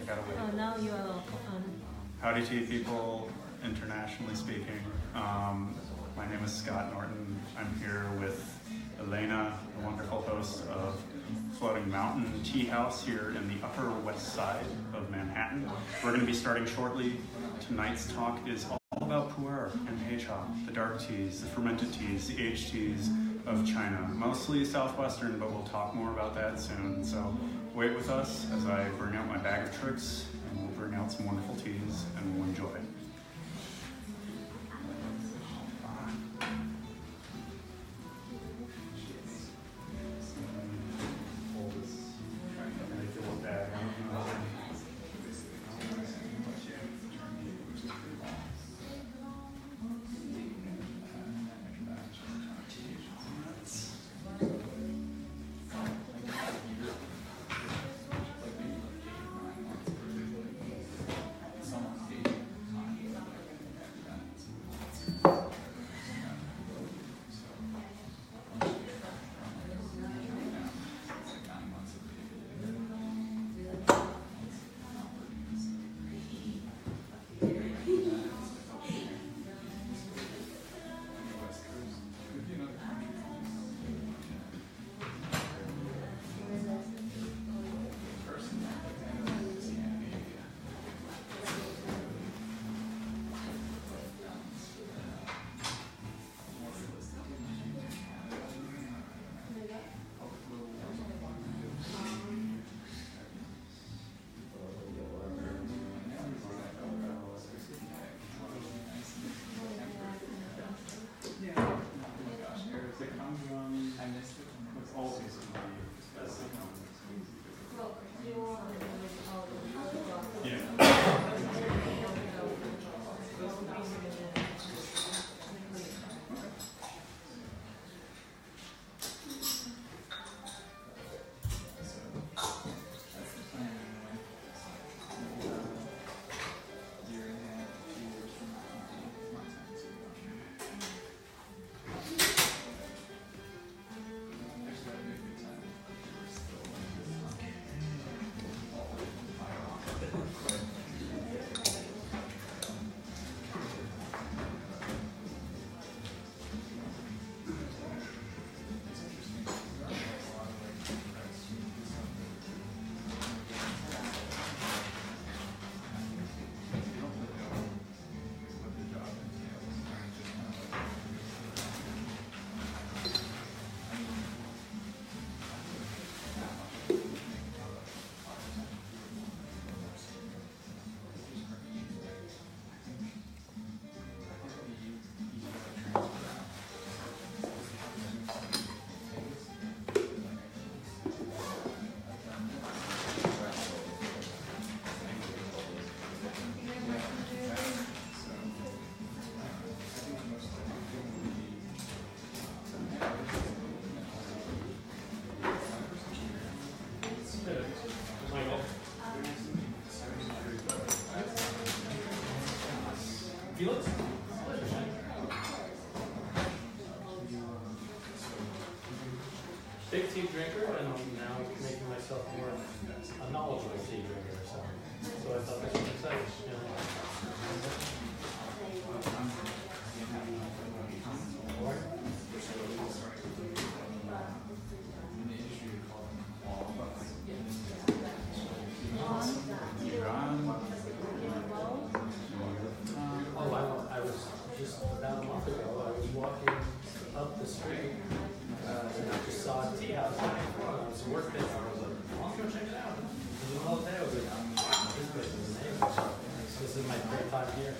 I gotta wait. Oh, now you are on. Howdy tea people, internationally speaking. My name is Scott Norton. I'm here with Elena, the wonderful host of Floating Mountain Tea House here in the Upper West Side of Manhattan. We're going to be starting shortly. Tonight's talk is all about Puerh and Heicha, the dark teas, the fermented teas, the aged teas of China. Mostly Southwestern, but we'll talk more about that soon. So wait with us as I bring out my bag of tricks and we'll bring out some wonderful teas and we'll enjoy. Big tea drinker, and I'm now making myself more a knowledgeable tea drinker. So I thought this was exciting. I was just about a month ago. I was walking up the street. And I just saw a tea house. I was working there. I was like, well, I'm going to check it out. And the whole day I was like, this place is amazing. This is my third time here.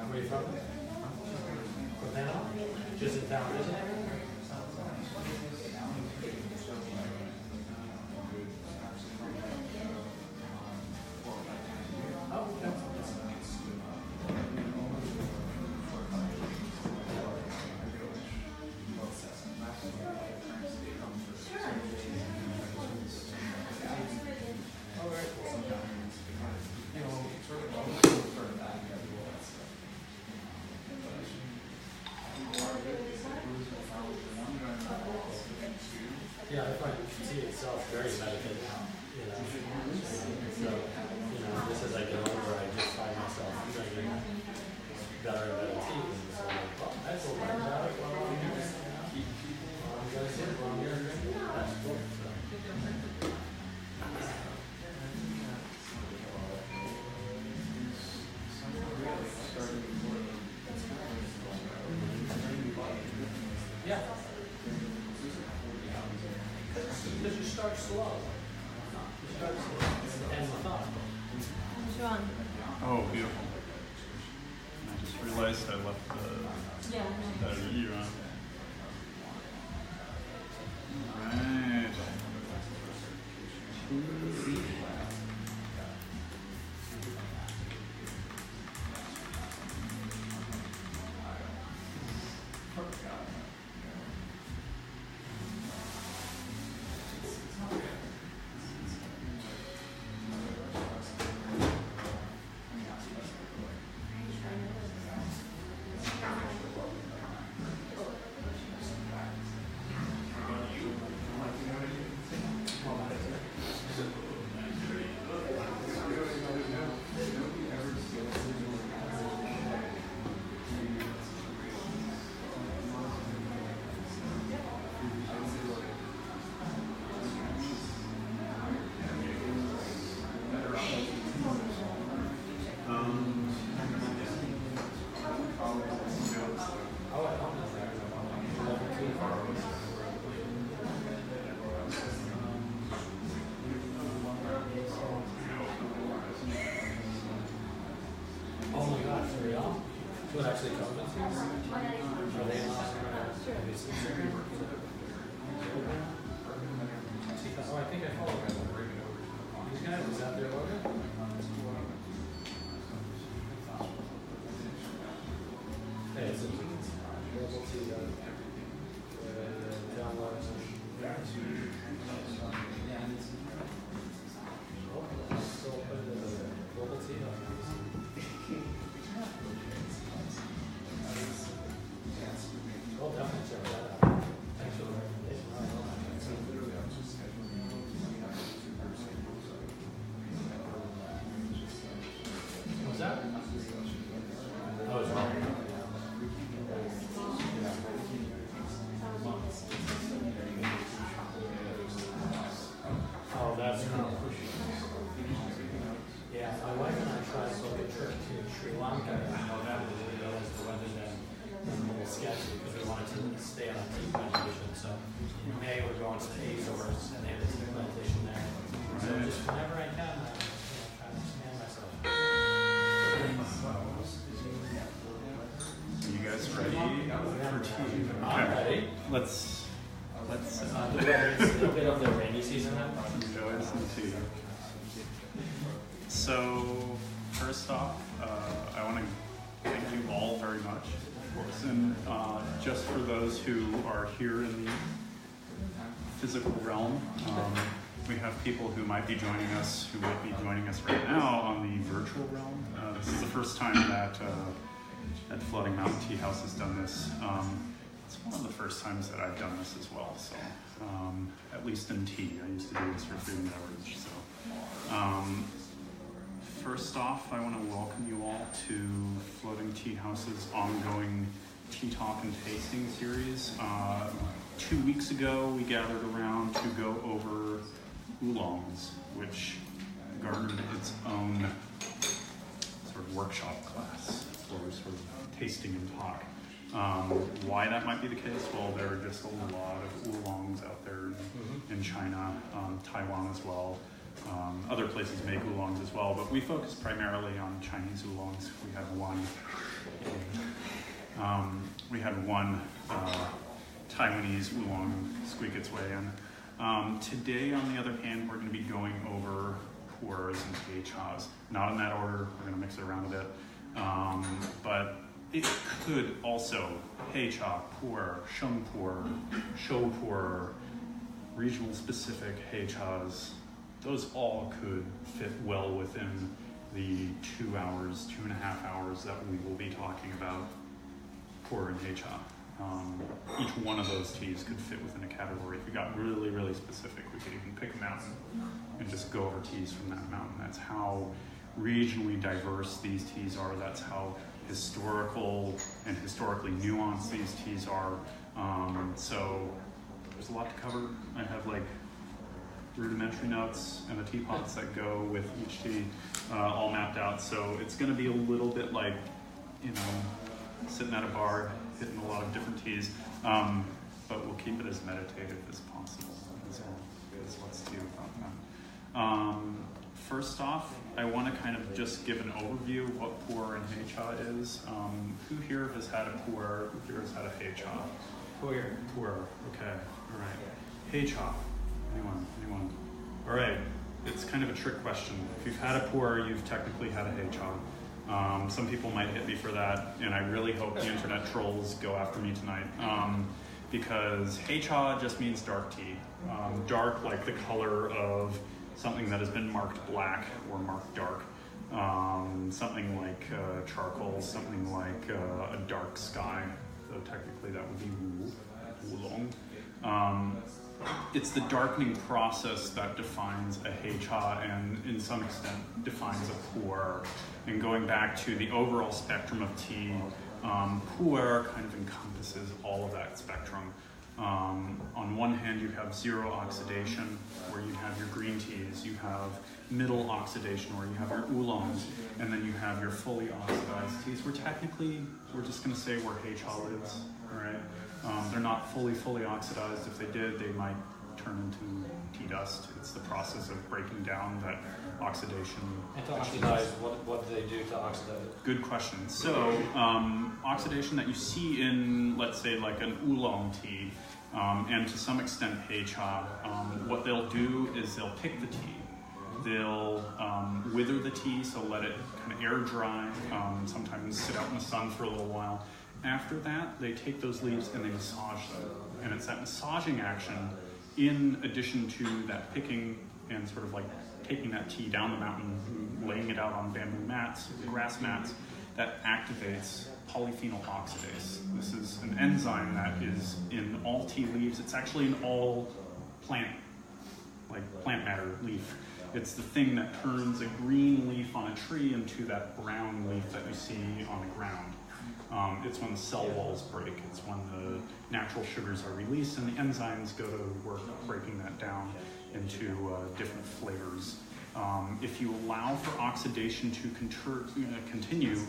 Where are you from? From Panama? Just in town, isn't it? Oh, okay. So, just as I get older, I just find myself drinking better and better tea. And so I'm like, well, that's a lot about it. Well, I'm here. I'm going to sit while I'm here drinking. That's cool. Yeah. Because you start slow. And Which one? Oh, beautiful. I just realized I left the E on. Right. What actually comes with these? Are they Oh, I think I follow them. These guys, is that their logo? Hey, it's a global tea. John Larson. Still put the global tea on. Oh, definitely check that out. Thanks for the recommendation. What's that? Oh, it's wrong. Oh, that's cool. Yeah, my wife and I tried to book a trip to Sri Lanka in November. We realized the weather then was a little sketchy because we wanted to stay on a tea plantation. So in May we're going to the Azores and they have a tea plantation there. So just whenever I can, I try to expand myself. You guys ready for tea? I'm ready. Let's It's a little bit of the rainy season now. enjoy some tea. So, first off, I want to thank you all very much, of course, and just for those who are here in the physical realm, we have people who might be joining us, who might be joining us right now on the virtual realm. This is the first time that Floating Mountain Tea House has done this. It's one of the first times that I've done this as well, so at least in tea. I used to do this for food and beverage. So, first off, I want to welcome you all to Floating Tea House's ongoing tea talk and tasting series. 2 weeks ago, we gathered around to go over oolongs, which garnered its own sort of workshop class for sort of tasting and talk. Why that might be the case? Well, there are just a lot of oolongs out there in China, Taiwan as well. Other places make oolongs as well, but we focus primarily on Chinese oolongs. We had one Taiwanese oolong squeak its way in. Today, on the other hand, we're going to be going over puers and heichas. Not in that order. We're going to mix it around a bit, but it could also heicha, puer, sheng puer, shou puer, regional specific heichas. Those all could fit well within the 2.5 hours that we will be talking about puer and heicha. Each one of those teas could fit within a category. If we got really, really specific, we could even pick a mountain and just go over teas from that mountain. That's how regionally diverse these teas are. That's how historical and historically nuanced these teas are. So there's a lot to cover. I have like rudimentary notes and the teapots that go with each tea all mapped out. So it's going to be a little bit like, you know, sitting at a bar, hitting a lot of different teas, but we'll keep it as meditative as possible. Is what's to about that. First off, I want to kind of just give an overview of what Puerh and Heicha is. Who here has had a Puerh? Who here has had a Heicha? Puer. Puerh. Okay. All right. Heicha. Anyone? All right. It's kind of a trick question. If you've had a Puerh, you've technically had a Heicha. Some people might hit me for that, and I really hope the internet trolls go after me tonight, because Heicha just means dark tea. Dark like the color of something that has been marked black or marked dark. Something like charcoal, something like a dark sky. So technically that would be oolong. It's the darkening process that defines a Heicha and in some extent defines a Puerh. And going back to the overall spectrum of tea, Puerh kind of encompasses all of that spectrum. On one hand, you have zero oxidation, where you have your green teas, you have middle oxidation, where you have your oolongs, and then you have your fully oxidized teas, where technically, we're just going to say where Heicha lives, all right? They're not fully oxidized. If they did, they might turn into tea dust. It's the process of breaking down that oxidation. And to oxidize, what do they do to oxidize it? Good question. So, oxidation that you see in, let's say, like an oolong tea, and to some extent Heicha, what they'll do is they'll pick the tea. They'll wither the tea, so let it kind of air dry, sometimes sit out in the sun for a little while. After that, they take those leaves and they massage them. And it's that massaging action, in addition to that picking and sort of like taking that tea down the mountain, laying it out on bamboo mats, grass mats, that activates polyphenol oxidase. This is an enzyme that is in all tea leaves. It's actually in all plant matter leaf. It's the thing that turns a green leaf on a tree into that brown leaf that you see on the ground. It's when the cell walls break. It's when the natural sugars are released and the enzymes go to work breaking that down into different flavors. If you allow for oxidation to continue,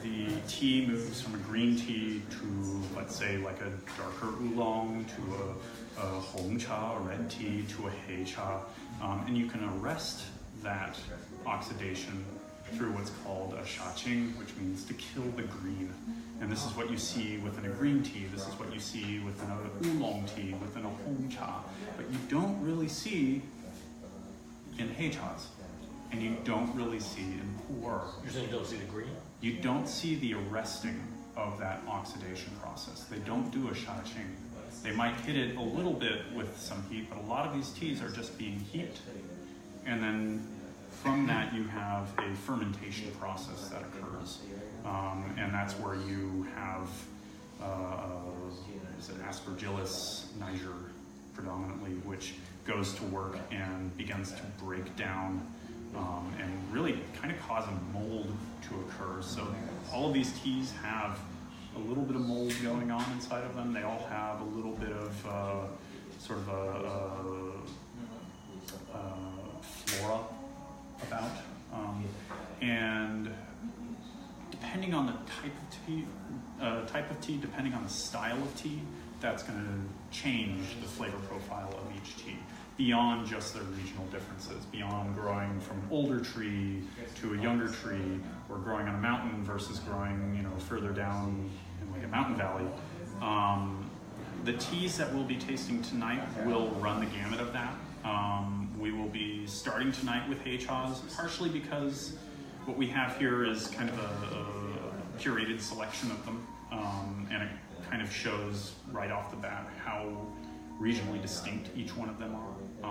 the tea moves from a green tea to, let's say, like a darker oolong, to a hongcha, a red tea, to a heicha, and you can arrest that oxidation through what's called a shaching, which means to kill the green. And this is what you see within a green tea, this is what you see within a oolong tea, within a hongcha, but you don't really see in heichas, and you don't really see in puer. You're saying you don't see the green? You don't see the arresting of that oxidation process. They don't do a shaching. They might hit it a little bit with some heat, but a lot of these teas are just being heated. And then from that, you have a fermentation process that occurs. And that's where you have Aspergillus niger predominantly, which goes to work and begins to break down and really kind of cause a mold to occur. So all of these teas have a little bit of mold going on inside of them. They all have a little bit of sort of a flora about. And depending on the type of tea, depending on the style of tea, that's going to change the flavor profile of each tea, beyond just their regional differences, beyond growing from an older tree to a younger tree, or growing on a mountain versus growing, further down in like a mountain valley. The teas that we'll be tasting tonight will run the gamut of that. We will be starting tonight with heichas, partially because what we have here is kind of a curated selection of them, and it kind of shows right off the bat how regionally distinct each one of them are.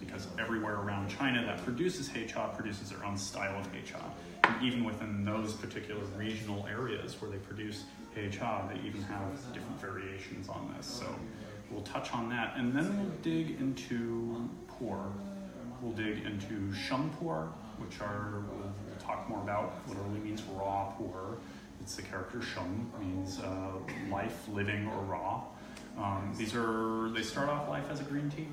because everywhere around China that produces Heicha produces their own style of Heicha. And even within those particular regional areas where they produce Heicha, they even have different variations on this. So we'll touch on that, and then we'll dig into puer. We'll dig into puer, which we'll talk more about what really means raw puer. It's the character shum, means life, living, or raw. They start off life as a green tea,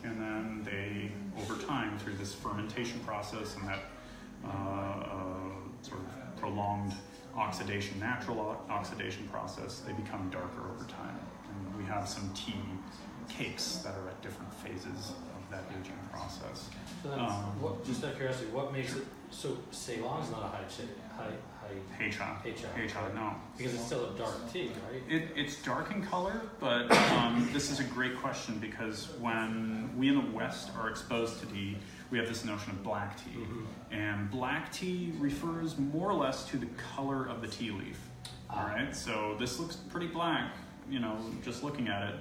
and then they, over time, through this fermentation process and that sort of prolonged oxidation, natural oxidation process, they become darker over time. And we have some tea cakes that are at different phases of that aging process. So then, just out of curiosity, what makes it, so Ceylon is not a Heicha, no. Because it's still a dark tea, right? It's dark in color, but this is a great question because when we in the West are exposed to tea, we have this notion of black tea. Mm-hmm. And black tea refers more or less to the color of the tea leaf. All right, so this looks pretty black, just looking at it.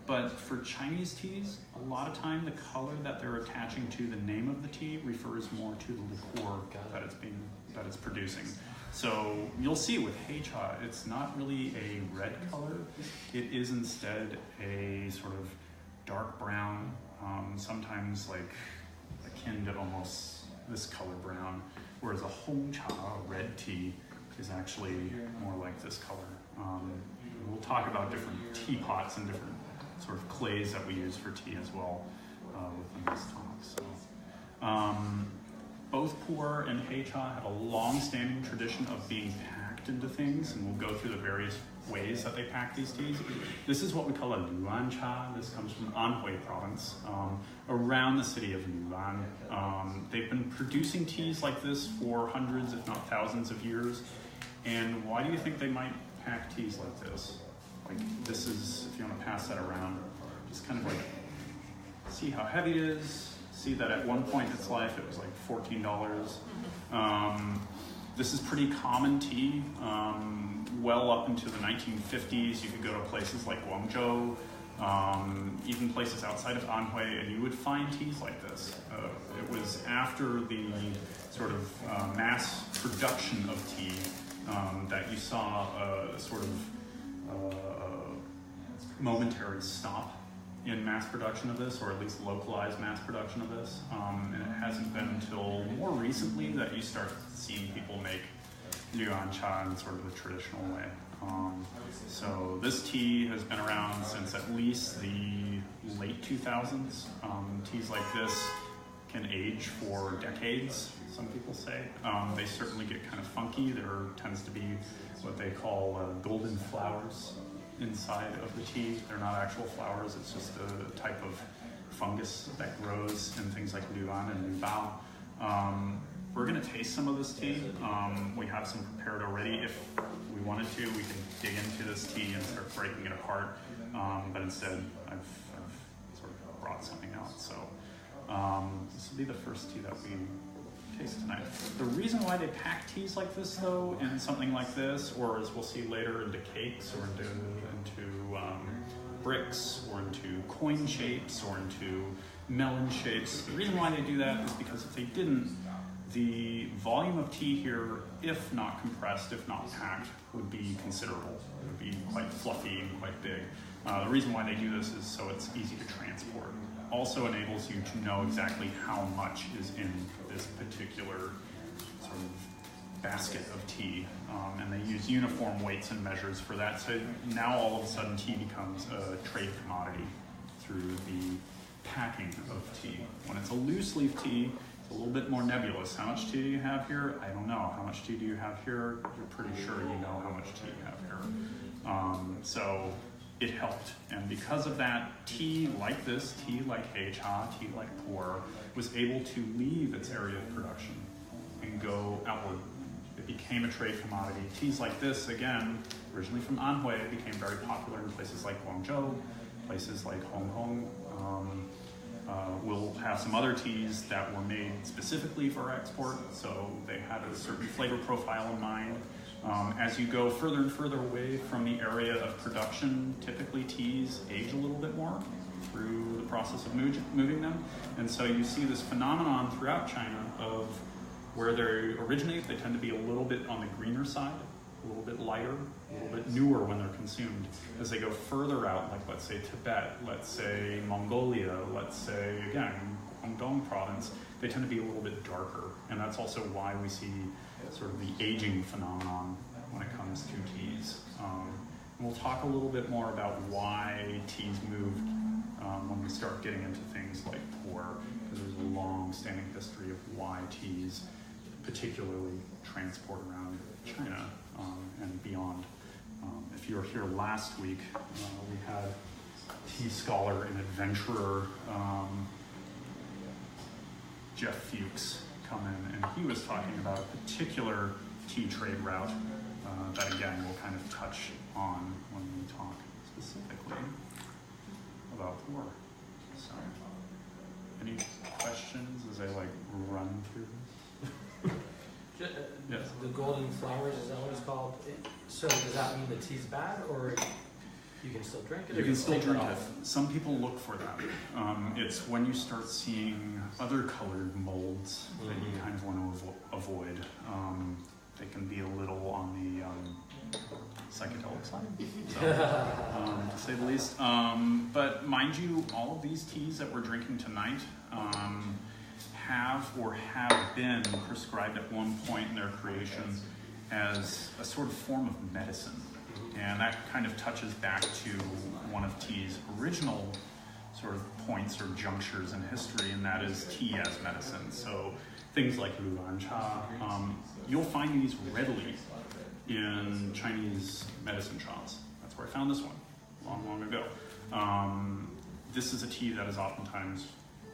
But for Chinese teas, a lot of time the color that they're attaching to the name of the tea refers more to the liqueur that it's producing. So you'll see with Heicha, it's not really a red color. It is instead a sort of dark brown, sometimes like akin to almost this color brown, whereas a Hongcha, red tea, is actually more like this color. We'll talk about different teapots and different sort of clays that we use for tea as well within this talk. So, both puer and Heicha have a long-standing tradition of being packed into things, and we'll go through the various ways that they pack these teas. This is what we call a Luan cha. This comes from Anhui province, around the city of Luan. They've been producing teas like this for hundreds, if not thousands of years. And why do you think they might pack teas like this? Like this is, if you want to pass that around, just kind of like see how heavy it is. See that at one point in its life it was like $14. This is pretty common tea. Well up into the 1950s, you could go to places like Guangzhou, even places outside of Anhui, and you would find teas like this. It was after the sort of mass production of tea that you saw a sort of momentary stop in mass production of this, or at least localized mass production of this. And it hasn't been until more recently that you start seeing people make Luan cha in sort of a traditional way. So this tea has been around since at least the late 2000s. Teas like this can age for decades, some people say. They certainly get kind of funky. There tends to be what they call golden flowers inside of the tea. They're not actual flowers, it's just a type of fungus that grows in things like Luan and Lubao. We're going to taste some of this tea. We have some prepared already. If we wanted to, we could dig into this tea and start breaking it apart. But instead, I've sort of brought something out. So this will be the first tea that we taste tonight. The reason why they pack teas like this, though, in something like this, or as we'll see later, into cakes or into bricks or into coin shapes or into melon shapes, the reason why they do that is because if they didn't, the volume of tea here, if not compressed, if not packed, would be considerable. It would be quite fluffy and quite big. The reason why they do this is so it's easy to transport. Also enables you to know exactly how much is in this particular sort of basket of tea. And they use uniform weights and measures for that. So now all of a sudden tea becomes a trade commodity through the packing of tea. When it's a loose leaf tea, it's a little bit more nebulous. How much tea do you have here? I don't know. How much tea do you have here? You're pretty sure you know how much tea you have here. So it helped. And because of that, tea like this, tea like Heicha, tea like puer, was able to leave its area of production and go outward. It became a trade commodity. Teas like this, again, originally from Anhui, became very popular in places like Guangzhou, places like Hong Kong. We'll have some other teas that were made specifically for export, so they had a certain flavor profile in mind. As you go further and further away from the area of production, typically teas age a little bit more. through the process of moving them. And so you see this phenomenon throughout China of where they originate, they tend to be a little bit on the greener side, a little bit lighter, a little bit newer when they're consumed. As they go further out, like let's say Tibet, let's say Mongolia, let's say, again, Guangdong province, they tend to be a little bit darker. And that's also why we see sort of the aging phenomenon when it comes to teas. We'll talk a little bit more about why teas moved when we start getting into things like puer, because there's a long-standing history of why teas particularly transport around China and beyond. If you were here last week, we had tea scholar and adventurer Jeff Fuchs come in, and he was talking about a particular tea trade route that again we'll kind of touch on when we talk specifically about puer. So, any questions as I like run through this? Yes. The golden flowers, is that what it's called? So does that mean the tea's bad, or you can still drink it? You can still drink it. Some people look for that. It's when you start seeing other colored molds that you kind of want to avoid. They can be a little on the psychedelic side, so, to say the least. But mind you, all of these teas that we're drinking tonight have been prescribed at one point in their creation as a sort of form of medicine. And that kind of touches back to one of tea's original sort of points or junctures in history, and that is tea as medicine. So things like Lulan Cha, you'll find these readily in Chinese medicine shops. That's where I found this one long ago. This is a tea that is oftentimes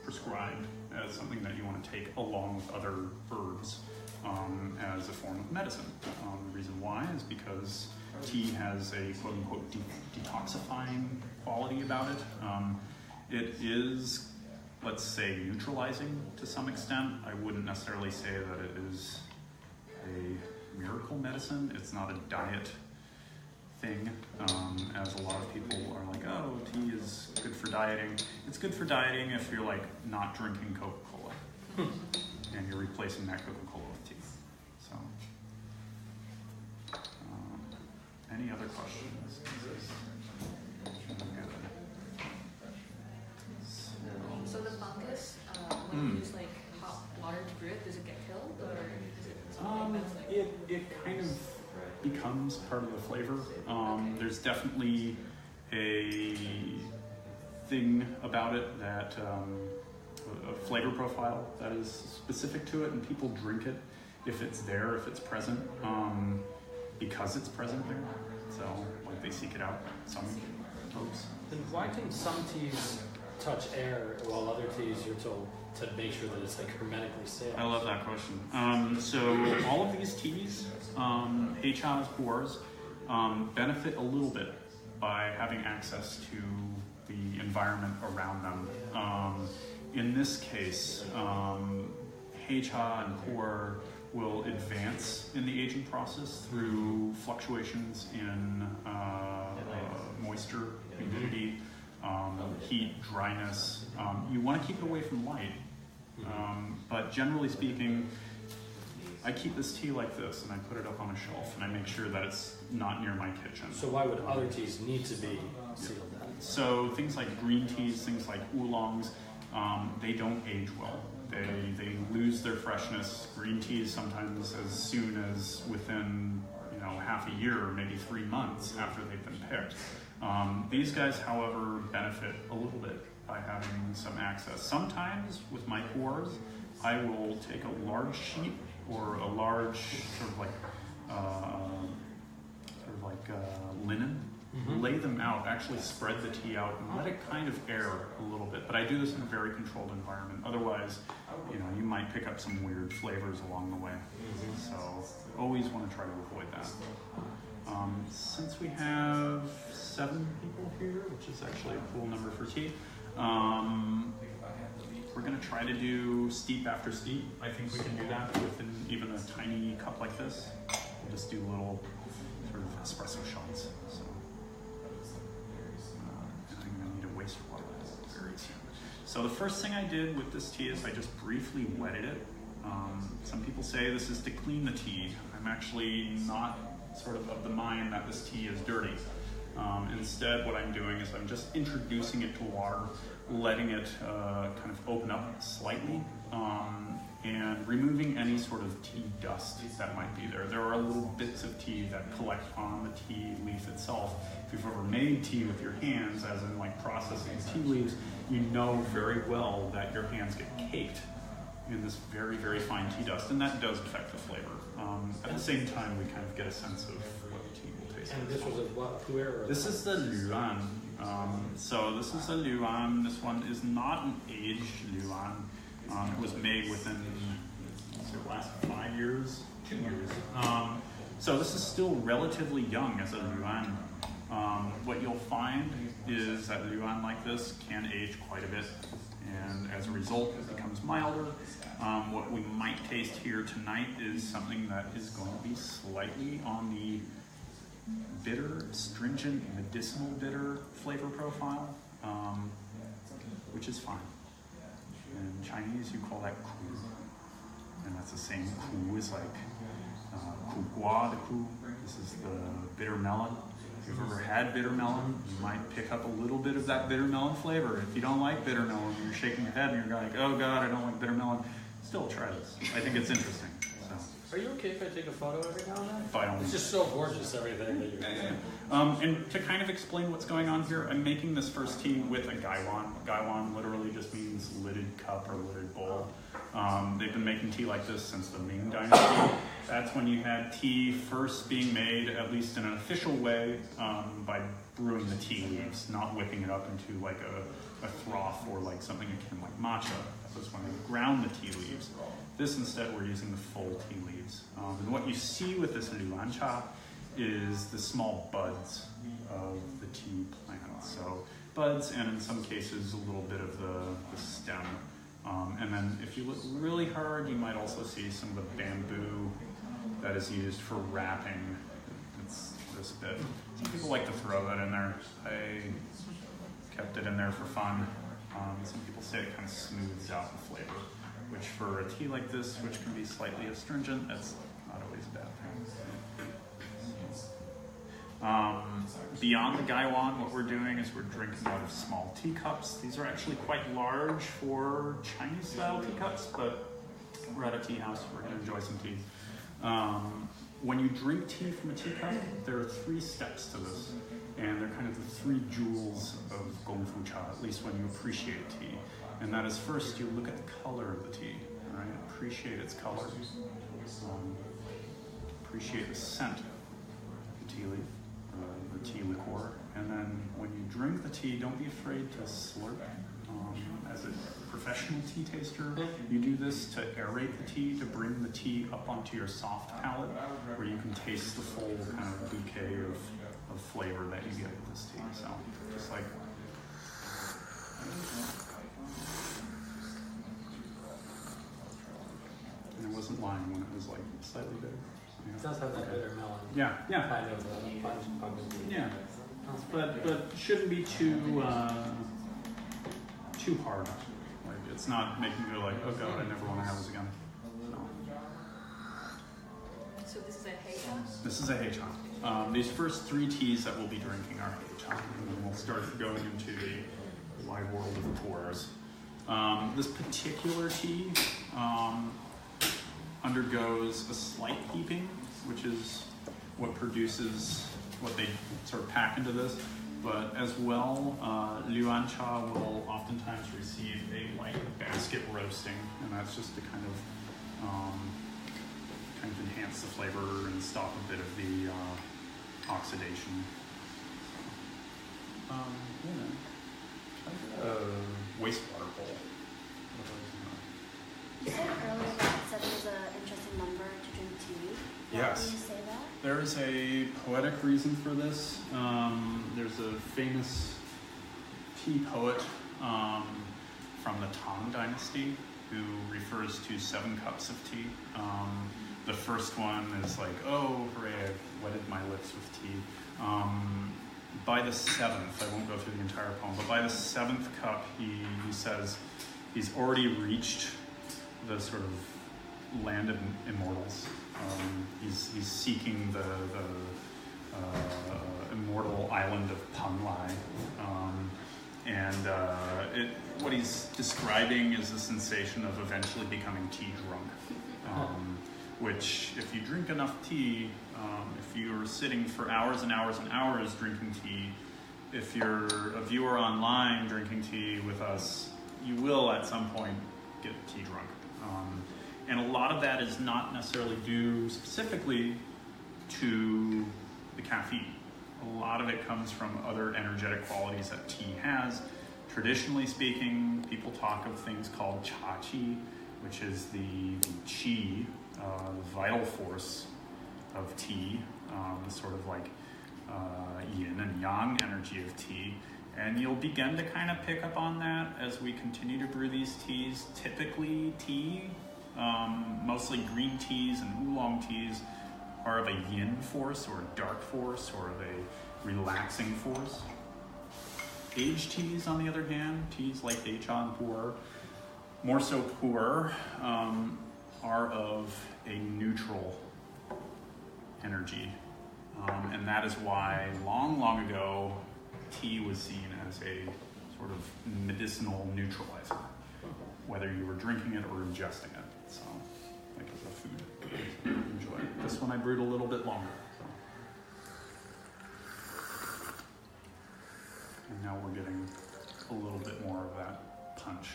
prescribed as something that you want to take along with other herbs as a form of medicine. The reason why is because tea has a quote-unquote detoxifying quality about it. It is, let's say, neutralizing to some extent. I wouldn't necessarily say that it is a miracle medicine. It's not a diet thing, as a lot of people are like, oh, tea is good for dieting. It's good for dieting if you're like not drinking Coca-Cola and you're replacing that Coca-Cola with tea. So, any other questions? So the fungus, when you use like hot water to brew it, does it get killed, or is it something that's like... It kind of becomes part of the flavor. There's definitely a thing about it that a flavor profile that is specific to it, and people drink it if it's there, if it's present, because it's present there. So, like, they seek it out, some folks. Then why can some teas touch air while other teas you're told to make sure that it's like hermetically sealed? I love that question. So all of these teas, Heichas, puers, benefit a little bit by having access to the environment around them. In this case, Heicha and puer will advance in the aging process through fluctuations in moisture, humidity, heat, dryness. You want to keep it away from light, but generally speaking, I keep this tea like this and I put it up on a shelf and I make sure that it's not near my kitchen. So why would other teas need to be sealed then? So things like green teas, things like oolongs, they don't age well. They lose their freshness. Green teas sometimes as soon as within half a year, maybe 3 months after they've been picked. These guys, however, benefit a little bit by having some access. Sometimes with my puers, I will take a large sheet or a large sort of like linen, lay them out, actually spread the tea out and let it kind of air a little bit. But I do this in a very controlled environment. Otherwise, you might pick up some weird flavors along the way. So always want to try to avoid that. Since we have 7 people here, which is actually a cool number for tea, we're going to try to do steep after steep. I think we can do that within even a tiny cup like this. We'll just do little sort of espresso shots. So, I think I need a waste water. So the first thing I did with this tea is I just briefly wetted it. Some people say this is to clean the tea. I'm actually not sort of the mind that this tea is dirty. Instead, what I'm doing is I'm just introducing it to water, letting it kind of open up slightly, and removing any sort of tea dust that might be there. There are little bits of tea that collect on the tea leaf itself. If you've ever made tea with your hands, as in like processing tea leaves, you know very well that your hands get caked in this very, very fine tea dust, and that does affect the flavor. At the same time, we kind of get a sense of what the tea will taste like. And this was a what, puer? This is the Luan. So this is a Luan. This one is not an aged Luan. It was made within the last 5 years, 2 years. So this is still relatively young as a Luan. What you'll find is that Luan like this can age quite a bit, and as a result it becomes milder. What we might taste here tonight is something that is going to be slightly on the bitter, astringent, medicinal bitter flavor profile, which is fine. In Chinese, you call that ku, and that's the same ku as like ku gua, the ku. This is the bitter melon. If you've ever had bitter melon, you might pick up a little bit of that bitter melon flavor. If you don't like bitter melon, you're shaking your head and you're like, oh God, I don't like bitter melon. Still try this. I think it's interesting. So. Are you okay if I take a photo every now and then? By all means. It's just so gorgeous, everything that you're And to kind of explain what's going on here, I'm making this first tea with a gaiwan. Gaiwan literally just means lidded cup or lidded bowl. They've been making tea like this since the Ming Dynasty. That's when you had tea first being made, at least in an official way, by brewing the tea leaves, not whipping it up into like a froth or like something akin like matcha. That was when they ground the tea leaves. This instead, we're using the full tea leaves. And what you see with this luan cha is the small buds of the tea plant. So buds, and in some cases, a little bit of the stem. And then if you look really hard, you might also see some of the bamboo that is used for wrapping. It's this bit. Some people like to throw that in there. I kept it in there for fun. Some people say it kind of smooths out the flavor, which for a tea like this, which can be slightly astringent, that's not always a bad thing. Beyond the gaiwan, what we're doing is we're drinking out of small teacups. These are actually quite large for Chinese-style teacups, but we're at a tea house, we're going to enjoy some tea. When you drink tea from a teacup, there are 3 steps to this, and they're kind of the 3 jewels of gongfu cha, at least when you appreciate tea. And that is, first, you look at the color of the tea, right? Appreciate its color. Appreciate the scent of the tea leaf, the tea liqueur. And then when you drink the tea, don't be afraid to slurp. As a professional tea taster, you do this to aerate the tea, to bring the tea up onto your soft palate, where you can taste the full kind of bouquet of flavor that you get with this tea. So, just like... And it wasn't lying when it was like slightly bitter. It does have that bitter melon. Yeah. Kind of punch. Yeah. But shouldn't be too hard. Like, it's not making you like, oh God, I never want to have this again. So this is a heicha? This is a heicha. These first 3 teas that we'll be drinking are heicha, and then we'll start going into the wide world of the puers. This particular tea undergoes a slight heaping, which is what produces what they sort of pack into this. But as well, luan cha will oftentimes receive a light basket roasting, and that's just to kind of enhance the flavor and stop a bit of the oxidation. Wastewater bowl. You said earlier that it was an interesting number to drink tea. Why Yes. do you say that? There is a poetic reason for this. There's a famous tea poet from the Tang Dynasty who refers to 7 cups of tea. The first one is like, oh, hooray, I've wetted my lips with tea. by the seventh, I won't go through the entire poem, but by the seventh cup, he says he's already reached the sort of land of immortals. He's seeking the immortal island of Panlai. What he's describing is the sensation of eventually becoming tea drunk. Which, if you drink enough tea, if you're sitting for hours and hours and hours drinking tea, if you're a viewer online drinking tea with us, you will at some point get tea drunk. And a lot of that is not necessarily due specifically to the caffeine. A lot of it comes from other energetic qualities that tea has. Traditionally speaking, people talk of things called cha qi, which is the qi, the vital force of tea, sort of like yin and yang energy of tea. And you'll begin to kind of pick up on that as we continue to brew these teas. Typically tea, mostly green teas and oolong teas, are of a yin force or a dark force or of a relaxing force. Aged teas, on the other hand, teas like Heicha and Puer, more so Puer, are of a neutral energy. And that is why long ago, tea was seen as a sort of medicinal neutralizer, whether you were drinking it or ingesting it. So, like as a food. Enjoy it. This one I brewed a little bit longer. So. And now we're getting a little bit more of that punch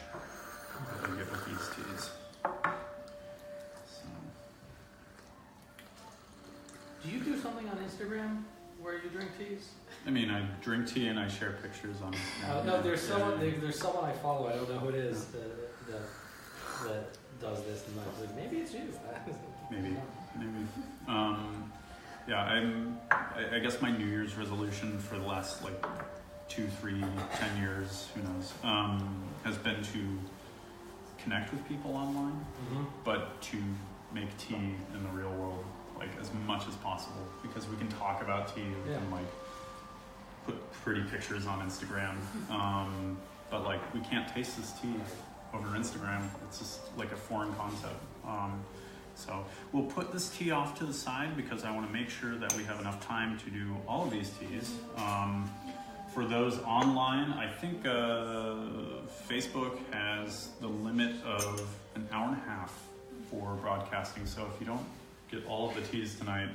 that I get with these teas. So. Do you do something on Instagram where you drink teas? I mean, I drink tea and I share pictures on Instagram. No, there's someone I follow. I don't know who it is that does this, and I was like, maybe it's you. Maybe. I guess my New Year's resolution for the last 2, 3, 10 years, who knows, has been to connect with people online, but to make tea in the real world as much as possible, because we can talk about tea, we can put pretty pictures on Instagram, but we can't taste this tea over Instagram. It's just a foreign concept. So we'll put this tea off to the side because I want to make sure that we have enough time to do all of these teas. For those online, I think Facebook has the limit of an hour and a half for broadcasting. So if you don't get all of the teas tonight,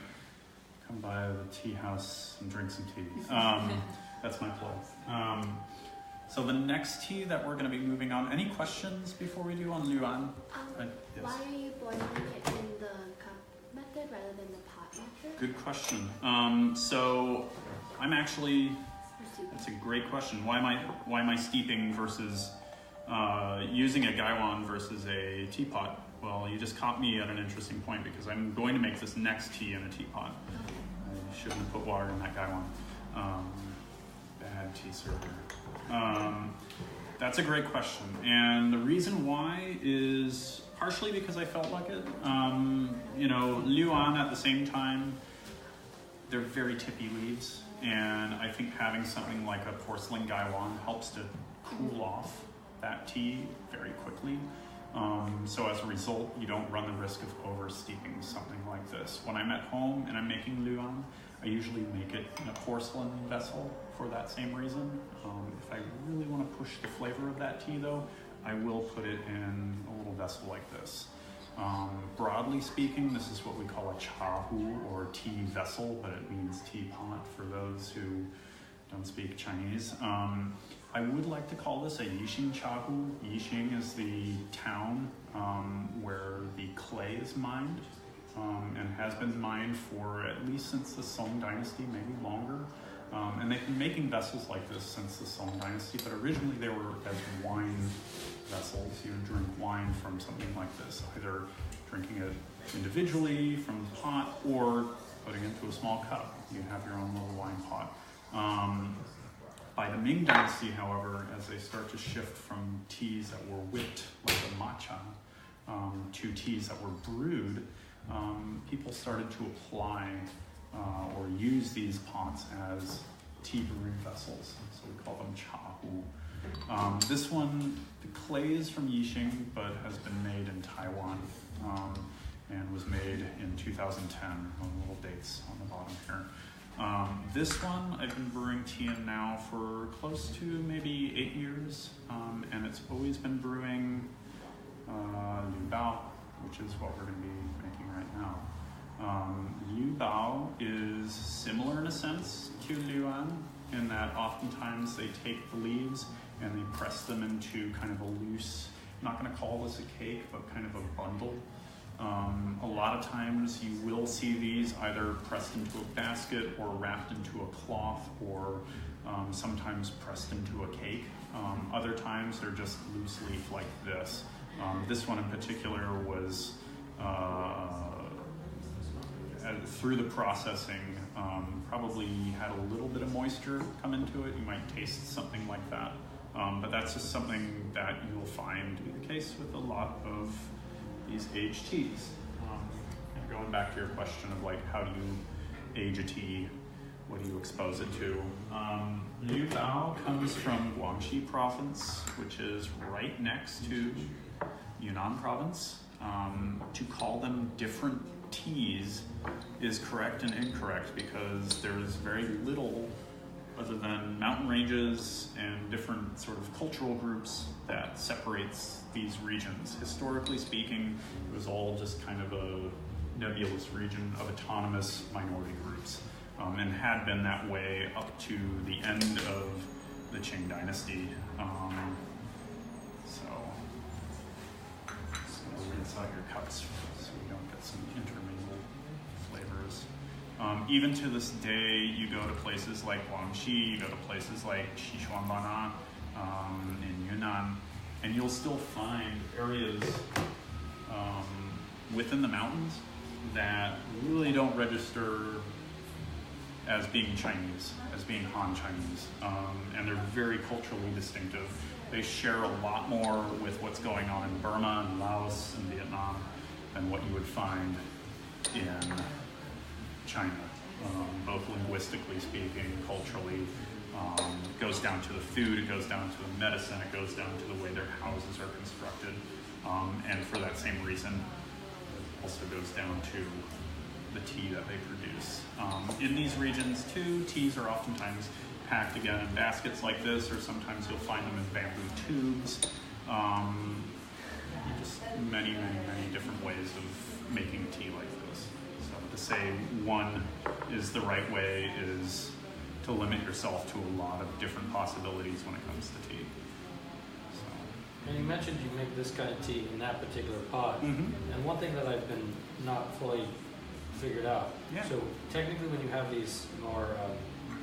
come by the tea house and drink some tea. That's my plug. So the next tea that we're going to be moving on. Any questions before we do on Luan? Yes. Why are you boiling it in the cup method rather than the pot method? Good question. So I'm actually. That's a great question. Why am I steeping versus using a gaiwan versus a teapot? Well, you just caught me at an interesting point because I'm going to make this next tea in a teapot. I shouldn't have put water in that gaiwan. Bad tea server. That's a great question. And the reason why is partially because I felt like it. Luan at the same time, they're very tippy leaves. And I think having something like a porcelain gaiwan helps to cool off that tea very quickly. So as a result, you don't run the risk of over steeping something like this. When I'm at home and I'm making Luan, I usually make it in a porcelain vessel for that same reason. If I really want to push the flavor of that tea though, I will put it in a little vessel like this. Broadly speaking, this is what we call a chahu or tea vessel, but it means teapot for those who don't speak Chinese. I would like to call this a Yixing chahu. Yixing is the town where the clay is mined and has been mined for at least since the Song Dynasty, maybe longer. And they've been making vessels like this since the Song Dynasty, but originally they were as wine vessels. You would drink wine from something like this, either drinking it individually from the pot or putting it into a small cup. You have your own little wine pot. By the Ming Dynasty, however, as they start to shift from teas that were whipped, like the matcha, to teas that were brewed, people started to apply or use these pots as tea brewing vessels, so we call them chahu. This one, the clay is from Yixing, but has been made in Taiwan, and was made in 2010, little dates on the bottom here. This one I've been brewing tea in now for close to maybe 8 years, and it's always been brewing Liu Bao, which is what we're going to be making right now. Liu Bao is similar in a sense to Liuan, in that oftentimes they take the leaves and they press them into kind of a loose, I'm not going to call this a cake, but kind of a bundle. A lot of times you will see these either pressed into a basket or wrapped into a cloth, or sometimes pressed into a cake. Other times they're just loose leaf like this. This one in particular was, through the processing, probably had a little bit of moisture come into it. You might taste something like that. But that's just something that you will find to be the case with a lot of these aged teas. And going back to your question of like, how do you age a tea? What do you expose it to? Liu Bao comes from Guangxi province, which is right next to Yunnan province. To call them different teas is correct and incorrect, because there is very little other than mountain ranges and different sort of cultural groups that separates these regions. Historically speaking, it was all just kind of a nebulous region of autonomous minority groups, and had been that way up to the end of the Qing dynasty. So rinse out your cups so you don't get some intermingled flavors. Even to this day, you go to places like Guangxi, you go to places like Sichuanbana in Yunnan, and you'll still find areas within the mountains that really don't register as being Chinese, as being Han Chinese, and they're very culturally distinctive. They share a lot more with what's going on in Burma and Laos and Vietnam than what you would find in China, both linguistically speaking, culturally. It goes down to the food, it goes down to the medicine, it goes down to the way their houses are constructed, and for that same reason, it also goes down to the tea that they produce. In these regions too, teas are oftentimes packed again in baskets like this, or sometimes you'll find them in bamboo tubes. Just many different ways of making tea like this. So to say one is the right way is to limit yourself to a lot of different possibilities when it comes to tea. So. And you mentioned you make this kind of tea in that particular pot. Mm-hmm. And one thing that I've been not fully figured out. Yeah. So technically when you have these more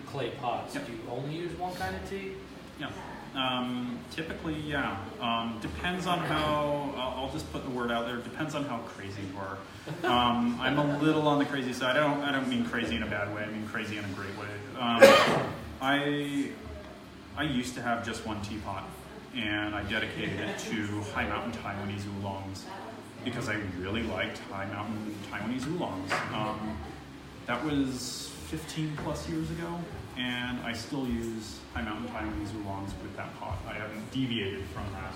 clay pots, yep. do you only use one kind of tea? Yeah. Typically, yeah. Depends on how, I'll just put the word out there, depends on how crazy you are. I'm a little on the crazy side. I don't mean crazy in a bad way, I mean crazy in a great way. I used to have just one teapot, and I dedicated it to high mountain Taiwanese oolongs because I really liked high mountain Taiwanese oolongs. That was 15 plus years ago, and I still use high mountain Taiwanese oolongs with that pot. I haven't deviated from that.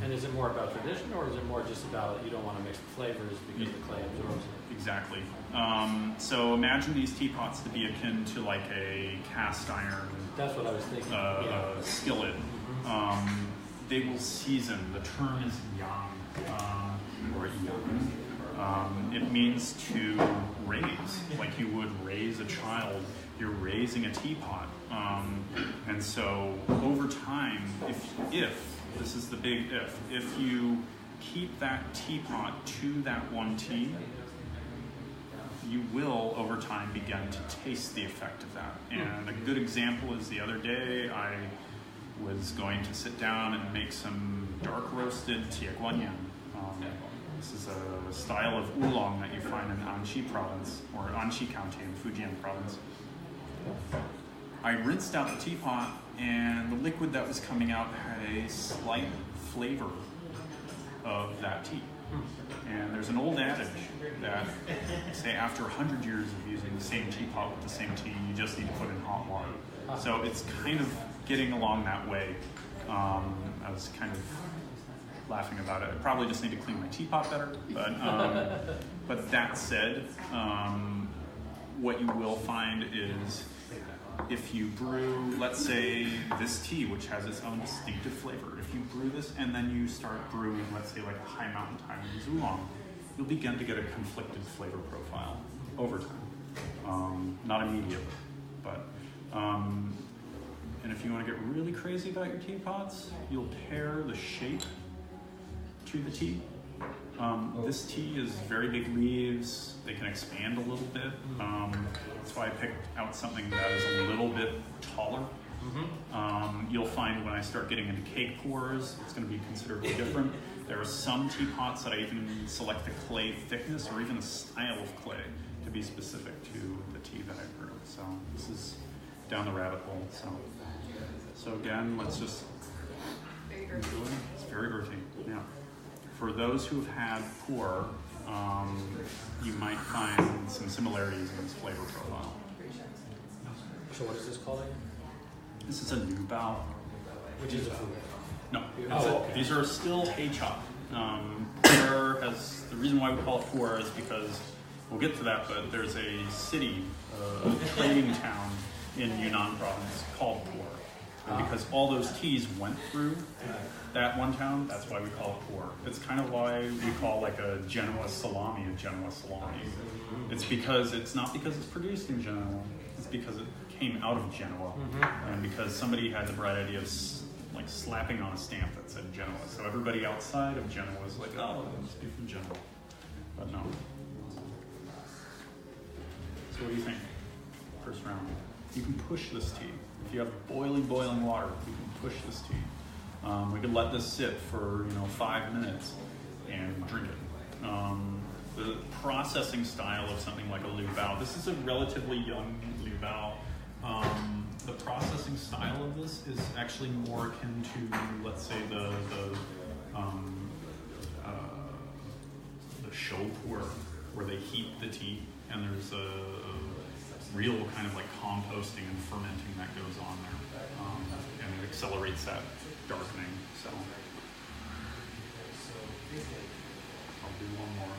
And is it more about tradition, or is it more just about you don't want to mix the flavors because the clay absorbs it? Exactly. So imagine these teapots to be akin to like a cast iron. That's what I was thinking. Skillet. Mm-hmm. They will season. The term is yang, or yang. It means to raise, like you would raise a child. You're raising a teapot. And so over time, if this is the big if you keep that teapot to that one tea, you will over time begin to taste the effect of that. And a good example is the other day I was going to sit down and make some dark roasted tieguanyan. This is a style of oolong that you find in Anxi province, or Anxi County in Fujian province. I rinsed out the teapot, and the liquid that was coming out had a slight flavor of that tea. And there's an old adage that, say, after 100 years of using the same teapot with the same tea, you just need to put in hot water. So it's kind of getting along that way. I was kind of laughing about it. I probably just need to clean my teapot better. But that said, what you will find is if you brew, let's say, this tea, which has its own distinctive flavor, if you brew this and then you start brewing, let's say, like a high mountain Taiwanese oolong, you'll begin to get a conflicted flavor profile over time. Not immediately, but and if you want to get really crazy about your teapots, you'll pair the shape to the tea. This tea is very big leaves. They can expand a little bit. That's why I picked out something that is a little bit taller. You'll find when I start getting into cake pours, it's going to be considerably different. There are some teapots that I even select the clay thickness or even the style of clay to be specific to the tea that I brew. So this is down the rabbit hole. So again, let's just enjoy. It's very earthy. Yeah. For those who've had puer, you might find some similarities in this flavor profile. So what is this called again? This is a new bao. Which is a food? No, okay. These are still Heicha. Puer has, the reason why we call it puer is because, we'll get to that, but there's a city, a trading town in Yunnan province called Puer. And because all those teas went through that one town, that's why we call it puer. It's kind of why we call like a Genoa salami a Genoa salami. It's because, it's not because it's produced in Genoa, it's because it came out of Genoa. And because somebody had the bright idea of like slapping on a stamp that said Genoa. So everybody outside of Genoa was like, oh, it must be from Genoa. But no. So what do you think? First round. You can push this tea. If you have boiling water, you can push this tea. We could let this sit for 5 minutes and drink it. The processing style of something like a Liu Bao. This is a relatively young Liu Bao. The processing style of this is actually more akin to, let's say, the show puer, where they heat the tea, and there's a real kind of like composting and fermenting that goes on there, and it accelerates that darkening. So I'll do one more.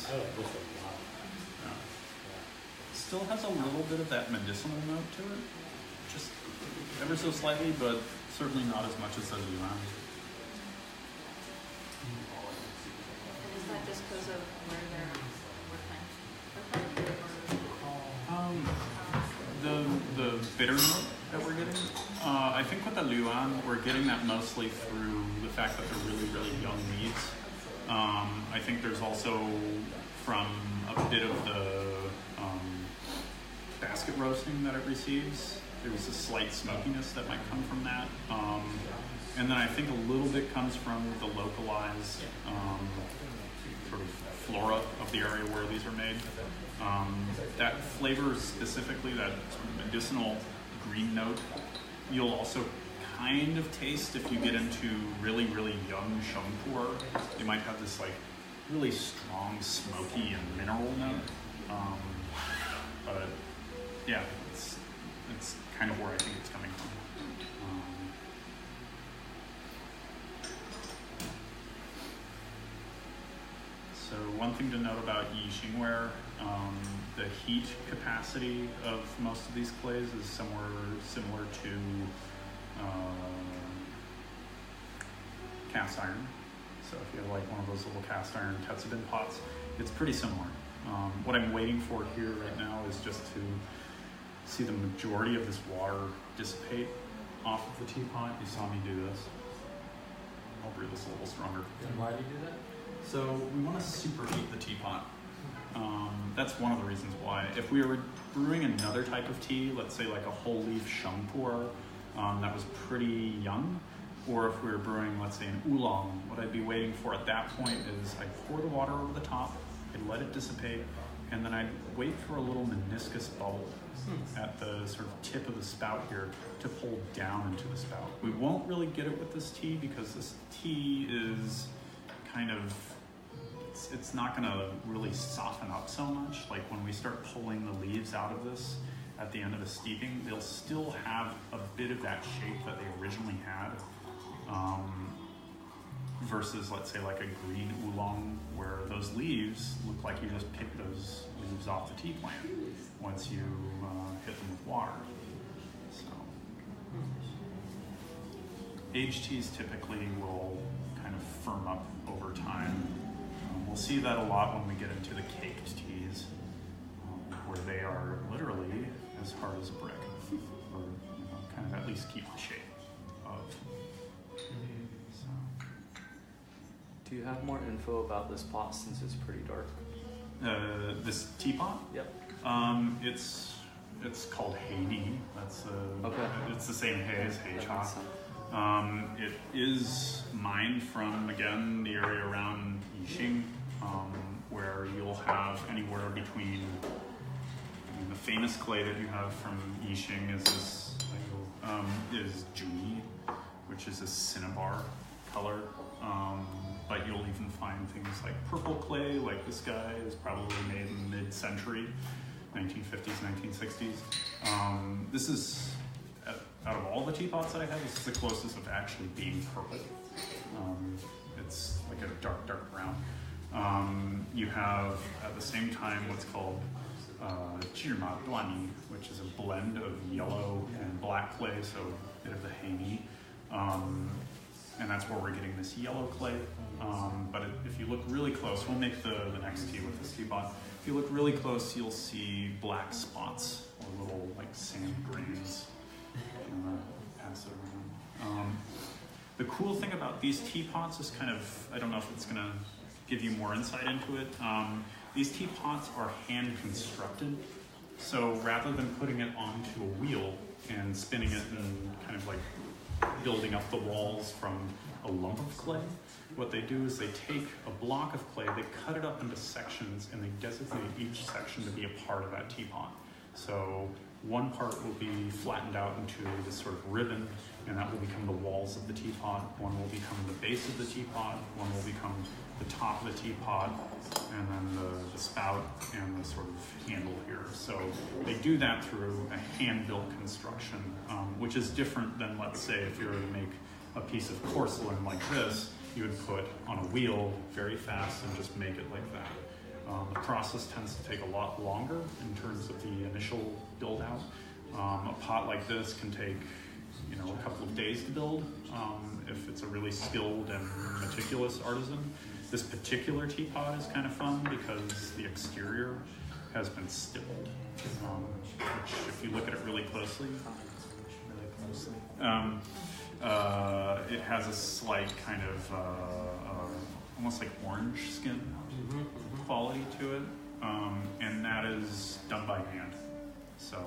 I like this one a lot. Yeah. Still has a little bit of that medicinal note to it, just ever so slightly, but certainly not as much as the Yuan. Is that just because of where they're the bitter note that we're getting, I think with the Luan, we're getting that mostly through the fact that they're really young leaves. I think there's also from a bit of the basket roasting that it receives. There's a slight smokiness that might come from that. And then I think a little bit comes from the localized sort of flora of the area where these are made. That flavor specifically, that sort of medicinal green note, you'll also kind of taste if you get into really young Shengpuer. They might have this like really strong smoky and mineral note. But yeah, it's kind of where I think it's coming from. So one thing to note about Yi Xingware, the heat capacity of most of these clays is somewhere similar to cast iron. So if you have like one of those little cast iron tetsubin pots, it's pretty similar. What I'm waiting for here right now is just to see the majority of this water dissipate off of the teapot. You saw me do this. I'll brew this a little stronger. And why do you do that? So we want to superheat the teapot. That's one of the reasons why. If we were brewing another type of tea, let's say like a whole leaf Shengpuer that was pretty young, or if we were brewing, let's say, an oolong, what I'd be waiting for at that point is I'd pour the water over the top, I'd let it dissipate, and then I'd wait for a little meniscus bubble at the sort of tip of the spout here to pull down into the spout. We won't really get it with this tea because this tea is kind of it's not going to really soften up so much. Like when we start pulling the leaves out of this at the end of the steeping, they'll still have a bit of that shape that they originally had, versus, let's say, like a green oolong, where those leaves look like you just picked those leaves off the tea plant once you hit them with water. So, aged teas typically will kind of firm up over time. We'll see that a lot when we get into the caked teas, where they are literally as hard as a brick, or kind of at least keep the shape of. So. Do you have more info about this pot since it's pretty dark? This teapot? Yep. It's called Heidi. That's okay. It's the same hay as Heicha. It is mined from, again, the area around Yixing, where you'll have anywhere between, the famous clay that you have from Yixing is this, is Juni, which is a cinnabar color. But you'll even find things like purple clay, like this guy is probably made in the mid-century, 1950s, 1960s. This is, out of all the teapots that I have, this is the closest of actually being purple. It's like a dark, dark brown. You have, at the same time, what's called Jirma Duani, which is a blend of yellow and black clay, so a bit of the Heini. And that's where we're getting this yellow clay. But if you look really close, we'll make the next tea with this teapot. If you look really close, you'll see black spots or little like sand grains. Pass over them. The cool thing about these teapots is kind of, I don't know if it's going to give you more insight into it. These teapots are hand constructed. So rather than putting it onto a wheel and spinning it and kind of like building up the walls from a lump of clay, what they do is they take a block of clay, they cut it up into sections, and they designate each section to be a part of that teapot. So one part will be flattened out into this sort of ribbon, and that will become the walls of the teapot. One will become the base of the teapot. One will become the top of the teapot, and then the spout and the sort of handle here. So they do that through a hand-built construction, which is different than, let's say, if you were to make a piece of porcelain like this, you would put on a wheel very fast and just make it like that. The process tends to take a lot longer in terms of the initial build out. A pot like this can take, a couple of days to build if it's a really skilled and meticulous artisan. This particular teapot is kind of fun because the exterior has been stippled, which if you look at it really closely, it has a slight kind of almost like orange skin quality to it, and that is done by hand. So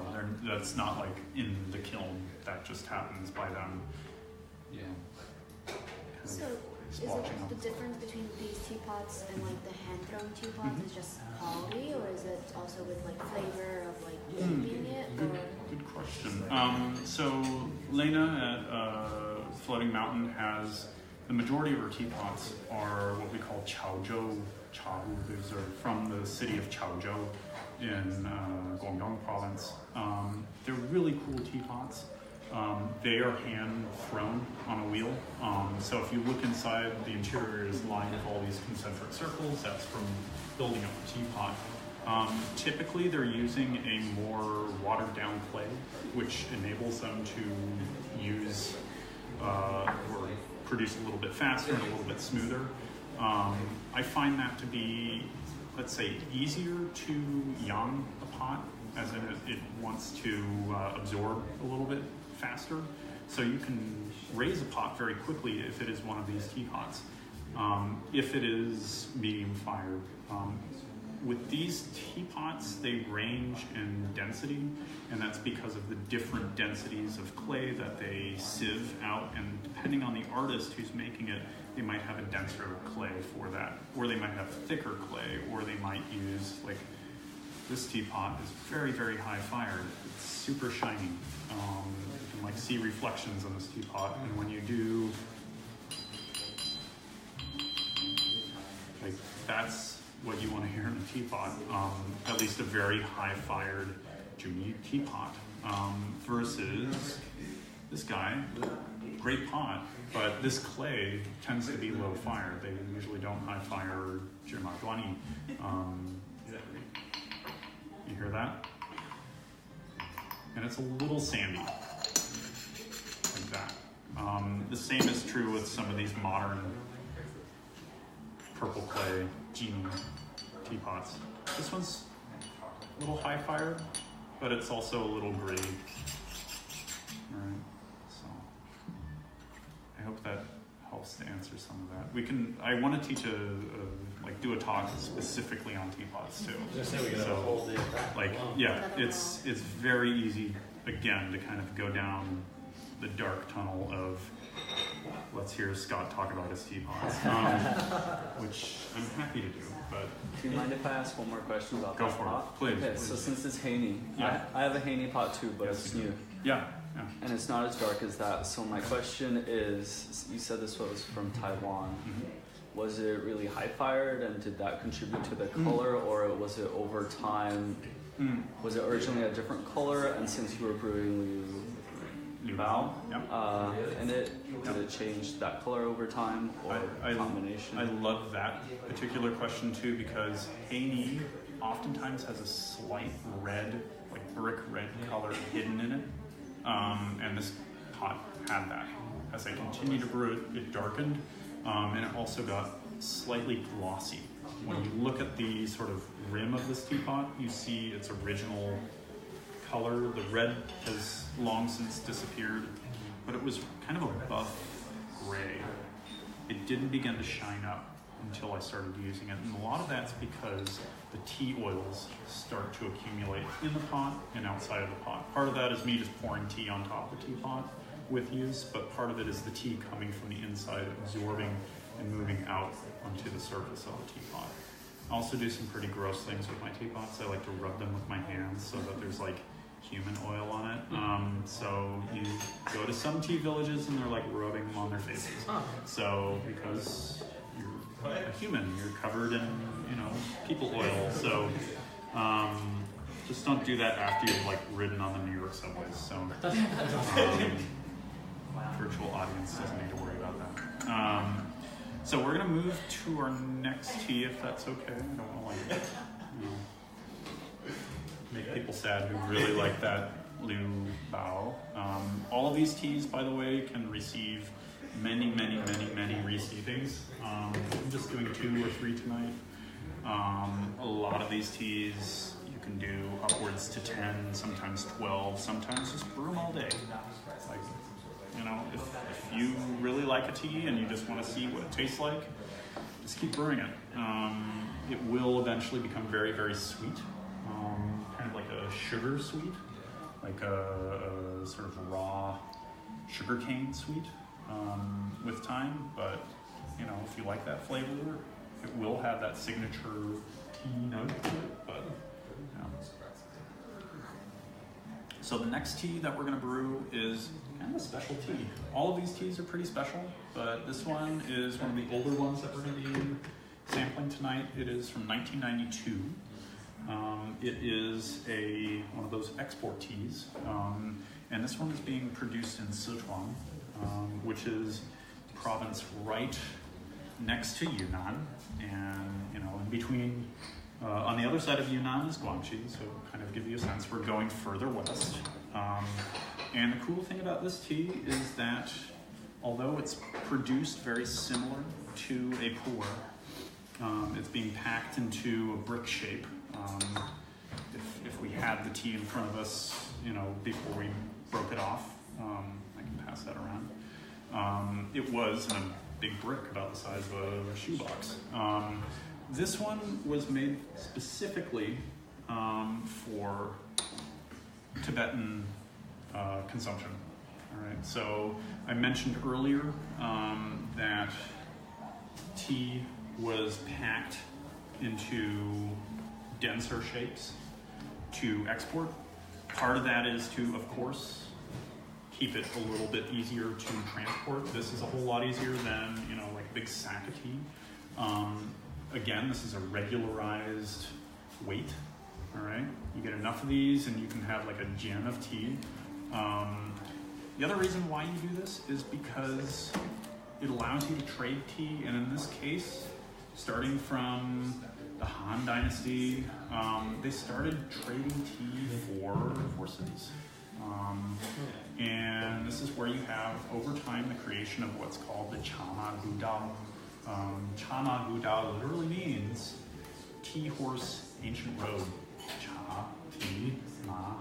that's not like in the kiln, that just happens by them. Yeah. So is it the difference between these teapots and like the hand-thrown teapots is just quality, or is it also with like flavor of like keeping it? Good question. So Lena at Floating Mountain has, the majority of her teapots are what we call Chaozhou. These are from the city of Chaozhou in Guangdong province. They're really cool teapots. They are hand thrown on a wheel. So if you look inside, the interior is lined with all these concentric circles. That's from building up the teapot. Typically they're using a more watered down clay, which enables them to use or produce a little bit faster and a little bit smoother. I find that to be, let's say, easier to yang a pot, as in it wants to absorb a little bit faster. So you can raise a pot very quickly if it is one of these teapots. If it is medium fire. With these teapots, they range in density, and that's because of the different densities of clay that they sieve out, and depending on the artist who's making it, they might have a denser clay for that, or they might have thicker clay, or they might use, like, this teapot is very, very high fired. It's super shiny. You can like see reflections on this teapot, and when you do like that's what you want to hear in a teapot, at least a very high-fired Jungi teapot, versus this guy, great pot, but this clay tends to be low fire. They usually don't high fire Jirmagwani. You hear that? And it's a little sandy, like that. The same is true with some of these modern purple clay genie teapots. This one's a little high fired, but it's also a little gritty. All right, so I hope that helps to answer some of that. I want to teach do a talk specifically on teapots too. I was gonna say we got a whole day. It's very easy again to kind of go down the dark tunnel of let's hear Scott talk about his teapots, which I'm happy to do. But do you mind if I ask one more question about go that for pot? it, please. Okay, please. so since it's Haney, Yeah. I have a Haney pot too, but Yes, it's you do. new. Yeah. And it's not as dark as that. So my question is, you said this was from Taiwan. Mm-hmm. Was it really high fired, and did that contribute to the color, or was it over time? Was it originally a different color, and since you were brewing Liu Bao, and did it change that color over time, or combination? I love that particular question too, because Haney oftentimes has a slight red, like brick red color hidden in it. And this pot had that. As I continued to brew it, it darkened, and it also got slightly glossy. When you look at the sort of rim of this teapot, you see its original color. The red has long since disappeared, but it was kind of a buff gray. It didn't begin to shine up until I started using it, and a lot of that's because the tea oils start to accumulate in the pot and outside of the pot. Part of that is me just pouring tea on top of the teapot with use, but part of it is the tea coming from the inside, absorbing and moving out onto the surface of the teapot. I also do some pretty gross things with my teapots. I like to rub them with my hands so that there's like human oil on it. So you go to some tea villages and they're like rubbing them on their faces. So because you're a human, you're covered in, people oil. So just don't do that after you've like ridden on the New York subways. So virtual audience doesn't need to worry about that. So we're gonna move to our next tea, if that's okay. I don't want to make people sad who really like that Liu Bao. All of these teas, by the way, can receive many receivings. I'm just doing 2 or 3 tonight. A lot of these teas you can do upwards to 10, sometimes 12, sometimes just brew them all day. Like, if you really like a tea and you just want to see what it tastes like, just keep brewing it. It will eventually become very, very sweet, kind of like a sugar sweet, like a sort of raw sugarcane sweet with time. But if you like that flavor, it will have that signature tea note to it. But so the next tea that we're going to brew is kind of a special tea. All of these teas are pretty special, but this one is one of the older ones that we're going to be sampling tonight. It is from 1992. It is one of those export teas, and this one is being produced in Sichuan, which is a province right next to Yunnan, and in between. On the other side of Yunnan is Guangxi, so kind of give you a sense, we're going further west. And the cool thing about this tea is that although it's produced very similar to a puer, it's being packed into a brick shape. If we had the tea in front of us, before we broke it off, I can pass that around. It was in a big brick about the size of a shoebox. This one was made specifically for Tibetan consumption. All right. So I mentioned earlier that tea was packed into denser shapes to export. Part of that is to, of course, keep it a little bit easier to transport. This is a whole lot easier than like a big sack of tea. again, this is a regularized weight. All right, you get enough of these, and you can have like a gin of tea. The other reason why you do this is because it allows you to trade tea, and in this case, starting from the Han Dynasty, they started trading tea for horses. And this is where you have, over time, the creation of what's called the Chama Gudao. Chama Gudao literally means tea horse ancient road. Cha, tea, ma,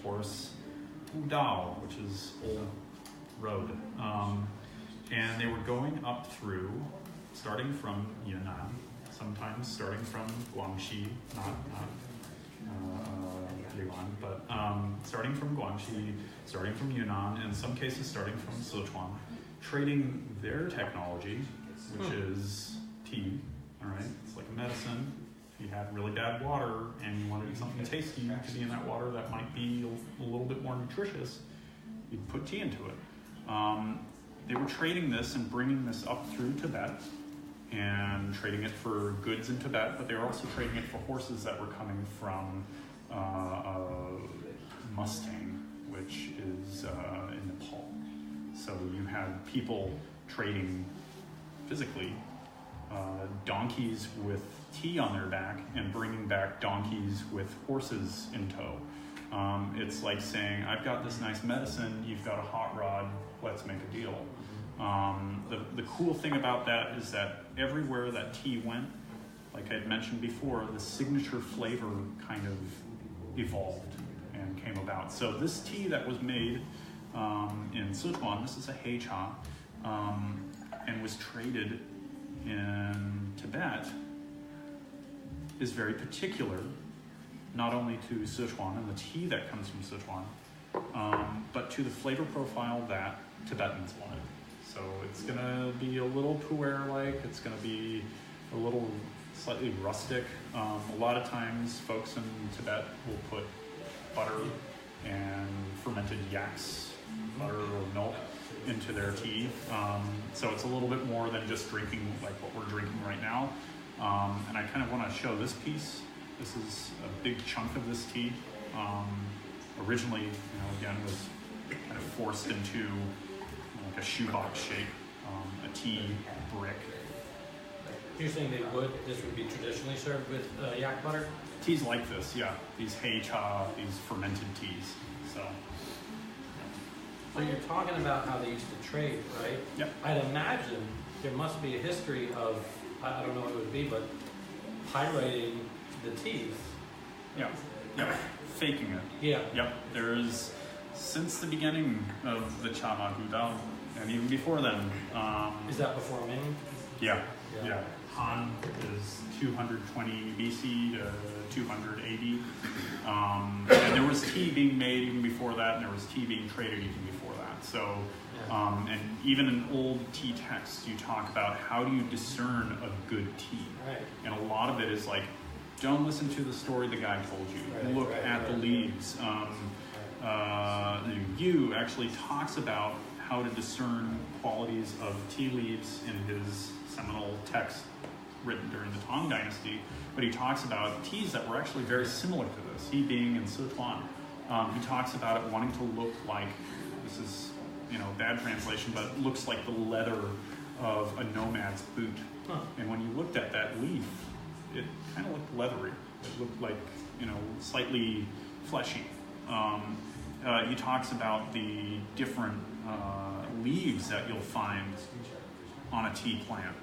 horse, Gudao, which is old road. And they were going up through, starting from Yunnan, sometimes starting from Guangxi, not Yuan, but starting from Guangxi, starting from Yunnan, in some cases starting from Sichuan, trading their technology, which is tea, all right? It's like a medicine. If you had really bad water and you wanted something tasty to be in that water that might be a little bit more nutritious, you'd put tea into it. They were trading this and bringing this up through Tibet and trading it for goods in Tibet, but they were also trading it for horses that were coming from Mustang, which is in Nepal. So you had people trading physically donkeys with tea on their back and bringing back donkeys with horses in tow. It's like saying, I've got this nice medicine, you've got a hot rod, let's make a deal. The cool thing about that is that everywhere that tea went, like I had mentioned before, the signature flavor kind of evolved and came about. So this tea that was made in Sichuan, this is a Heicha, and was traded in Tibet, is very particular, not only to Sichuan and the tea that comes from Sichuan, but to the flavor profile that Tibetans wanted. So it's gonna be a little puer-like, it's gonna be a little slightly rustic. A lot of times folks in Tibet will put butter and fermented yak's butter or milk into their tea. So it's a little bit more than just drinking like what we're drinking right now. And I kind of want to show this piece. This is a big chunk of this tea. Originally, again, was kind of forced into like a shoebox shape, a tea brick. You're saying this would be traditionally served with yak butter? Teas like this, yeah. These Heicha, these fermented teas. So you're talking about how they used to trade, right? Yep. I'd imagine there must be a history of, I don't know what it would be, but pyrating the teas. Yeah. Faking it. Yeah. Yep. There's, since the beginning of the Chama Gudao, and even before then. Is that before Ming? Yeah. Han is 220 BC to 200 AD. And there was tea being made even before that, and there was tea being traded even before that. So, and even in old tea texts, you talk about how do you discern a good tea. Right. And a lot of it is like, don't listen to the story the guy told you. Look at the leaves. Yu actually talks about how to discern qualities of tea leaves in his seminal text written during the Tang Dynasty, but he talks about teas that were actually very similar to this, he being in Sichuan. He talks about it wanting to look like, this is, bad translation, but it looks like the leather of a nomad's boot. Huh. And when you looked at that leaf, it kind of looked leathery. It looked like, slightly fleshy. He talks about the different leaves that you'll find on a tea plant.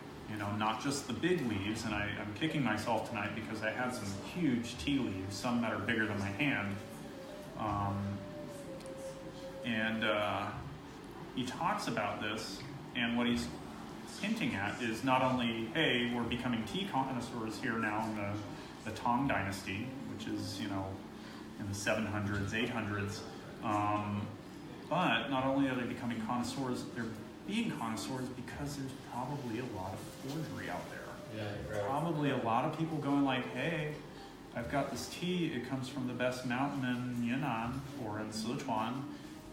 Not just the big leaves, and I'm kicking myself tonight because I had some huge tea leaves, some that are bigger than my hand. He talks about this, and what he's hinting at is not only, hey, we're becoming tea connoisseurs here now in the Tang Dynasty, which is, in the 700s, 800s, but not only are they becoming connoisseurs, they're being connoisseurs because there's probably a lot of forgery out there. Yeah, right. Probably a lot of people going like, hey, I've got this tea, it comes from the best mountain in Yunnan or in Sichuan,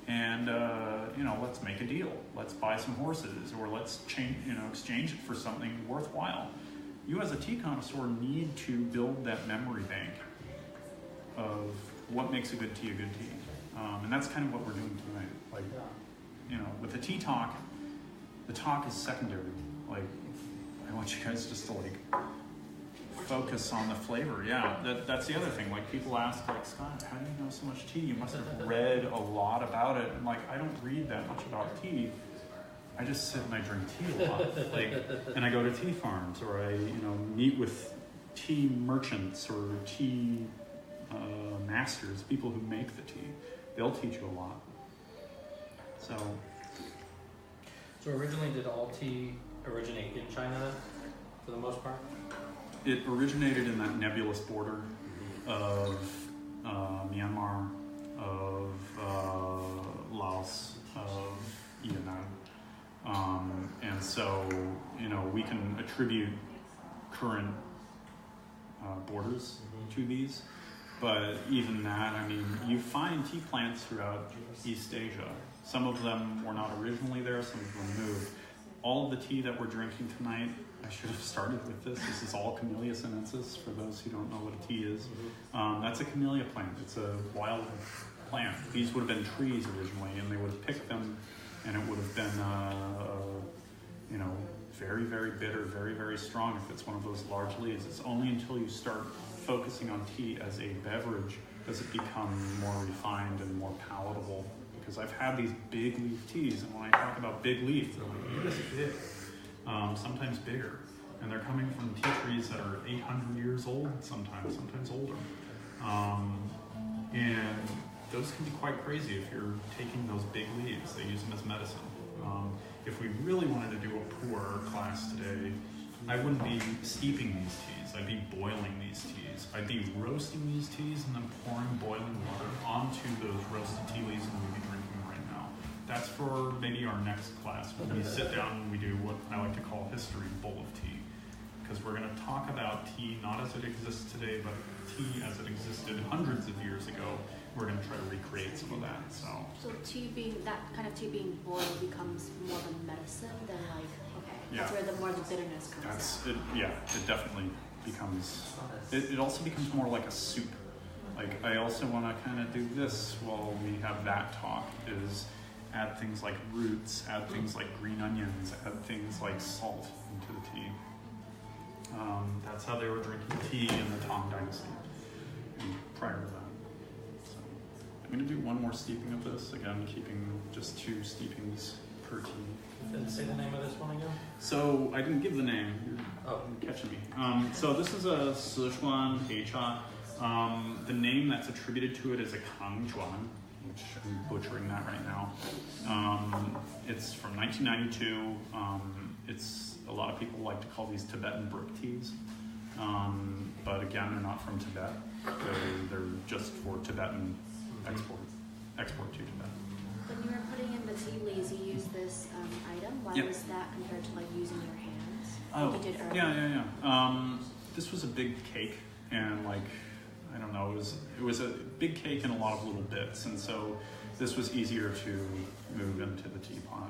and let's make a deal. Let's buy some horses, or let's exchange it for something worthwhile. you as a tea connoisseur need to build that memory bank of what makes a good tea a good tea. And that's kind of what we're doing tonight. Like, you know, with the tea talk, the talk is secondary. Like, I want you guys just to like focus on the flavor. Yeah, that's the other thing. Like, people ask, like, Scott, how do you know so much tea? You must have read a lot about it. And like, I don't read that much about tea. I just sit and I drink tea a lot. Like, and I go to tea farms, or I, you know, meet with tea merchants or tea masters, people who make the tea. They'll teach you a lot. So originally, did all tea originate in China then, for the most part? it originated in that nebulous border of Myanmar, of Laos, of Vietnam. And so, you know, we can attribute current borders to these. But even that, I mean, you find tea plants throughout East Asia. Some of them were not originally there, some of them moved. All of the tea that we're drinking tonight, I should have started with this. This is all Camellia sinensis, for those who don't know what a tea is. That's a camellia plant. It's a wild plant. These would have been trees originally, and they would have picked them, and it would have been, you know, very, very bitter, very, very strong if it's one of those large leaves. It's only until you start focusing on tea as a beverage does it become more refined and more palatable. Because I've had these big leaf teas, and when I talk about big leaf, they're like this big, sometimes bigger. And they're coming from tea trees that are 800 years old sometimes older. And those can be quite crazy if you're taking those big leaves. They use them as medicine. If we really wanted to do a puer class today, I wouldn't be steeping these teas. I'd be boiling these teas. I'd be roasting these teas and then pouring boiling water onto those roasted tea leaves and we'd be drinking right now. That's for maybe our next class when we sit down and we do what I like to call history bowl of tea. Because we're going to talk about tea not as it exists today, but tea as it existed hundreds of years ago. We're going to try to recreate some of that. So tea being, that kind of tea being boiled becomes more of a medicine than like, okay, yeah. That's where the more the bitterness comes out. It definitely becomes, it also becomes more like a soup. Like, I also want to kind of do this while we have that talk, is add things like roots, add things like green onions, add things like salt into the tea. That's how they were drinking tea in the Tang Dynasty and prior to that. So I'm going to do one more steeping of this, again keeping just 2 steepings per tea. Didn't say the name of this one again? So I didn't give the name. You're catching me. So this is a Sichuan Heicha. The name that's attributed to it is a Kangjuan, which I'm butchering that right now. It's from 1992. It's a lot of people like to call these Tibetan brick teas, but again, they're not from Tibet. They're just for Tibetan export to Tibet. When you were putting in the tea leaves, you used this item. Why was that compared to like using your hands? Like you did earlier? Yeah. This was a big cake, and like, I don't know, it was a big cake in a lot of little bits, and so this was easier to move into the teapot.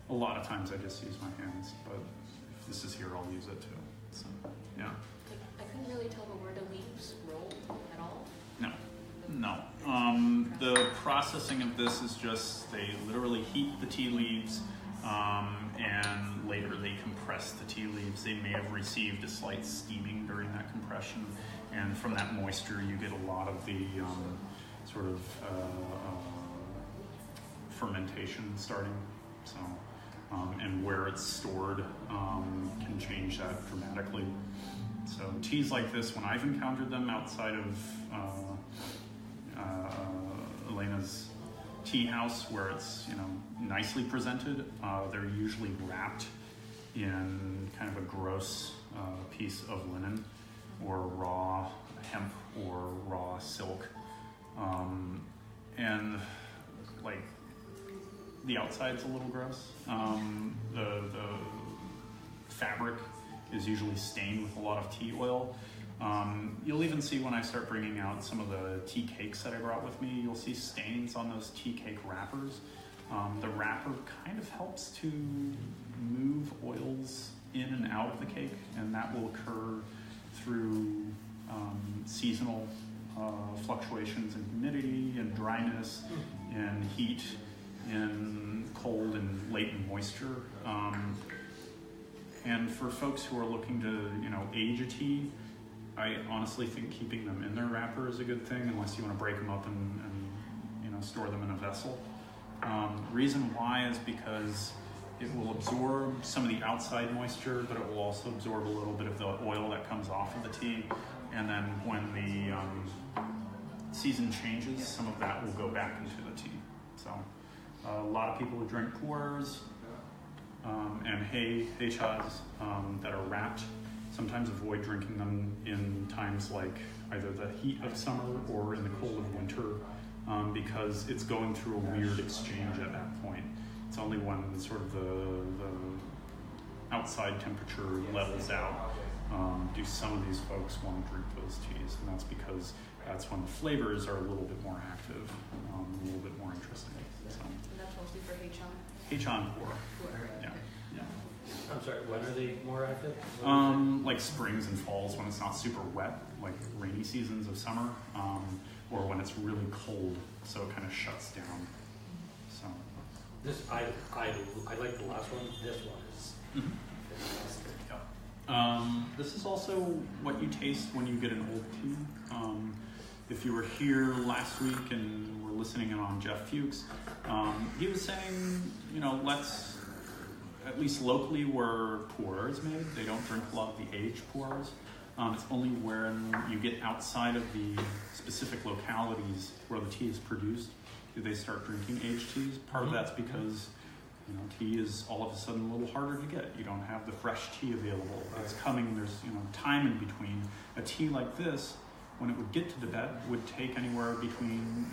A lot of times I just use my hands, but if this is here, I'll use it too. So, yeah. I couldn't really tell, but were the leaves rolled at all? No. The processing of this is just, they literally heat the tea leaves, and later they compress the tea leaves. They may have received a slight steaming during that compression, and from that moisture you get a lot of the sort of fermentation starting. So, and where it's stored can change that dramatically. So teas like this, when I've encountered them outside of Elena's tea house, where it's, you know, nicely presented, they're usually wrapped in kind of a gross piece of linen or raw hemp or raw silk, and like, the outside's a little gross. The fabric is usually stained with a lot of tea oil. You'll even see when I start bringing out some of the tea cakes that I brought with me, you'll see stains on those tea cake wrappers. The wrapper kind of helps to move oils in and out of the cake, and that will occur through seasonal fluctuations in humidity and dryness, in heat, in cold and latent moisture. And for folks who are looking to, age a tea, I honestly think keeping them in their wrapper is a good thing, unless you want to break them up and store them in a vessel. Reason why is because it will absorb some of the outside moisture, but it will also absorb a little bit of the oil that comes off of the tea. And then when the season changes, some of that will go back into the tea. So a lot of people who drink puers and heichas that are wrapped sometimes avoid drinking them in times like either the heat of summer or in the cold of winter, because it's going through a weird exchange at that point. It's only when sort of the outside temperature levels out do some of these folks want to drink those teas, and that's because that's when the flavors are a little bit more active, a little bit more interesting. So. And that's mostly for Heicha? Heicha and puer. Yeah. I'm sorry, when are they more active? Like springs and falls when it's not super wet, like rainy seasons of summer, or when it's really cold, so it kind of shuts down. So This I like the last one. This one is fantastic. this is also what you taste when you get an old tea. If you were here last week and were listening in on Jeff Fuchs, he was saying, let's, at least locally where puer is made, they don't drink a lot of the aged puers. It's only when you get outside of the specific localities where the tea is produced do they start drinking aged teas. Part of that's because tea is all of a sudden a little harder to get. You don't have the fresh tea available. It's coming. There's time in between. A tea like this, when it would get to Tibet, would take anywhere between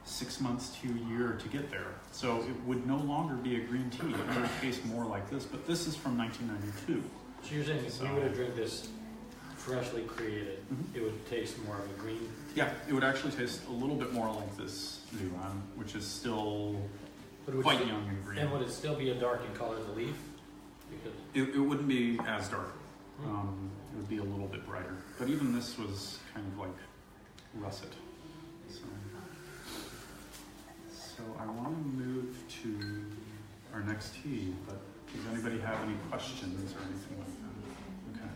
6 months to a year to get there. So it would no longer be a green tea. It would taste more like this. But this is from 1992. So you're saying if we were to drink this freshly created, it would taste more of a green? Yeah, it would actually taste a little bit more like this Yuan, which is still quite young and green. And would it still be a dark in color, the leaf? Because it wouldn't be as dark. It would be a little bit brighter. But even this was kind of like russet. So I want to move to our next tea, but does anybody have any questions or anything like that? Okay.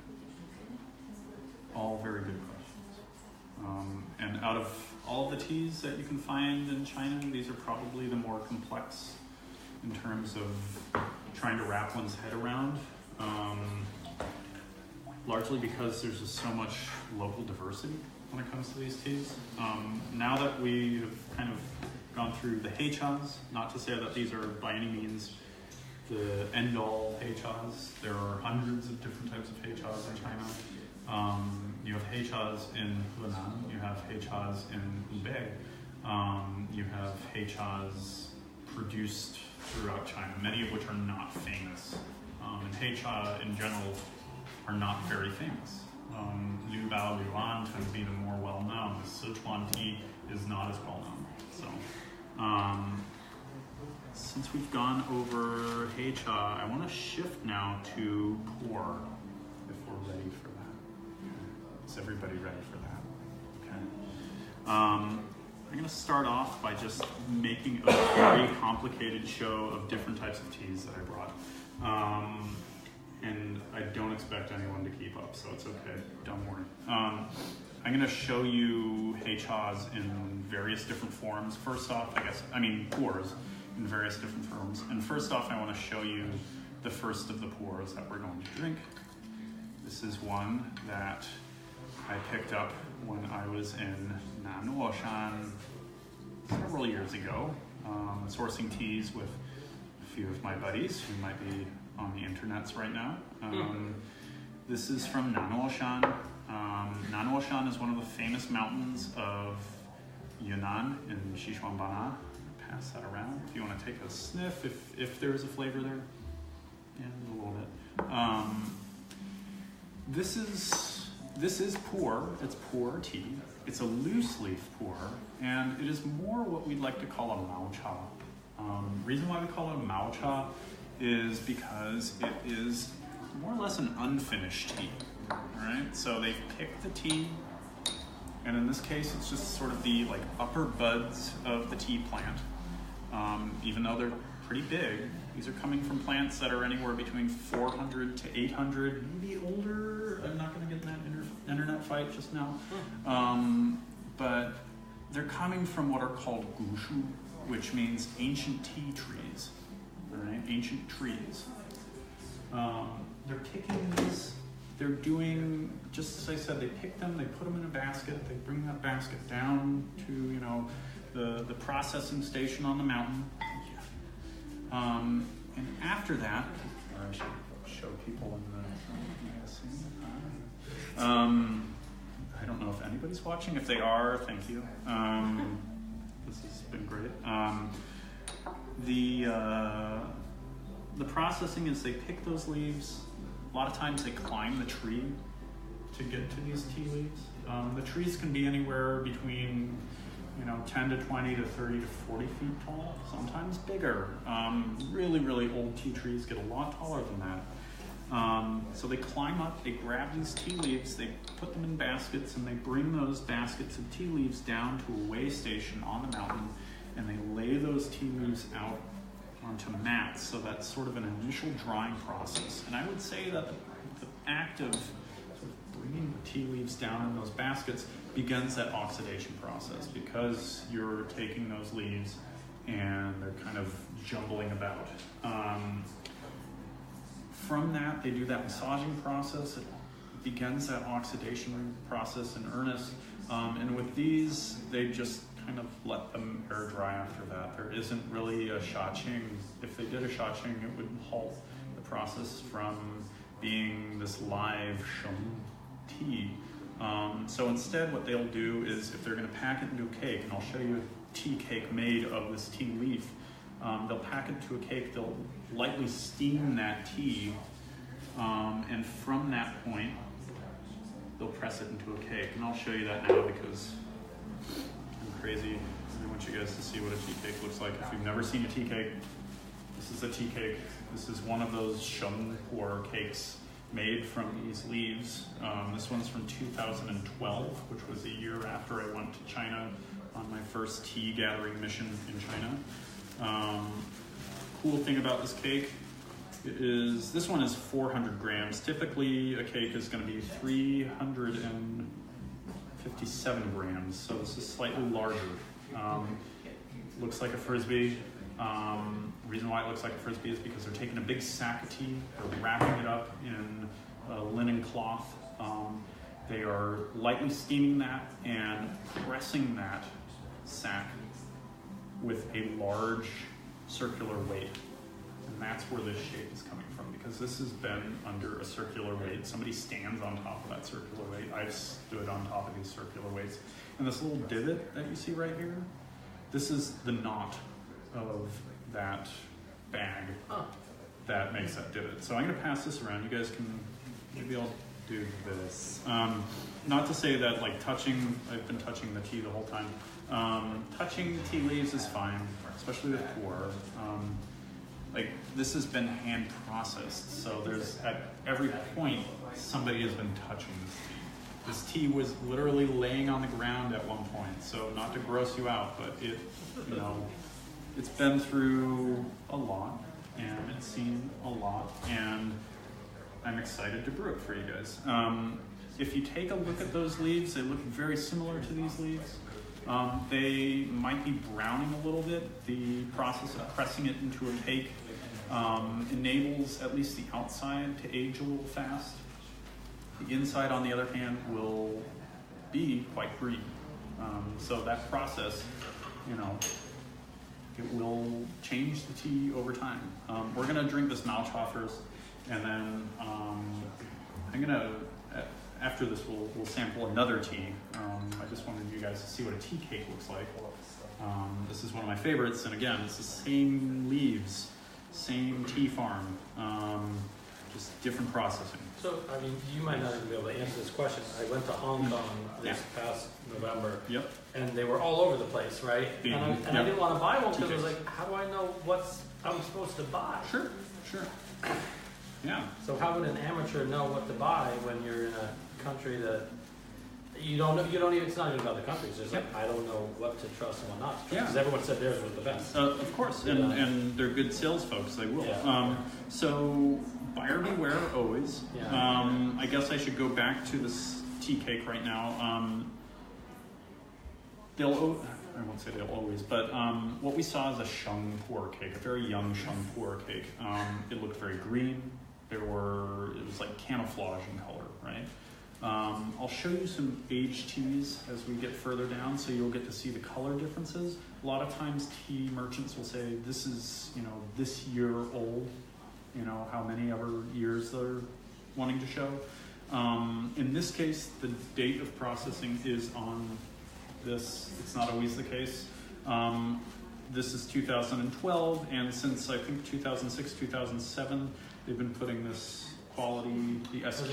All very good questions. And out of all the teas that you can find in China, these are probably the more complex in terms of trying to wrap one's head around. Largely because there's just so much local diversity when it comes to these teas. Now that we have kind of gone through the heichas, not to say that these are by any means the end-all heichas. There are hundreds of different types of heichas in China. You have heichas in Henan, you have heichas in Hubei, you have heichas produced throughout China, many of which are not famous. And heicha in general are not very famous. Liu Bao, Luan tend to be the more well-known. The Sichuan tea is not as well-known. So, since we've gone over heicha, I want to shift now to puer, if we're ready for that. Is everybody ready for that? Okay. I'm going to start off by just making a very complicated show of different types of teas that I brought. And I don't expect anyone to keep up, so it's okay. Don't worry. I'm going to show you heichas in various different forms. First off, puers in various different forms. And first off, I want to show you the first of the puers that we're going to drink. This is one that I picked up when I was in Nanuoshan several years ago, sourcing teas with a few of my buddies who might be on the internets right now. This is from Nanuoshan. Nanuoshan is one of the famous mountains of Yunnan in Sichuanbana. Pass that around if you want to take a sniff, if there's a flavor there. Yeah, a little bit. This is puer. It's puer tea. It's a loose leaf puer, and it is more what we'd like to call a mao cha. Reason why we call it a mao cha is because it is more or less an unfinished tea. All right, so they've picked the tea, and in this case, it's just sort of the like upper buds of the tea plant. Even though they're pretty big, these are coming from plants that are anywhere between 400 to 800, maybe older. I'm not going to get in that internet fight just now. But they're coming from what are called gushu, which means ancient tea trees. All right, ancient trees. They're picking these. They're doing, just as I said, they pick them, they put them in a basket, they bring that basket down to, the processing station on the mountain. And after that, or I should show people in the, I don't know if anybody's watching. If they are, thank you. This has been great. The processing is they pick those leaves. A lot of times they climb the tree to get to these tea leaves. The trees can be anywhere between 10 to 20 to 30 to 40 feet tall, sometimes bigger. Really, really old tea trees get a lot taller than that. So they climb up, they grab these tea leaves, they put them in baskets, and they bring those baskets of tea leaves down to a weigh station on the mountain, and they lay those tea leaves out onto mats. So that's sort of an initial drying process. And I would say that the act of sort of bringing the tea leaves down in those baskets begins that oxidation process, because you're taking those leaves and they're kind of jumbling about. From that, they do that massaging process. It begins that oxidation process in earnest. And with these, they just kind of let them air dry after that. There isn't really a shaching. If they did a shaching, it would halt the process from being this live shum tea. So instead, what they'll do is, if they're going to pack it into a cake, and I'll show you a tea cake made of this tea leaf, they'll pack it to a cake, they'll lightly steam that tea, and from that point, they'll press it into a cake. And I'll show you that now because I'm crazy. I want you guys to see what a tea cake looks like. If you've never seen a tea cake, this is a tea cake. This is one of those shum puer cakes made from these leaves. This one's from 2012, which was a year after I went to China on my first tea gathering mission in China. Cool thing about this cake is this one is 400 grams. Typically a cake is going to be 357 grams, so this is slightly larger. Looks like a Frisbee. Reason why it looks like a Frisbee is because they're taking a big sack of tea, they're wrapping it up in a linen cloth. They are lightly steaming that and pressing that sack with a large circular weight. And that's where this shape is coming from, because this has been under a circular weight. Somebody stands on top of that circular weight. I've stood on top of these circular weights. And this little divot that you see right here, this is the knot of that bag that makes that divot. So I'm going to pass this around. You guys can, maybe I'll do this. Not to say that like touching, I've been touching the tea the whole time. Touching tea leaves is fine, especially with puer. Like this has been hand processed, so there's at every point somebody has been touching this tea. This tea was literally laying on the ground at one point, so not to gross you out, but it, it's been through a lot, and it's seen a lot, and I'm excited to brew it for you guys. If you take a look at those leaves, they look very similar to these leaves. They might be browning a little bit. The process of pressing it into a cake enables at least the outside to age a little fast. The inside, on the other hand, will be quite green. So that process, it will change the tea over time. We're gonna drink this Malcha first, and then I'm gonna, after this, we'll sample another tea. I just wanted you guys to see what a tea cake looks like. This is one of my favorites, and again, it's the same leaves, same tea farm, just different processing. So, I mean, you might not even be able to answer this question. I went to Hong Kong this past November, and they were all over the place, right? And I didn't want to buy one because I was like, how do I know what I'm supposed to buy? Sure. Yeah. So how would an amateur know what to buy when you're in a country that you don't know? You don't even. It's not even about the country. It's just like I don't know what to trust and what not to trust. Because everyone said theirs was the best. Of course, and they're good sales folks. They will. Yeah. So buyer beware always. Yeah. I guess I should go back to this tea cake right now. I won't say they'll always, but what we saw is a shung puer cake, a very young shung puer cake. It looked very green. It was like camouflage in color, right? I'll show you some aged teas as we get further down, so you'll get to see the color differences. A lot of times tea merchants will say, this is, this year old, how many other years they're wanting to show. In this case, the date of processing is on this. It's not always the case. This is 2012, and since I think 2006, 2007, they've been putting this quality, the SQ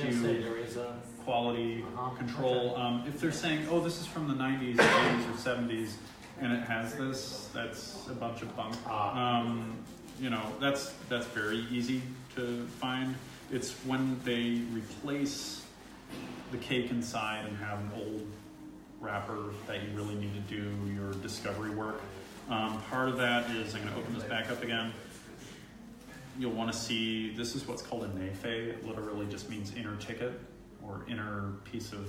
quality control. Okay. If they're saying, oh, this is from the 90s, 80s, or 70s, and it has this, that's a bunch of bunk. That's very easy to find. It's when they replace the cake inside and have an old wrapper that you really need to do your discovery work. Part of that is, I'm going to open this back up again. You'll want to see, this is what's called a neife. It literally just means inner ticket or inner piece of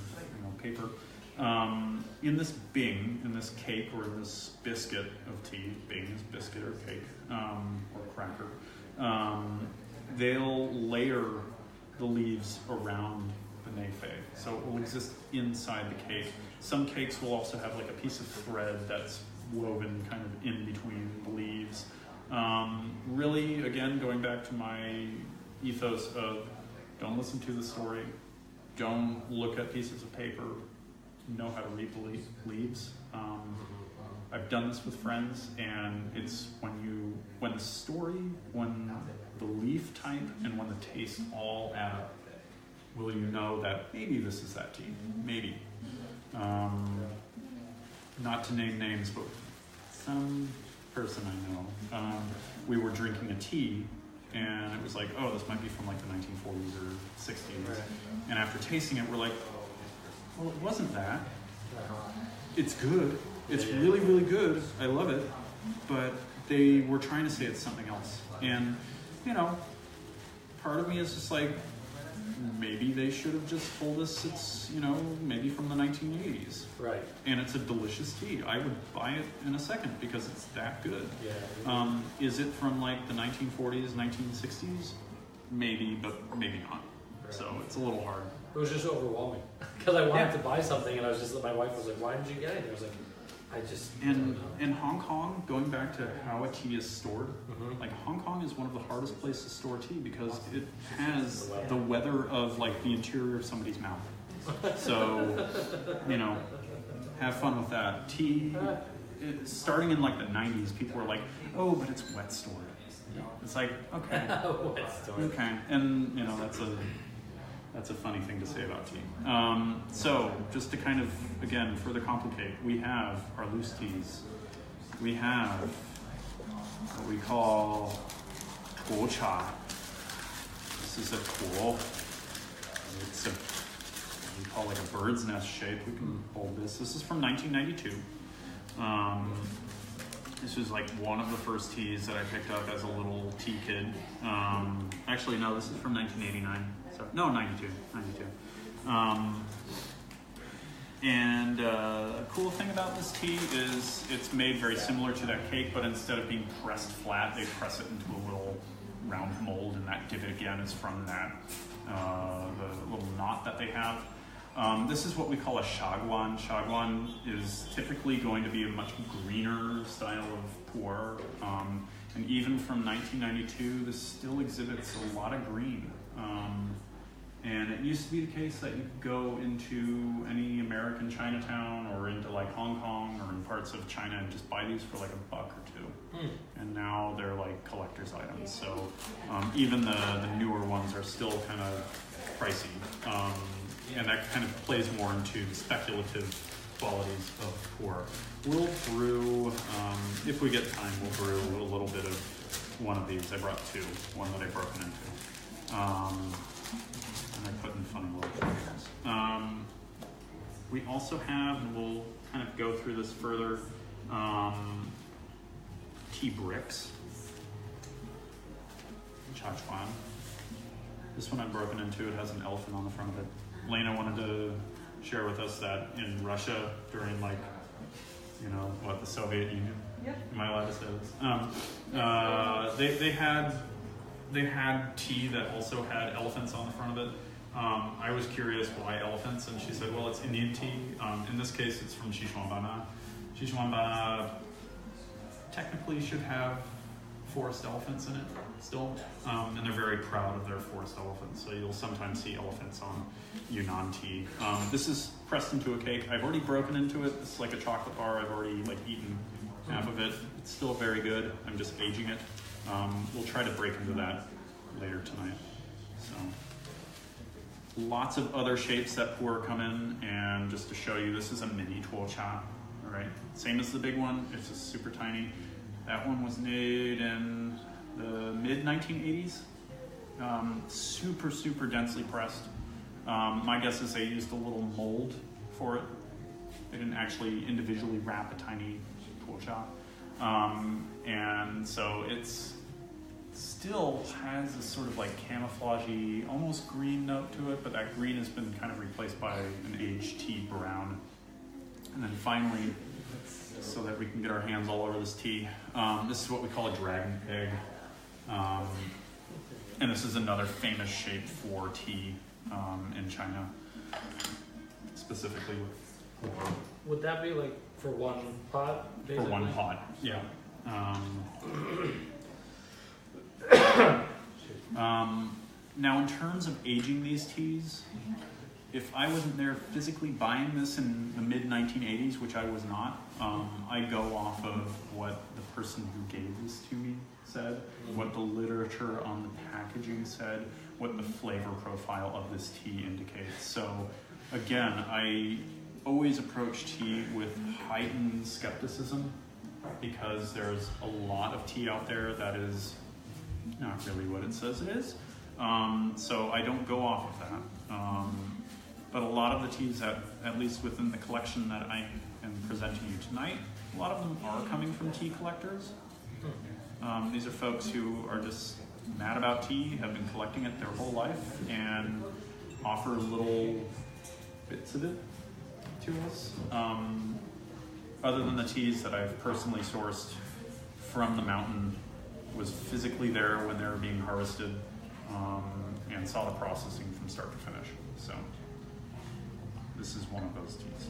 paper. In this bing, in this cake or in this biscuit of tea, bing is biscuit or cake or cracker, they'll layer the leaves around the neife. So it will exist inside the cake. Some cakes will also have like a piece of thread that's woven kind of in between the leaves. Really, again, going back to my ethos of don't listen to the story, don't look at pieces of paper, know how to read the leaves. I've done this with friends, and it's when the story, when the leaf type, and when the taste all add up, will you know that maybe this is that tea, maybe. Not to name names, but some person I know, we were drinking a tea, and it was like, oh, this might be from like the 1940s or 60s. Right. And after tasting it, we're like, well, it wasn't that. It's good. It's really, really good. I love it. But they were trying to say it's something else. And, part of me is just like, maybe they should have just told us it's, maybe from the 1980s. Right. And it's a delicious tea. I would buy it in a second because it's that good. Yeah. Is it from like the 1940s, 1960s? Maybe, but maybe not. Right. So it's a little hard. It was just overwhelming because I wanted to buy something, and my wife was like, "Why did you get it?" I was like, "I just." And in Hong Kong, going back to how a tea is stored, like Hong Kong is one of the hardest places to store tea because it has the weather of like the interior of somebody's mouth. So, have fun with that. Tea, starting in like the 90s, people were like, "Oh, but it's wet stored." It's like, okay, wet stored. Okay, and that's a funny thing to say about tea. So, just to kind of, again, further complicate, we have our loose teas. We have what we call tuo cha. This is a tuo. It's what we call like a bird's nest shape. We can hold this. This is from 1992. This was like one of the first teas that I picked up as a little tea kid. Actually, no, this is from 1989. No, 92. And a cool thing about this tea is it's made very similar to that cake, but instead of being pressed flat, they press it into a little round mold, and that divot again is from that the little knot that they have. This is what we call a shagwan. Shagwan is typically going to be a much greener style of puer. And even from 1992, this still exhibits a lot of green. And it used to be the case that you could go into any American Chinatown or into like Hong Kong or in parts of China and just buy these for like $1 or $2. And now they're like collector's items. So even the newer ones are still kind of pricey. And that kind of plays more into the speculative qualities of puer. We'll brew, if we get time, we'll brew a little bit of one of these. I brought two, one that I've broken into. And they're put in funny little flavors. We also have, and we'll kind of go through this further, tea bricks. Chachuan. This one I've broken into. It has an elephant on the front of it. Lena wanted to share with us that in Russia during the Soviet Union. Yep. Am I allowed to say this? They had tea that also had elephants on the front of it. I was curious why elephants, and she said, well, it's Indian tea. In this case, it's from Xishuangbanna. Xishuangbanna technically should have forest elephants in it still, and they're very proud of their forest elephants. So you'll sometimes see elephants on Yunnan tea. This is pressed into a cake. I've already broken into it. It's like a chocolate bar. I've already eaten half of it. It's still very good. I'm just aging it. We'll try to break into that later tonight. So lots of other shapes that puer come in, and just to show you, this is a mini tuo cha. All right, same as the big one. It's just super tiny. That one was made in the mid-1980s. Super densely pressed. My guess is they used a little mold for it. They didn't actually individually wrap a tiny tuo cha. And so it's still has this sort of camouflagey, almost green note to it, but that green has been kind of replaced by an aged tea brown. And then finally, so that we can get our hands all over this tea, this is what we call a dragon pig. And this is another famous shape for tea in China, specifically with puer. Would that be for one pot? Basically? For one pot, yeah. Now, in terms of aging these teas, if I wasn't there physically buying this in the mid-1980s, which I was not, I go off of what the person who gave this to me said, what the literature on the packaging said, what the flavor profile of this tea indicates. So, again, I always approach tea with heightened skepticism, because there's a lot of tea out there that is not really what it says it is. So I don't go off of that. But a lot of the teas that, at least within the collection that I am presenting you tonight, a lot of them are coming from tea collectors. These are folks who are just mad about tea, have been collecting it their whole life, and offer little bits of it to us. Other than the teas that I've personally sourced from the mountain, was physically there when they were being harvested, and saw the processing from start to finish. So this is one of those teas.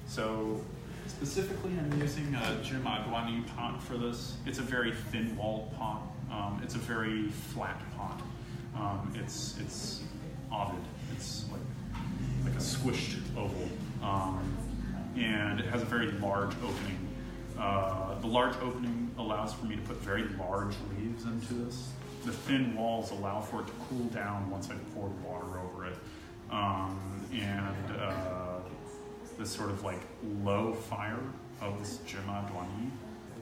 So specifically, I'm using a Jima Guanyu pot for this. It's a very thin-walled pot. It's a very flat pot. It's ovid. It's like a squished oval, and it has a very large opening. The large opening allows for me to put very large leaves into this. The thin walls allow for it to cool down once I've poured water over it. This sort of low fire of this Jima Duanyi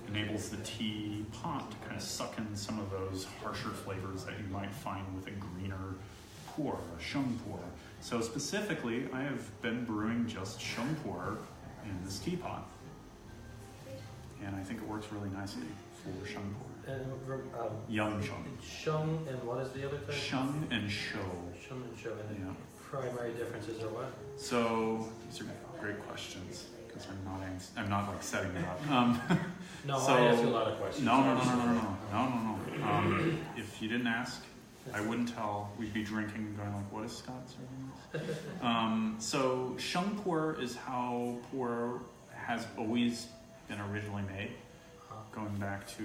enables the tea pot to kind of suck in some of those harsher flavors that you might find with a greener puer, a sheng puer. So specifically, I have been brewing just sheng puer in this teapot. And I think it works really nicely for sheng puer. And Young sheng. Sheng and what is the other thing? Sheng and shou. Sheng and shou. And Yeah. primary differences are what? So these are great questions, because I'm not setting it up. No, so, I ask you a lot of questions. No. If you didn't ask, I wouldn't tell. We'd be drinking and going what is Scott serving us? So sheng puer is how puer has always been originally made, going back to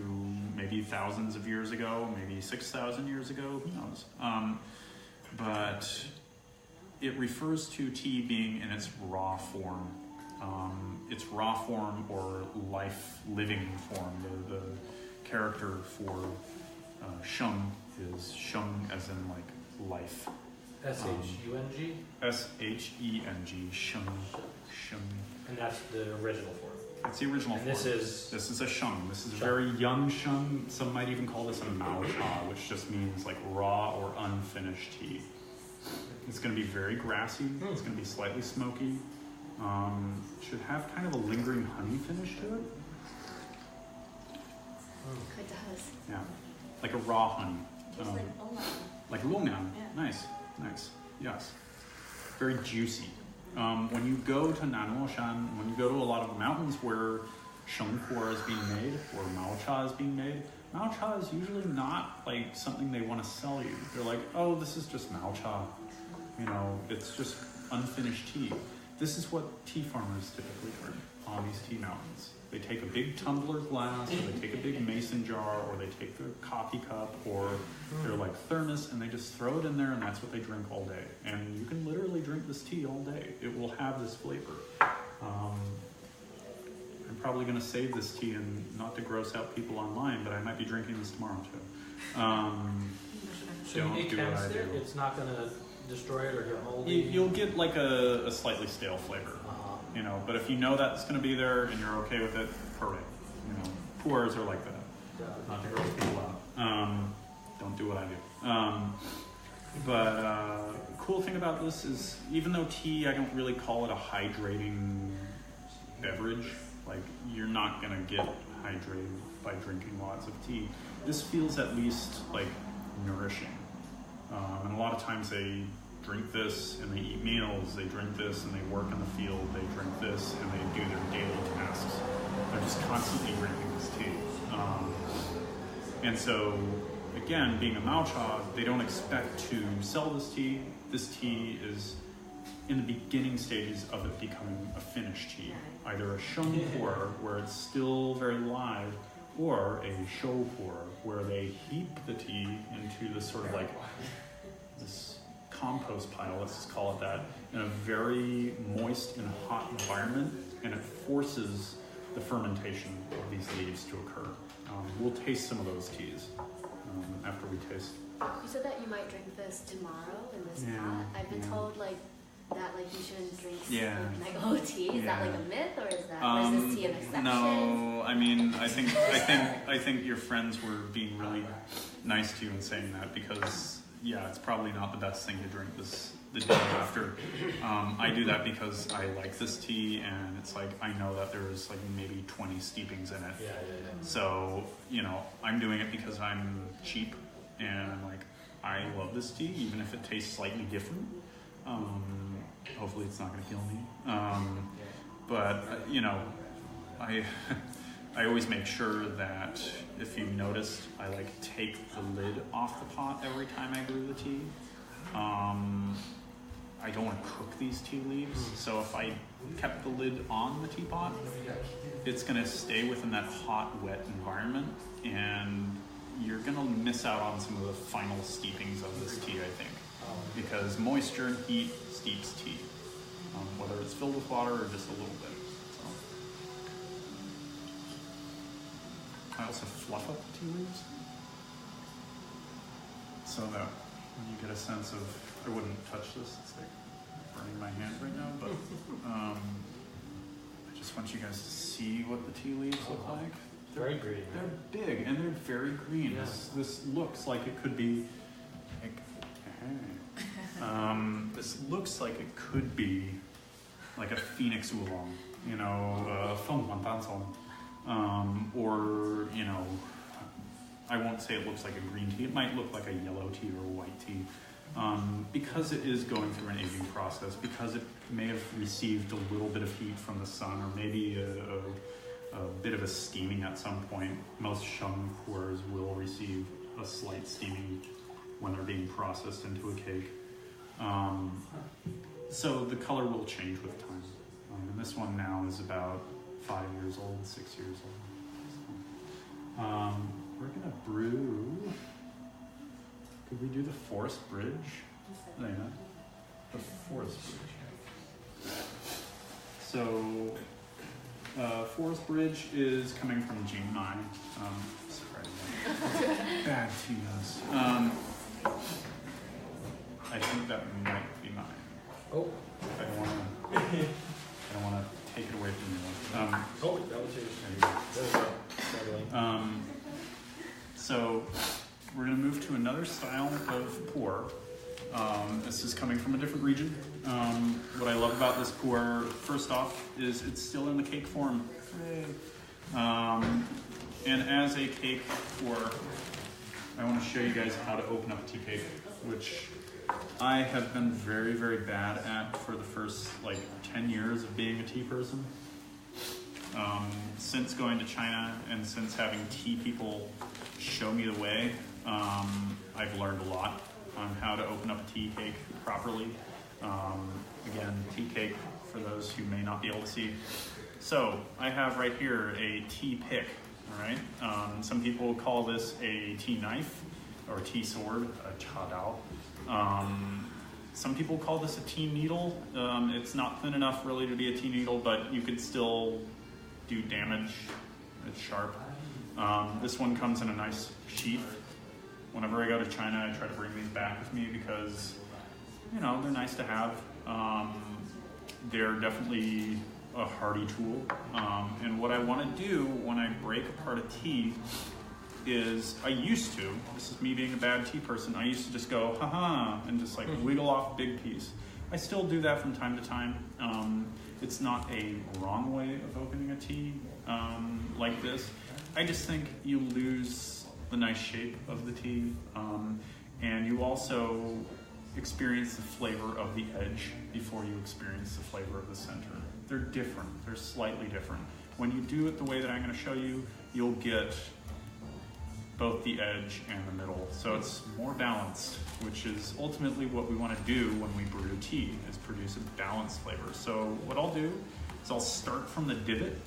maybe thousands of years ago, maybe 6,000 years ago, who knows? But it refers to tea being in its raw form. Its raw form or living form. The character for sheng is sheng as in life. S-H-U-N-G? S-H-E-N-G, sheng. And that's the original form. It's the original form. This is a sheng. This is a very young sheng. Some might even call this a mao cha, which just means like raw or unfinished tea. It's going to be very grassy. It's going to be slightly smoky. Should have kind of a lingering honey finish to it. It does. Yeah, like a raw honey. Just like oolong. Like oolong. Yeah. Nice. Yes. Very juicy. When you go to Nanmoshan, when you go to a lot of the mountains where sheng puer is being made or mao cha is being made, mao cha is usually not like something they want to sell you. They're like, oh, this is just mao cha. You know, it's just unfinished tea. This is what tea farmers typically drink on these tea mountains. They take a big tumbler glass, or they take a big mason jar, or they take their coffee cup, or their like thermos, and they just throw it in there, and that's what they drink all day. And you can literally drink this tea all day. It will have this flavor. I'm probably going to save this tea, and not to gross out people online, but I might be drinking this tomorrow too. So you cast it, it's not going to destroy it or get moldy? You'll get like a slightly stale flavor. You know, but if you know that's going to be there and you're okay with it, hooray. You know, puers are like that. Not to gross people out. Don't do what I do. But cool thing about this is, even though tea, I don't really call it a hydrating beverage. Like, you're not going to get hydrated by drinking lots of tea. This feels at least like nourishing. And a lot of times they drink this and they eat meals, they drink this and they work in the field, they drink this and they do their daily tasks. They're just constantly drinking this tea. And so, again, being a mao cha, they don't expect to sell this tea. This tea is in the beginning stages of it becoming a finished tea. Either a sheng puer, where it's still very live, or a shou puer, where they heap the tea into this sort of like this compost pile, let's just call it that, in a very moist and hot environment, and it forces the fermentation of these leaves to occur. We'll taste some of those teas after we taste. You said that you might drink this tomorrow in this Yeah, pot. I've been yeah. told like that you shouldn't drink Yeah. like tea. Is that Yeah. like a myth, or is that or is this tea an exception? No, I mean, I think your friends were being really nice to you in saying that, because yeah, it's probably not the best thing to drink this the day after. I do that because I like this tea, and it's like I know that there's like maybe 20 steepings in it. Yeah. So, you know, I'm doing it because I'm cheap, and I'm like, I love this tea, even if it tastes slightly different. Hopefully it's not going to kill me. But, you know, I always make sure that, if you noticed, I like take the lid off the pot every time I brew the tea. I don't want to cook these tea leaves, so if I kept the lid on the teapot, it's going to stay within that hot, wet environment, and you're going to miss out on some of the final steepings of this tea, I think, because moisture and heat steeps tea, whether it's filled with water or just a little bit. So. I also fluff up the tea leaves, so that when you get a sense of, I wouldn't touch this, it's like burning my hand right now, but I just want you guys to see what the tea leaves look like. Very green. They're big and they're very green. Yeah. This looks like it could be, like, this looks like it could be like a phoenix oolong, you know, or, you know, I won't say it looks like a green tea. It might look like a yellow tea or a white tea. Because it is going through an aging process, because it may have received a little bit of heat from the sun, or maybe a bit of a steaming at some point. Most sheng puers will receive a slight steaming when they're being processed into a cake. So the color will change with time. And this one now is about 5 years old, 6 years old. So, we're gonna brew. Could we do the forest bridge? Elena? The forest bridge. So, forest bridge is coming from Jingmai. Sorry. Bad Tinas. I think that might be mine. Oh. I don't wanna take it away from you. Oh, that style of puer. This is coming from a different region. What I love about this puer, first off, is it's still in the cake form. And as a cake puer, I want to show you guys how to open up a tea cake, which I have been very, very bad at for the first like 10 years of being a tea person. Since going to China and since having tea people show me the way, I've learned a lot on how to open up a tea cake properly. Again, tea cake for those who may not be able to see. So I have right here a tea pick, all right? Some people call this a tea knife or a tea sword, a cha dao. Some people call this a tea needle. It's not thin enough really to be a tea needle, but you could still do damage. It's sharp. This one comes in a nice sheath. Whenever I go to China, I try to bring these back with me because, you know, they're nice to have. They're definitely a hardy tool. And what I want to do when I break apart a tea is I used to, this is me being a bad tea person, I used to just go, haha, and just like wiggle off a big piece. I still do that from time to time. It's not a wrong way of opening a tea like this. I just think you lose the nice shape of the tea, and you also experience the flavor of the edge before you experience the flavor of the center. They're different, they're slightly different. When you do it the way that I'm going to show you, you'll get both the edge and the middle. So it's more balanced, which is ultimately what we want to do when we brew tea, is produce a balanced flavor. So what I'll do is I'll start from the divot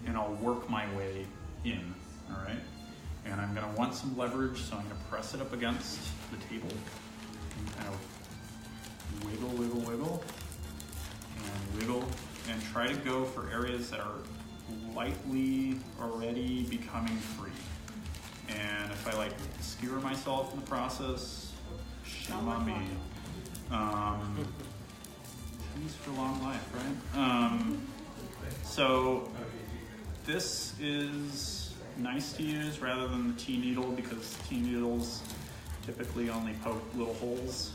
and I'll work my way in, all right? And I'm gonna want some leverage, so I'm gonna press it up against the table and kind of wiggle, wiggle, wiggle, and wiggle, and try to go for areas that are lightly already becoming free. And if I like skewer myself in the process, shame on me. Teas for long life, right? So this is nice to use rather than the tea needle, because tea needles typically only poke little holes,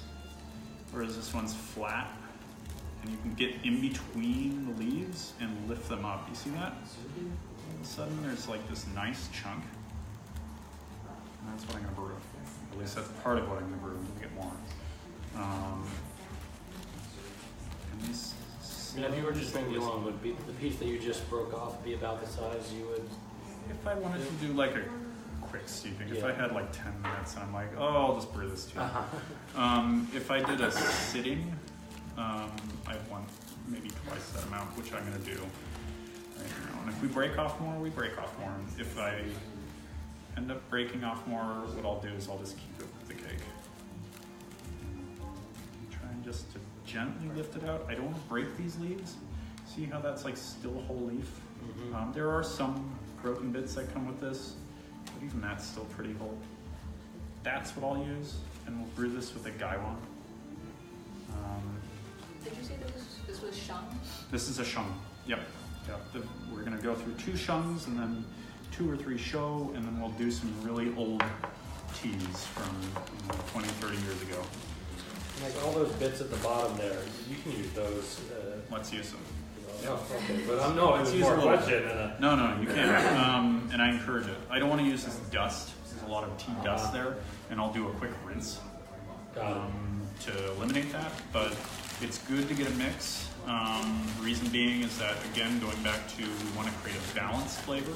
whereas this one's flat and you can get in between the leaves and lift them up. You see that? All of a sudden there's like this nice chunk. And that's what I'm gonna brew. At least that's part of what I'm gonna brew. We'll get more. And these, And if you were just bringing along, would be the piece that you just broke off be about the size you would? if I wanted to do like a quick steeping, if I had like 10 minutes and I'm like, oh, I'll just brew this too. If I did a sitting, I want maybe twice that amount, which I'm gonna do right now. And if we break off more, we break off more. If I end up breaking off more, what I'll do is I'll just keep it with the cake. Trying just to gently lift it out. I don't want to break these leaves. See how that's like still a whole leaf? There are some broken bits that come with this, but even that's still pretty whole. That's what I'll use, and we'll brew this with a gaiwan. Did you say this was shung? This is a shung. Yep. We're gonna go through 2 shungs and then 2 or 3 show, and then we'll do some really old teas from 20, 30 years ago. Like all those bits at the bottom there, you can use those. Let's use them. Oh, okay. But I'm no, it's use more a little question. No, you can't. And I encourage it. I don't want to use this dust. There's a lot of tea dust there, and I'll do a quick rinse to eliminate that. But it's good to get a mix. Reason being is that, again, going back to, we want to create a balanced flavor.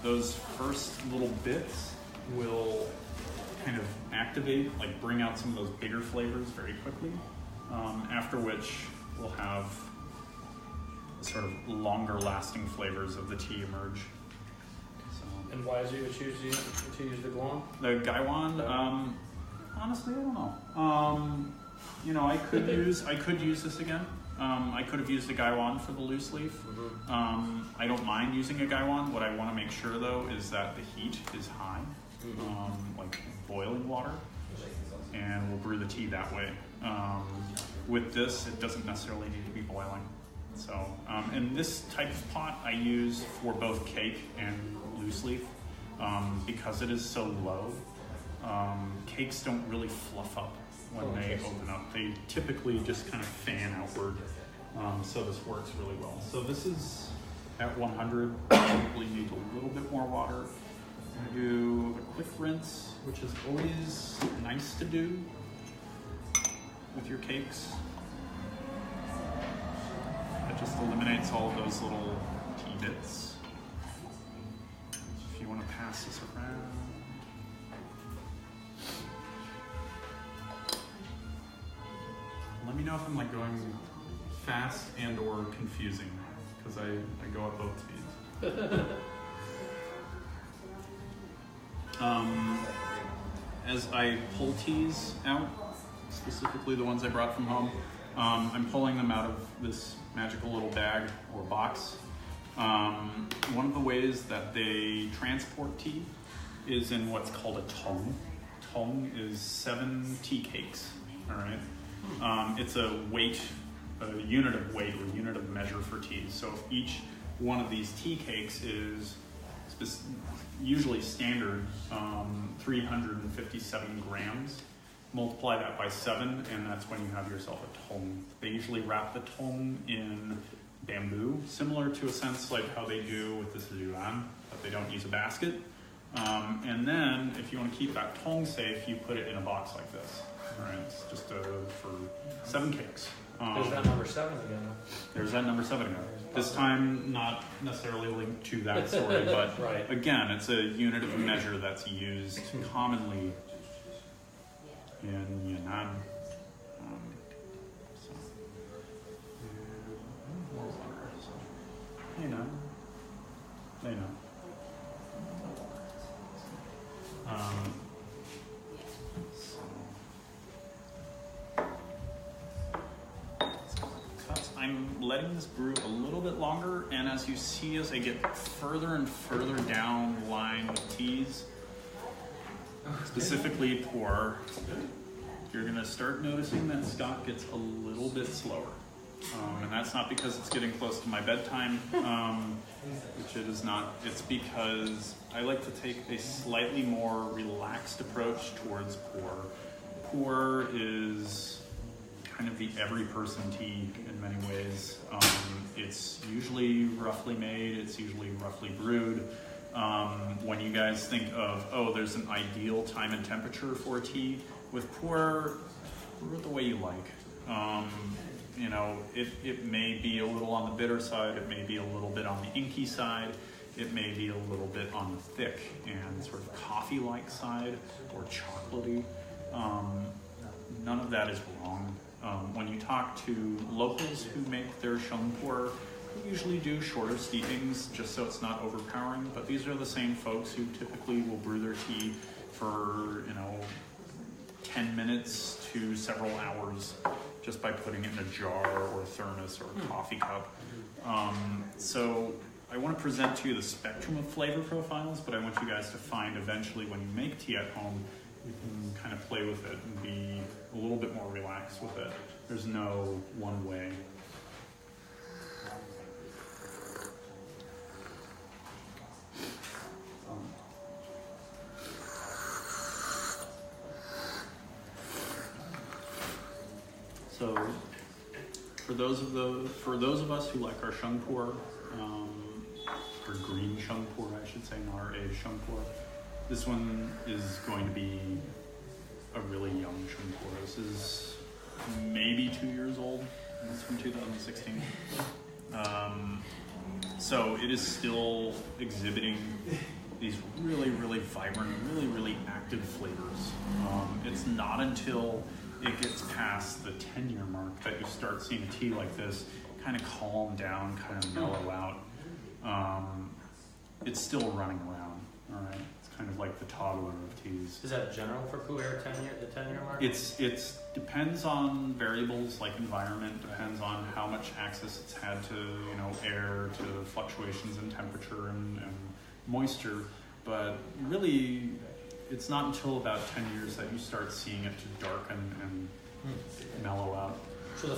Those first little bits will kind of activate, like bring out some of those bigger flavors very quickly, after which we'll have sort of longer lasting flavors of the tea emerge. So, And why is it you choose to use the guan? the gaiwan, honestly, I don't know. You know, I could use this again. I could have used a gaiwan for the loose leaf. I don't mind using a gaiwan. What I want to make sure though is that the heat is high, like boiling water, and we'll brew the tea that way. With this, it doesn't necessarily need to be boiling. So, and this type of pot I use for both cake and loose leaf, because it is so low. Cakes don't really fluff up when they open up. They typically just kind of fan outward. So this works really well. So this is at 100. Probably need a little bit more water. I'm gonna do a quick rinse, which is always nice to do with your cakes. It just eliminates all of those little tea bits. If you want to pass this around. Let me know if I'm like going fast and or confusing, because I go at both speeds. As I pull teas out, specifically the ones I brought from home, I'm pulling them out of this magical little bag or box. One of the ways that they transport tea is in what's called a tong. Tong is 7 tea cakes, all right? It's a unit of weight or unit of measure for teas. So each one of these tea cakes is usually standard 357 grams. Multiply that by 7, and that's when you have yourself a tong. They usually wrap the tong in bamboo, similar to a sense like how they do with this yuan, but they don't use a basket. And then, if you want to keep that tong safe, you put it in a box like this. All right, it's just for 7 cakes. There's that number 7 again. There's that number 7 again. This time, not necessarily linked to that story, but right. Again, it's a unit of measure that's used commonly in Yunnan. More water. They know. I'm letting this brew a little bit longer, and as you see, as I get further and further down the line with teas, specifically puer, you're going to start noticing that Scott gets a little bit slower. And that's not because it's getting close to my bedtime, which it is not. It's because I like to take a slightly more relaxed approach towards puer. Puer is kind of the every person tea in many ways. It's usually roughly made, it's usually roughly brewed. When you guys think of, oh, there's an ideal time and temperature for tea, with puer, brew it the way you like. You know, it may be a little on the bitter side, it may be a little bit on the inky side, it may be a little bit on the thick and sort of coffee-like side, or chocolatey. None of that is wrong. When you talk to locals who make their sheng puer, who usually do shorter steepings just so it's not overpowering, but these are the same folks who typically will brew their tea for, 10 minutes to several hours just by putting it in a jar or a thermos or a coffee cup. So I want to present to you the spectrum of flavor profiles, but I want you guys to find eventually when you make tea at home, you can kind of play with it and be a little bit more relaxed with it. There's no one way. So, for those of us who like our sheng puer, or green sheng puer, I should say, not our aged sheng puer, this one is going to be a really young sheng puer. This is maybe 2 years old. It's from 2016. So it is still exhibiting these really, really vibrant, really, really active flavors. It's not until it gets past the 10-year mark that you start seeing tea like this kind of calm down, kind of mellow out. It's still running around, all right? It's kind of like the toddler of teas. Is that general for puer, the 10-year mark? It's depends on variables like environment, depends on how much access it's had to, air, to fluctuations in temperature and moisture, but really, it's not until about 10 years that you start seeing it to darken and mellow out. So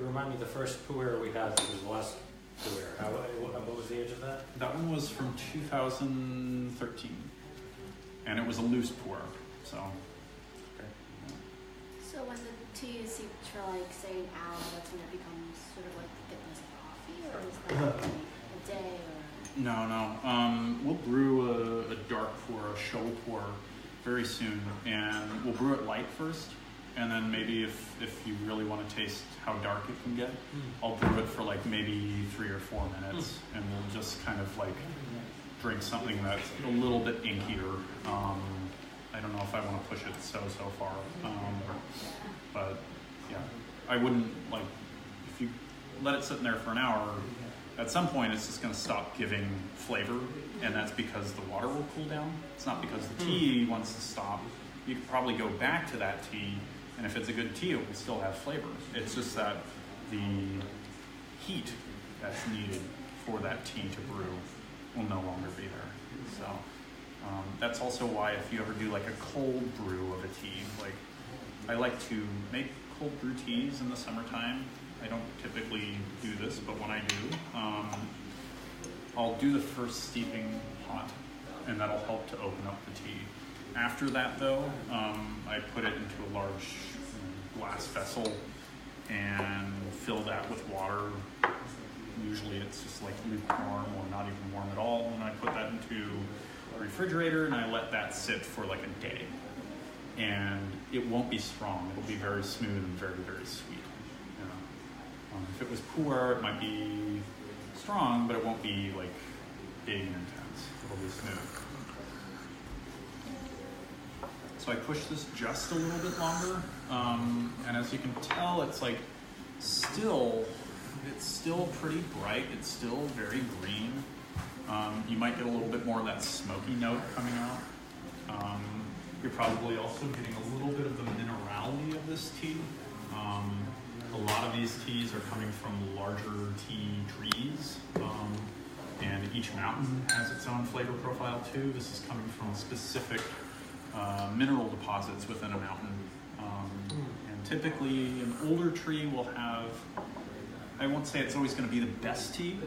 remind me, the first puer we had was the last puer. What was the age of that? That one was from 2013, and it was a loose puer. So. So when the tea is steeped for like say an hour, that's when it becomes sort of like the thickness of coffee, or is that like a day or? No. We'll brew a dark pour, a show pour, very soon, and we'll brew it light first, and then maybe if you really want to taste how dark it can get, I'll brew it for like maybe 3 or 4 minutes, and we'll just kind of like drink something that's a little bit inkier. I don't know if I want to push it so far, but yeah, I wouldn't like if you let it sit in there for an hour. At some point, it's just going to stop giving flavor, and that's because the water will cool down. It's not because the tea wants to stop. You could probably go back to that tea, and if it's a good tea, it will still have flavor. It's just that the heat that's needed for that tea to brew will no longer be there. So that's also why if you ever do like a cold brew of a tea, like I like to make cold brew teas in the summertime. I don't typically do this, but when I do, I'll do the first steeping hot, and that'll help to open up the tea. After that though, I put it into a large glass vessel and fill that with water. Usually it's just like lukewarm or not even warm at all, and I put that into a refrigerator and I let that sit for like a day. And it won't be strong, it'll be very smooth and very, very sweet. You know? If it was puer, it might be strong, but it won't be like big and intense. It'll be smooth. So I pushed this just a little bit longer, and as you can tell, it's like it's still pretty bright. It's still very green. You might get a little bit more of that smoky note coming out. You're probably also getting a little bit of the minerality of this tea. A lot of these teas are coming from larger tea trees, and each mountain has its own flavor profile too. This is coming from specific mineral deposits within a mountain. And typically an older tree will have, I won't say it's always going to be the best tea,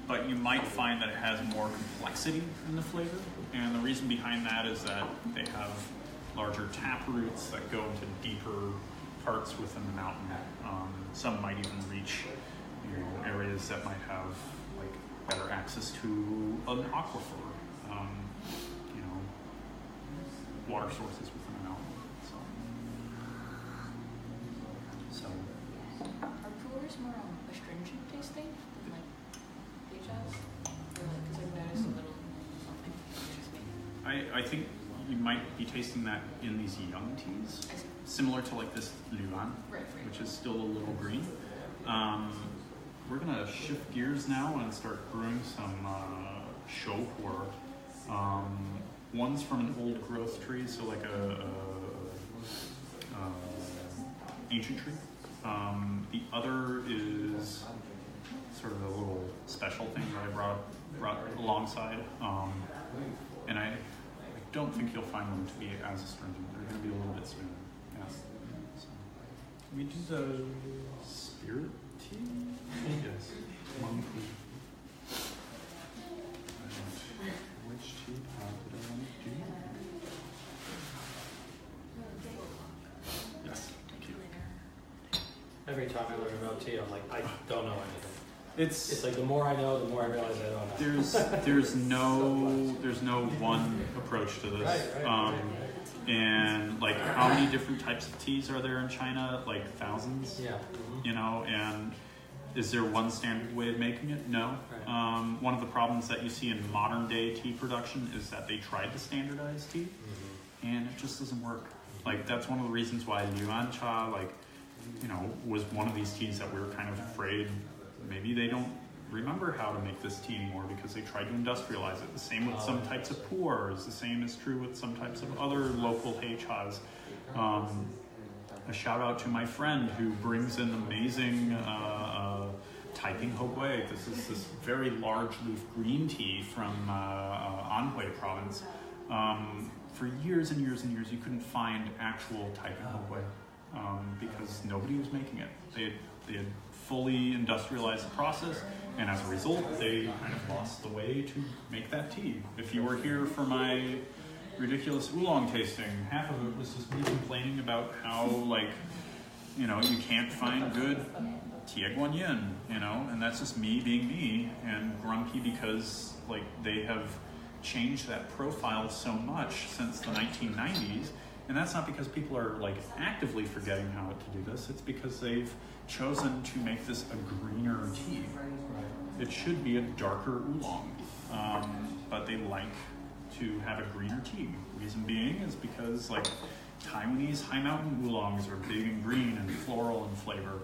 but you might find that it has more complexity in the flavor. And the reason behind that is that they have larger tap roots that go into deeper parts within the mountain. Some might even reach areas that might have like better access to an aquifer, water sources within the mountain. So. Are puers more astringent tasting than like Heichas? Because I've noticed a little something. I think you might be tasting that in these young teas, similar to like this Luan, which is still a little green. We're gonna shift gears now and start brewing some show puer. One's from an old growth tree, so like a ancient tree. The other is sort of a little special thing that I brought alongside, and I don't think you'll find them to be as astringent. They're going to be a little bit smoother. Yes. So, we do the spirit tea. Yes. Monk tea. Which tea did I want to do? Yes. Thank you. Every time I learn about tea, I'm like, I don't know anything. It's like the more I know, the more I realize I don't know. There's no one approach to this. Right. And like how many different types of teas are there in China? Like thousands. Yeah. You know, and is there one standard way of making it? No. Right. One of the problems that you see in modern day tea production is that they tried to standardize tea, and it just doesn't work. Like that's one of the reasons why Yuan Cha, was one of these teas that we were kind of afraid maybe they don't remember how to make this tea anymore because they tried to industrialize it. The same with some types of puers. The same is true with some types of other local heichas. A shout out to my friend who brings in amazing Taiping Hogui. This is this very large leaf green tea from Anhui province. For years and years and years, you couldn't find actual Taiping Hogui because nobody was making it. They had fully industrialized the process, and as a result, they kind of lost the way to make that tea. If you were here for my ridiculous oolong tasting. Half of it was just me complaining about how, like, you know, you can't find good Tie Guan Yin, you know, and that's just me being me and grumpy because, like, they have changed that profile so much since the 1990s. And that's not because people are, like, actively forgetting how to do this. It's because they've chosen to make this a greener tea. It should be a darker oolong, but they like to have a greener tea. Reason being is because, like, Taiwanese high mountain oolongs are big and green and floral in flavor,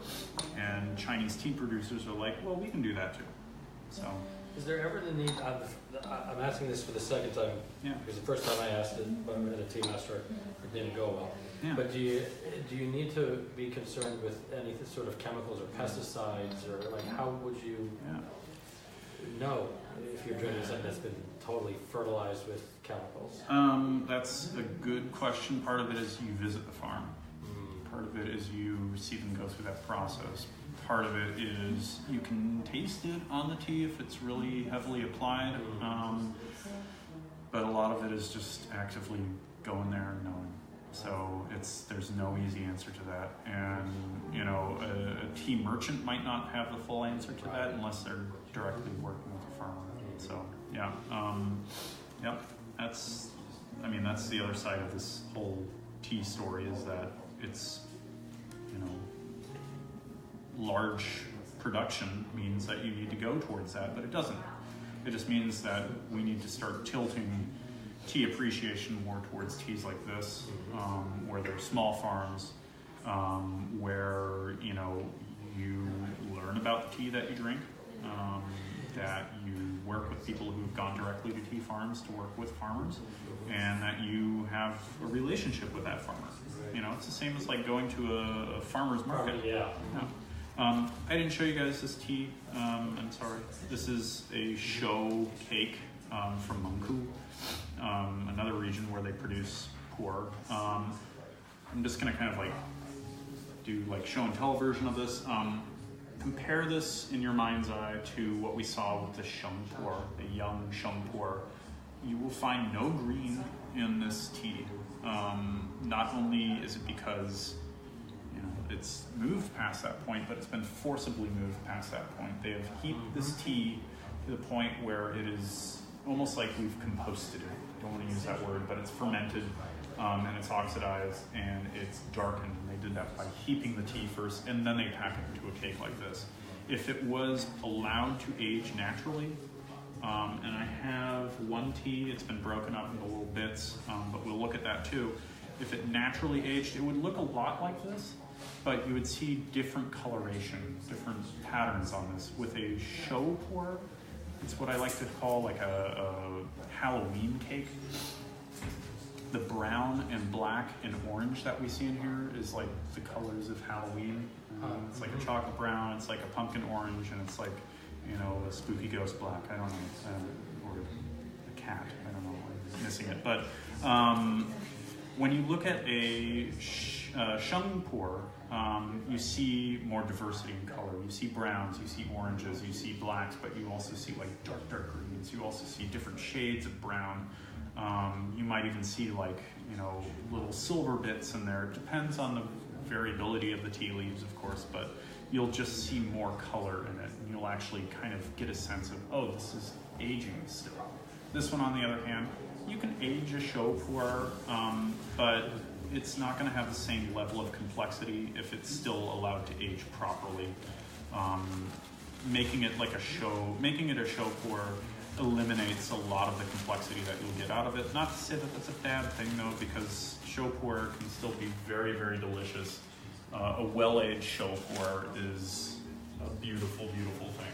and Chinese tea producers are like, well, we can do that too. So, is there ever the need? I'm asking this for the second time. Yeah. Because the first time I asked it, when I was at a tea master, it didn't go well. Yeah. But do you need to be concerned with any sort of chemicals or pesticides, or like how would you know if you're drinking something that's been totally fertilized with chemicals? That's a good question. Part of it is you visit the farm. Part of it is you see them go through that process. Part of it is you can taste it on the tea if it's really heavily applied. But a lot of it is just actively going there and knowing. So there's no easy answer to that. And, you know, a tea merchant might not have the full answer to that unless they're directly working with a farmer. So, yeah. Yep. That's the other side of this whole tea story, is that it's, you know, large production means that you need to go towards that, but it doesn't. It just means that we need to start tilting tea appreciation more towards teas like this, where they're small farms, where, you know, you learn about the tea that you drink, that you work with people who've gone directly to tea farms to work with farmers, and that you have a relationship with that farmer. You know, it's the same as like going to a farmer's market. Yeah. I didn't show you guys this tea. I'm sorry. This is a show cake from Mengku, another region where they produce puer. I'm just gonna kind of like do like show and tell version of this. Compare this in your mind's eye to what we saw with the sheng puer, the young sheng puer. You will find no green in this tea. Not only is it because, you know, it's moved past that point, but it's been forcibly moved past that point. They have heated this tea to the point where it is almost like we've composted it. I don't want to use that word, but it's fermented, and it's oxidized, and it's darkened. And they did that by heaping the tea first, and then they pack it into a cake like this. If it was allowed to age naturally, and I have one tea, it's been broken up into little bits, but we'll look at that too. If it naturally aged, it would look a lot like this, but you would see different coloration, different patterns on this. With a show puer, it's what I like to call like a Halloween cake. The brown and black and orange that we see in here is like the colors of Halloween. It's like a chocolate brown, it's like a pumpkin orange, and it's like, you know, a spooky ghost black. I don't know, or a cat. I don't know. I'm missing it. But when you look at a sheng puer, you see more diversity in color. You see browns, you see oranges, you see blacks, but you also see like dark greens. You also see different shades of brown. You might even see like, you know, little silver bits in there. It depends on the variability of the tea leaves, of course, but you'll just see more color in it. And you'll actually kind of get a sense of, oh, this is aging still. This one, on the other hand, you can age a show puer, but it's not going to have the same level of complexity if it's still allowed to age properly. Making it a show puer eliminates a lot of the complexity that you'll get out of it. Not to say that that's a bad thing though, because show puer can still be very, very delicious. A well-aged show puer is a beautiful, beautiful thing.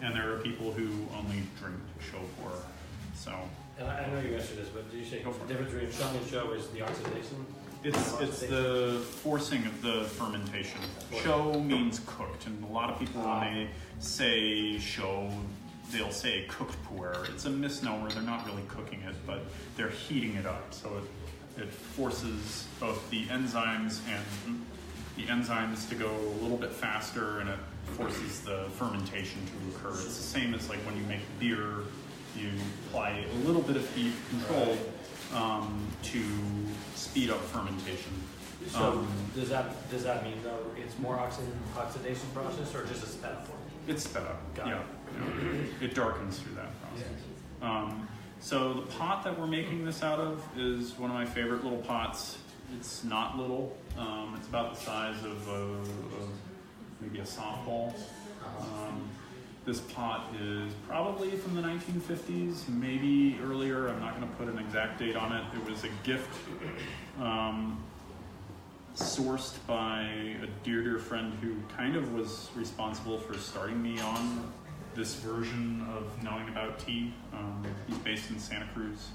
And there are people who only drink show puer. So. And I know you answered this, but did you say the difference between sheng and show is the oxidation? It's the forcing of the fermentation. Show means cooked, and a lot of people when they say show, they'll say cooked puer. It's a misnomer. They're not really cooking it, but they're heating it up. So it forces both the enzymes to go a little bit faster, and it forces the fermentation to occur. It's the same as like when you make beer You apply a little bit of heat controlled to speed up fermentation. So does that mean though it's more oxidation process or just a sped up one? It's sped up. Got yeah. It darkens through that process. So the pot that we're making this out of is one of my favorite little pots. It's not little. It's about the size of maybe a softball. This pot is probably from the 1950s, maybe earlier. I'm not going to put an exact date on it. It was a gift sourced by a dear friend who kind of was responsible for starting me on this version of knowing about tea. He's based in Santa Cruz.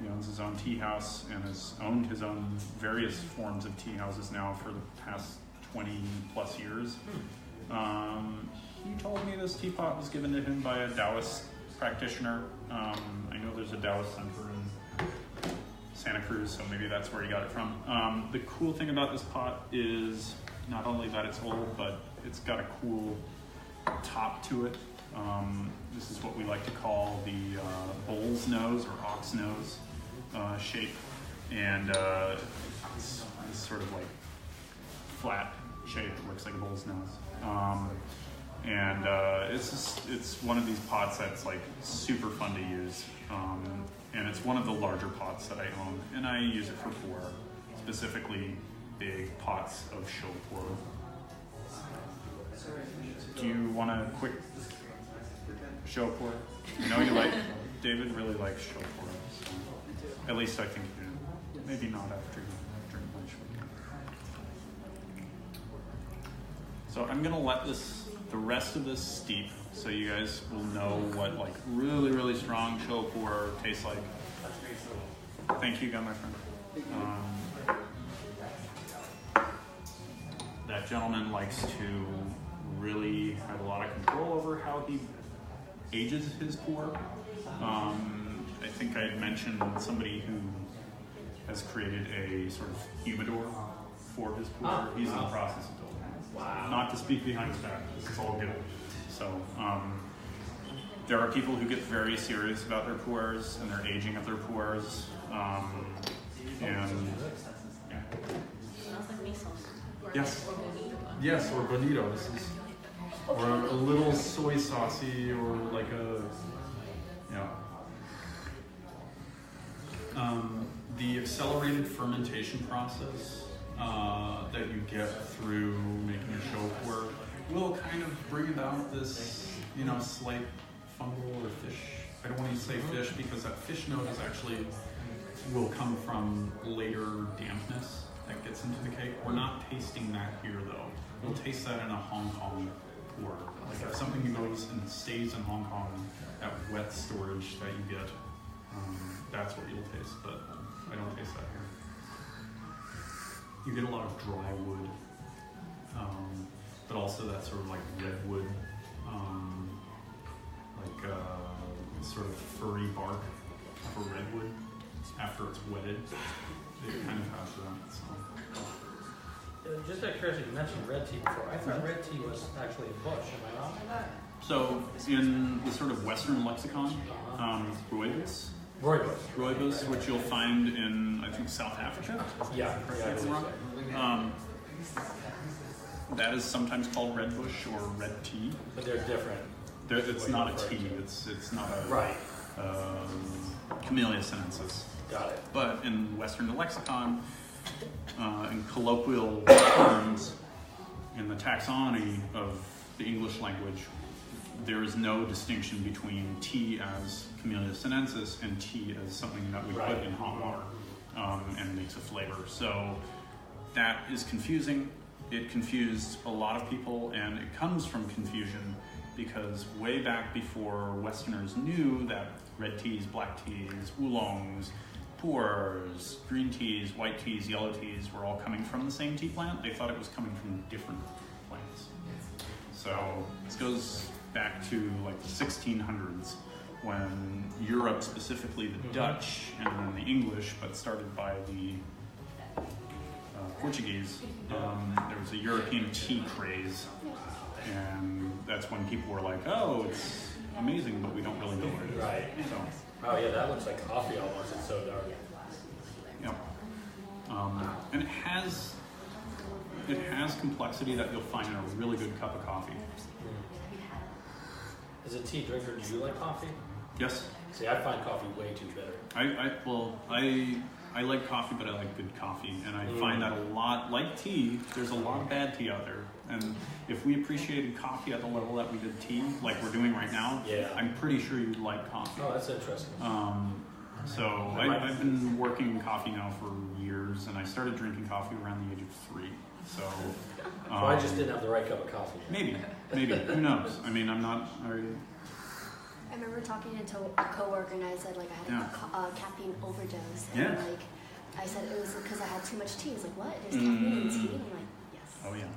He owns his own tea house and has owned his own various forms of tea houses now for the past 20 plus years. He told me this teapot was given to him by a Taoist practitioner. I know there's a Taoist center in Santa Cruz, so maybe that's where he got it from. The cool thing about this pot is not only that it's old, but it's got a cool top to it. This is what we like to call the bull's nose or ox nose shape, and it's sort of like flat shape. It looks like a bull's nose, and it's one of these pots that's like super fun to use, and it's one of the larger pots that I own, and I use it for puer, specifically big pots of show puer. Do you want a quick show puer? I know you like, David really likes show puer. So at least I think you do. Maybe not after you drink lunch. So I'm gonna let the rest of this steep so you guys will know what like really strong show puer tastes like. Thank you again, my friend. That gentleman likes to really have a lot of control over how he ages his puer. I think I had mentioned somebody who has created a sort of humidor for his puer. He's in the process of building it. Wow. Not to speak behind his back, this is all good. So there are people who get very serious about their puers and their aging of their puers. Yes. Yes, or bonito. This is, or a little soy saucy, or like a, the accelerated fermentation process that you get through making a show puer will kind of bring about this, slight fungal or fish. I don't want to say fish because that fish note is actually will come from later dampness that gets into the cake. We're not tasting that here though. We'll taste that in a Hong Kong puer. Like if something goes and stays in Hong Kong, that wet storage that you get, that's what you'll taste, but I don't taste that here. You get a lot of dry wood, but also that sort of like redwood, sort of furry bark of a redwood after it's wetted. It kind of has that. So. Just out of curiosity, you mentioned red tea before. I thought red tea was actually a bush, am I wrong? So in the sort of Western lexicon, rooibos, which you'll find in, I think, South Africa. Yeah. That is sometimes called red bush or red tea. But they're different. It's not a tea. It's not a right. Camellia sinensis. Got it. But in Western lexicon, in colloquial terms, in the taxonomy of the English language, there is no distinction between tea as Camellia sinensis and tea as something that we put in hot water and makes a flavor. So that is confusing. It confused a lot of people, and it comes from confusion because way back before Westerners knew that red teas, black teas, oolongs, puers, green teas, white teas, yellow teas were all coming from the same tea plant, they thought it was coming from different plants. So this goes back to like the 1600s when Europe, specifically the Dutch and then the English, but started by the Portuguese, there was a European tea craze, and that's when people were like, oh, amazing, but we don't really know what it is. Right. So, Oh yeah, that looks like coffee almost. It's so dark. yep. And it has complexity that you'll find in a really good cup of coffee. As a tea drinker, do you like coffee? Yes. See, I find coffee way too bitter. I like coffee, but I like good coffee, and I find that a lot. Like tea, there's a lot of bad tea out there, and if we appreciated coffee at the level that we did tea, like we're doing right now, I'm pretty sure you'd like coffee. Oh, that's interesting. So I've been working in coffee now for years, and I started drinking coffee around the age of 3. So I just didn't have the right cup of coffee. Maybe, who knows? I mean, I'm not. I remember talking to a coworker, and I said like I had a caffeine overdose, and like I said it was because I had too much tea. He's like, what? There's caffeine in tea? And I'm like, yes. Oh yeah.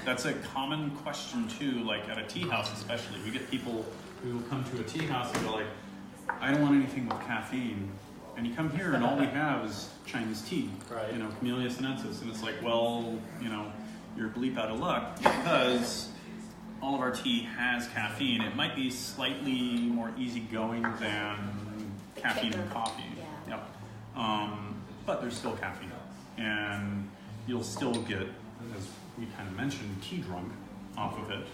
That's a common question too. Like at a tea house, especially, we get people who will come to a tea house and go like, I don't want anything with caffeine. And you come here and all we have is Chinese tea, right. Camellia sinensis, and it's like, well, you're bleep out of luck because all of our tea has caffeine. It might be slightly more easygoing than caffeine in coffee. Yeah. Yep. But there's still caffeine, and you'll still get, as we kind of mentioned, tea drunk off of it.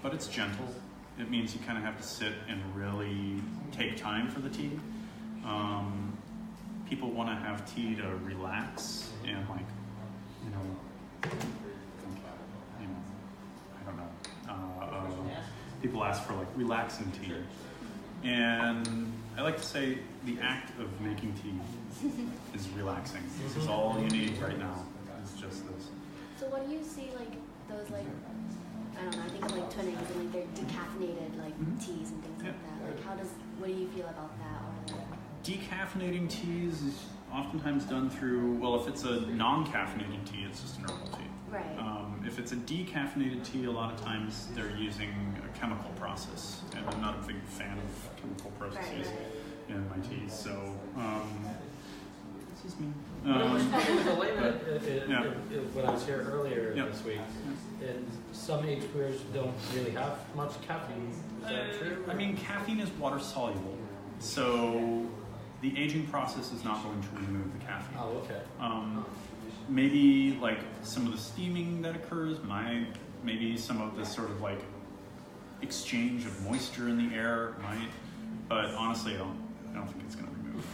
But it's gentle. It means you kind of have to sit and really take time for the tea. People want to have tea to relax and I don't know. People ask for like relaxing tea. And I like to say the act of making tea is relaxing. This is all you need right now. It's just this. So what do you see like those like I don't know, I think of like Twinings and like they're decaffeinated like teas and things like that. Like what do you feel about that? Or like decaffeinating teas is oftentimes done through, well, if it's a non-caffeinated tea, it's just an herbal tea. Right. If it's a decaffeinated tea, a lot of times they're using a chemical process, and I'm not a big fan of chemical processes in my teas, so this is me. When I was here earlier this week, and some aged puers don't really have much caffeine. Is that true? I mean, caffeine is water soluble, so the aging process is not going to remove the caffeine. Oh, okay. Maybe like some of the steaming that occurs, maybe some of the sort of like exchange of moisture in the air might, but honestly, I don't think it's going to remove.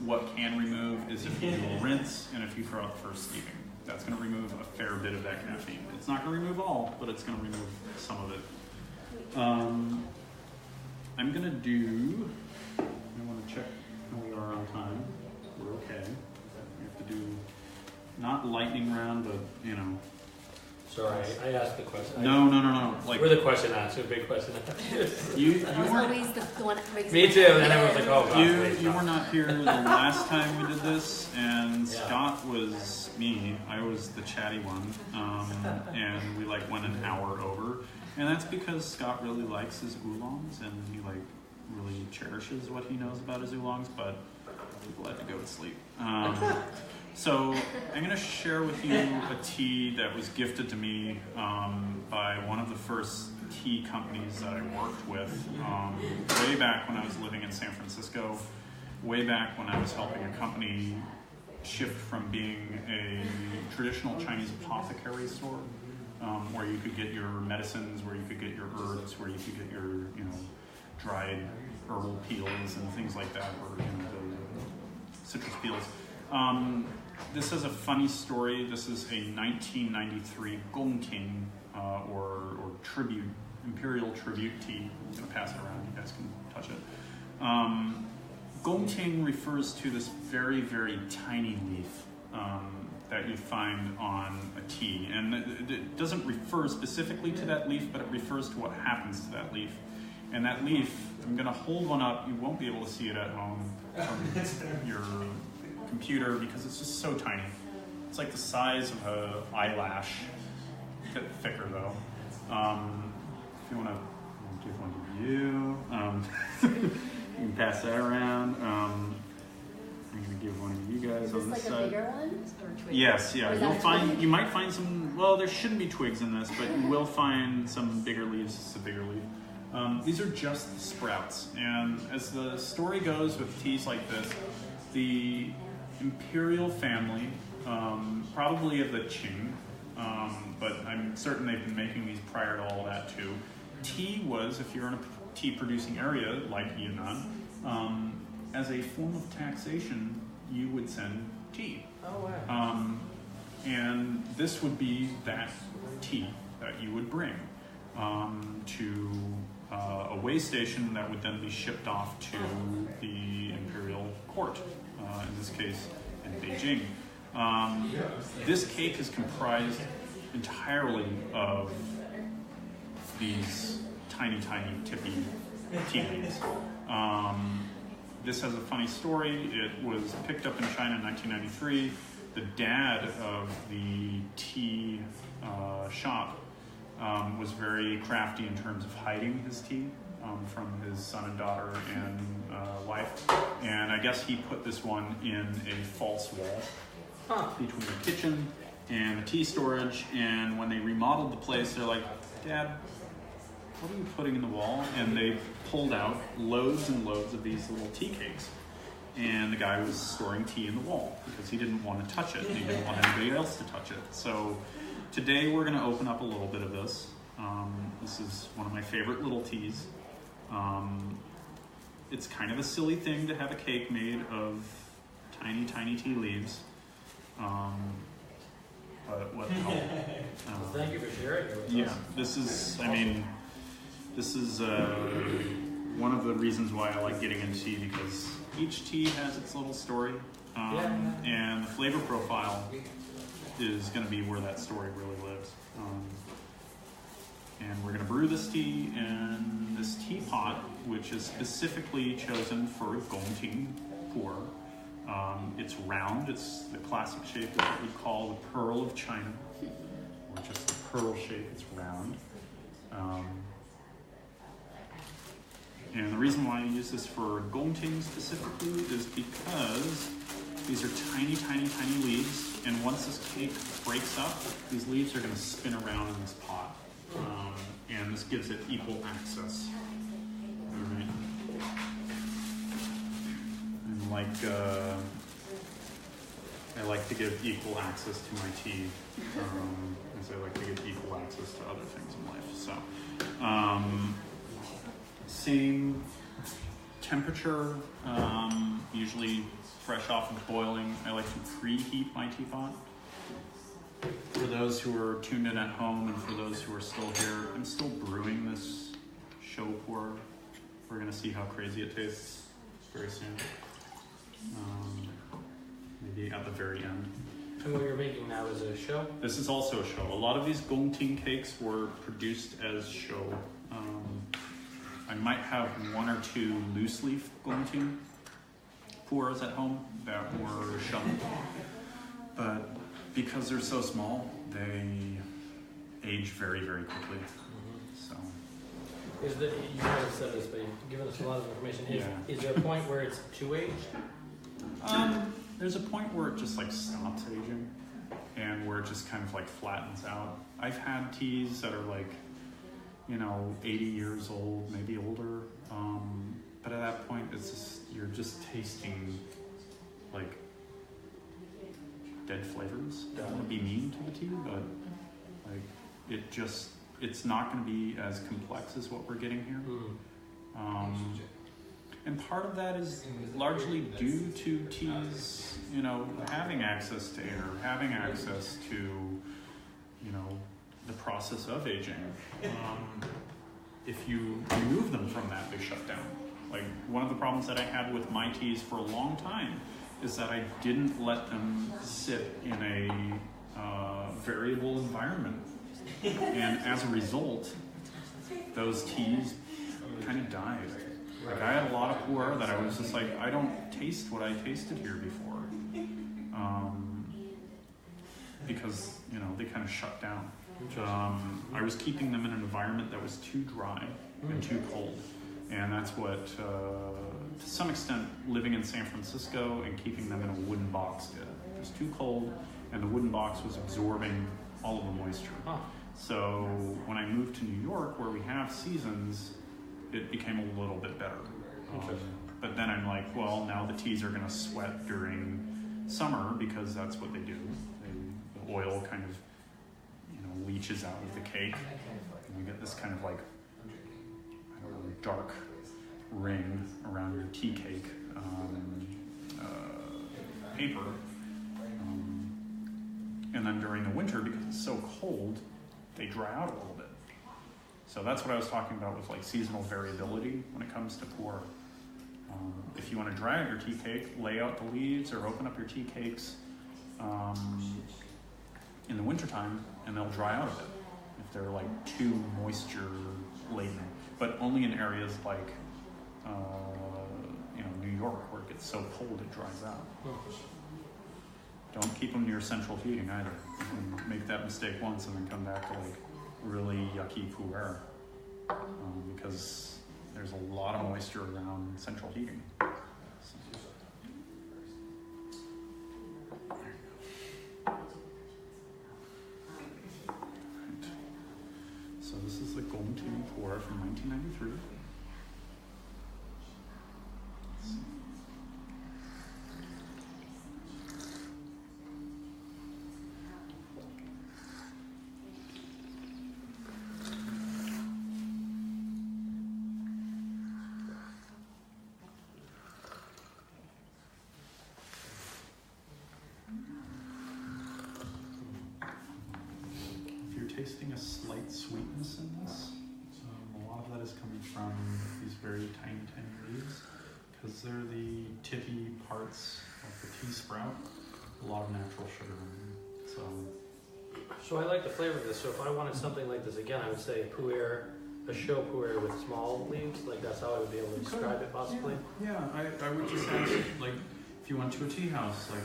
What can remove is if you do a rinse and if you throw out the first steaming. That's going to remove a fair bit of that caffeine. It's not going to remove all, but it's going to remove some of it. I'm going to do, I want to check how we are on time. We're okay. We have to do, not lightning round, but, Sorry, I asked the question. No. Like, we're the question asked, a big question asked. You I was weren't, always the one that brings Me too, and everyone's like, oh god. you were not here the last time we did this, and Scott was me. I was the chatty one, and we went an hour over, and that's because Scott really likes his oolongs, and he really cherishes what he knows about his oolongs, but people have to go to sleep. So I'm going to share with you a tea that was gifted to me by one of the first tea companies that I worked with way back when I was living in San Francisco, way back when I was helping a company shift from being a traditional Chinese apothecary store where you could get your medicines, where you could get your herbs, where you could get your dried herbal peels and things like that, or the citrus peels. This is a funny story. This is a 1993 Gongting or tribute, imperial tribute tea. I'm going to pass it around. You guys can touch it. Gongting refers to this very, very tiny leaf that you find on a tea. And it doesn't refer specifically to that leaf, but it refers to what happens to that leaf. And that leaf, I'm going to hold one up. You won't be able to see it at home from your computer because it's just so tiny. It's like the size of an eyelash, a bit thicker though. If you want to give one to you, you can pass that around. I'm gonna give one to you guys Is on this this like side. a bigger one? Or twig? Yes, Or yeah. is that You'll a find twig? you might find some. Well, there shouldn't be twigs in this, but you will find some bigger leaves. It's a bigger leaf. These are just sprouts, and as the story goes with teas like this, the imperial family, probably of the Qing, but I'm certain they've been making these prior to all that too. Tea was, if you're in a tea-producing area like Yunnan, as a form of taxation, you would send tea. Oh, wow. And this would be that tea that you would bring to a way station that would then be shipped off to the imperial court, in this case in Beijing. This cake is comprised entirely of these tiny, tiny, tippy tea leaves. This has a funny story. It was picked up in China in 1993. The dad of the tea shop was very crafty in terms of hiding his tea from his son and daughter and wife. And I guess he put this one in a false wall between the kitchen and the tea storage. And when they remodeled the place, they're like, "Dad, what are you putting in the wall?" And they pulled out loads and loads of these little tea cakes. And the guy was storing tea in the wall because he didn't want to touch it. And he didn't want anybody else to touch it. So today we're going to open up a little bit of this. This is one of my favorite little teas. It's kind of a silly thing to have a cake made of tiny, tiny tea leaves. But what the hell? Thank you for sharing it with us. Yeah, this is, I mean, this is one of the reasons why I like getting into tea, because each tea has its little story, and the flavor profile is going to be where that story really lives. And we're going to brew this tea in this teapot, which is specifically chosen for Gongting puer. It's round. It's the classic shape of what we call the pearl of China, or just the pearl shape. It's round. And the reason why I use this for Gongting specifically is because these are tiny, tiny, tiny leaves, and once this cake breaks up, these leaves are going to spin around in this pot, and this gives it equal access. All right. And I like to give equal access to my tea, as I like to give equal access to other things in life. So, same temperature, usually fresh off of boiling. I like to preheat my teapot. For those who are tuned in at home and for those who are still here, I'm still brewing this show pour. We're going to see how crazy it tastes very soon. Maybe at the very end. And what you're making now is a show? This is also a show. A lot of these Gongting cakes were produced as show. I might have one or two loose leaf Gongting puers at home that were shown, but because they're so small, they age very, very quickly. So, Is that you might have said this, but you've given us a lot of information. Is there a point where it's too aged? There's a point where it just like stops aging, and where it just kind of like flattens out. I've had teas that are like, 80 years old, maybe older. But at that point, it's just, you're just tasting like dead flavors. I don't want to be mean to the tea, but like it's not going to be as complex as what we're getting here. And part of that is largely due to teas, having access to air, having access to, the process of aging. If you remove them from that, they shut down. Like, one of the problems that I had with my teas for a long time is that I didn't let them sit in a variable environment. And as a result, those teas kind of died. Like, I had a lot of puer that I was just like, I don't taste what I tasted here before. Because, they kind of shut down. I was keeping them in an environment that was too dry and too cold. And that's what, to some extent, living in San Francisco and keeping them in a wooden box did. It was too cold, and the wooden box was absorbing all of the moisture. Huh. So when I moved to New York, where we have seasons, it became a little bit better. But then I'm like, well, now the teas are going to sweat during summer because that's what they do. The oil kind of, leaches out of the cake, and you get this kind of like, I don't know, dark ring around your tea cake paper. And then during the winter, because it's so cold, they dry out a little bit. So that's what I was talking about with like seasonal variability when it comes to puer. If you want to dry out your tea cake, lay out the leaves or open up your tea cakes in the wintertime, and they'll dry out a bit if they're like too moisture laden. But only in areas like New York, where it gets so cold it dries out. Don't keep them near central heating either. You can make that mistake once and then come back to like really yucky puer because there's a lot of moisture around central heating. So this is the Gomting puer from 1993. Tasting a slight sweetness in this. A lot of that is coming from these very tiny leaves because they're the tippy parts of the tea sprout. A lot of natural sugar in them. So I like the flavor of this. So if I wanted something like this again, I would say puer, a show puer with small leaves. Like that's how I would be able to describe it possibly. Yeah, I would just ask, like, if you went to a tea house, like,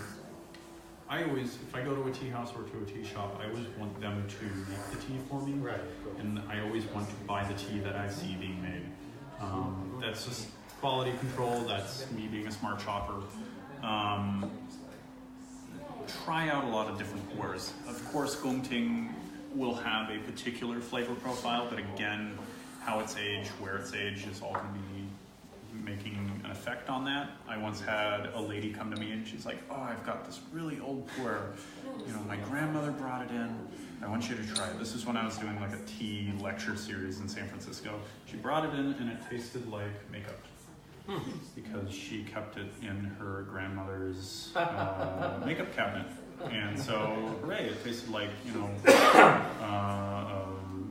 if I go to a tea house or to a tea shop, I always want them to make the tea for me. Right. And I always want to buy the tea that I see being made. That's just quality control. That's me being a smart shopper. Try out a lot of different puers. Of course, Gomting will have a particular flavor profile, but again, how it's aged, where it's aged is all going to be making an effect on that. I once had a lady come to me and she's like, oh, I've got this really old puer. My grandmother brought it in. I want you to try it. This is when I was doing like a tea lecture series in San Francisco. She brought it in and it tasted like makeup because she kept it in her grandmother's makeup cabinet. And so, hooray, it tasted like,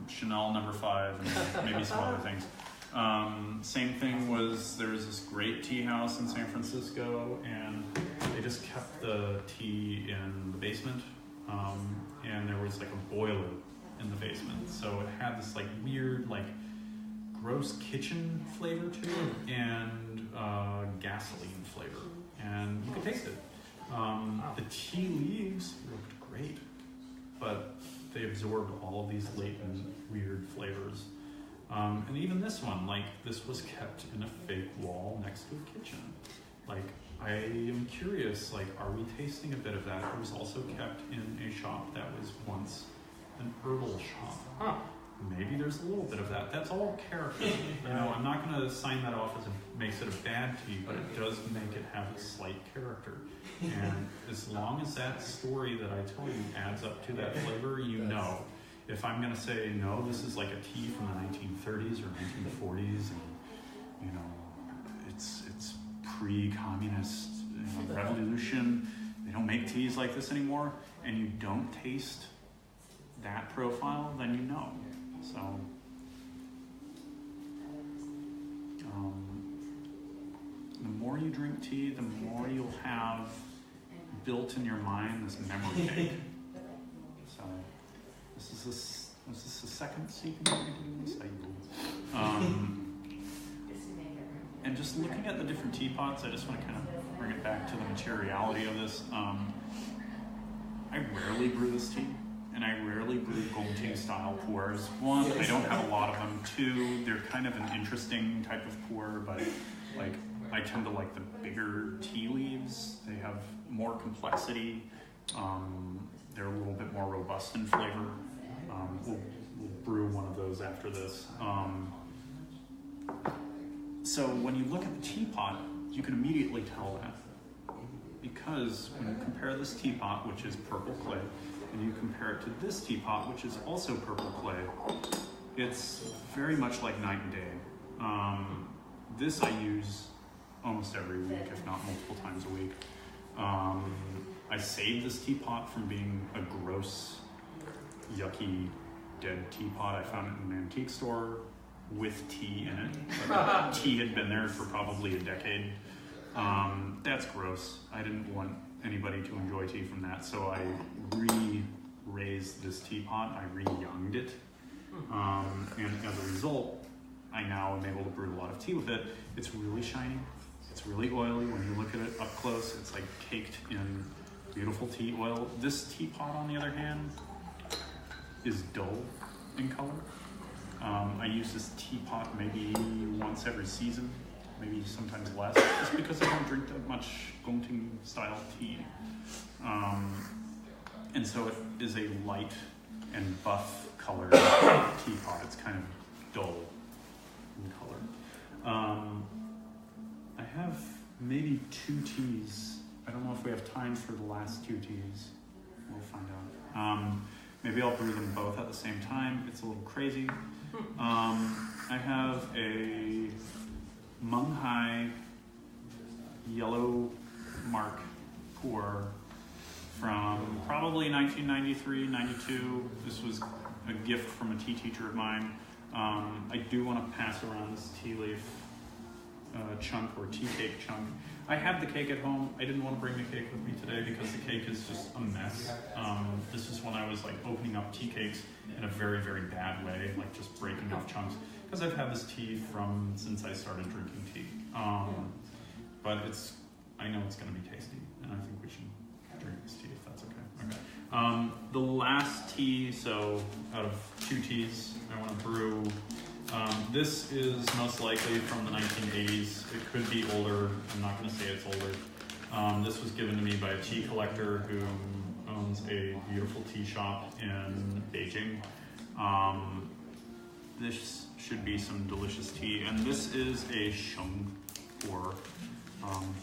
Chanel No. 5 and maybe some other things. Same thing was, there was this great tea house in San Francisco, and they just kept the tea in the basement, and there was like a boiler in the basement, so it had this like weird, like gross kitchen flavor to it, and gasoline flavor, and you could taste it. The tea leaves looked great, but they absorbed all of these latent weird flavors. And even this one, like, this was kept in a fake wall next to a kitchen. Like, I am curious, like, are we tasting a bit of that? It was also kept in a shop that was once an herbal shop. Maybe there's a little bit of that. That's all character. I'm not going to sign that off as it makes it a bad tea, but it does make it have a slight character. And as long as that story that I tell you adds up to that flavor, if I'm going to say, no, this is like a tea from the 1930s or 1940s, and, it's pre-communist revolution, they don't make teas like this anymore, and you don't taste that profile, then you know. So, the more you drink tea, the more you'll have built in your mind this memory bank. So, this is the second sequence we're doing this? And just looking at the different teapots, I just want to kind of bring it back to the materiality of this. I rarely brew this tea and I rarely brew Gongting style puers. One, I don't have a lot of them. Two, they're kind of an interesting type of puer, but like I tend to like the bigger tea leaves. They have more complexity. They're a little bit more robust in flavor. We'll brew one of those after this. So when you look at the teapot, you can immediately tell that. Because when you compare this teapot, which is purple clay, and you compare it to this teapot, which is also purple clay, it's very much like night and day. This I use almost every week, if not multiple times a week. I saved this teapot from being a gross, yucky, dead teapot. I found it in an antique store with tea in it. But tea had been there for probably a decade. That's gross. I didn't want anybody to enjoy tea from that, so I re-raised this teapot. I re-younged it. And as a result, I now am able to brew a lot of tea with it. It's really shiny. It's really oily. When you look at it up close, it's like caked in beautiful tea oil. This teapot, on the other hand, is dull in color. I use this teapot maybe once every season, maybe sometimes less, just because I don't drink that much Gongting style tea. And so it is a light and buff colored teapot. It's kind of dull in color. I have maybe 2 teas. I don't know if we have time for the last 2 teas. We'll find out. Maybe I'll brew them both at the same time. It's a little crazy. I have a Mung Hai yellow mark puer from probably 1993, 92. This was a gift from a tea teacher of mine. I do want to pass around this tea leaf chunk or tea cake chunk. I have the cake at home. I didn't want to bring the cake with me today because the cake is just a mess. This is when I was like opening up tea cakes in a very, very bad way, like just breaking off chunks. Because I've had this tea since I started drinking tea. But I know it's going to be tasty, and I think we should drink this tea if that's okay. Okay. The last tea, so out of 2 teas I want to brew. This is most likely from the 1980s. It could be older. I'm not going to say it's older. This was given to me by a tea collector who owns a beautiful tea shop in Beijing. This should be some delicious tea, and this is a sheng puer.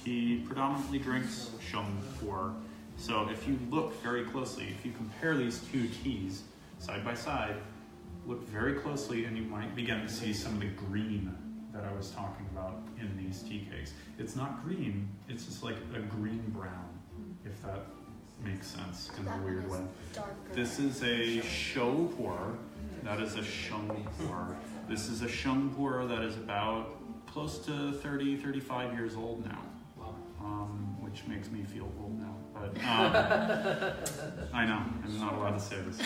He predominantly drinks sheng puer. So if you look very closely, if you compare these 2 teas side by side, look very closely and you might begin to see some of the green that I was talking about in these tea cakes. It's not green, it's just like a green brown, if that makes sense in a weird way. This is a shou puer, that is a sheng puer. This is a sheng puer that is about close to 30, 35 years old now. Which makes me feel old now, but I know, I'm not allowed to say this.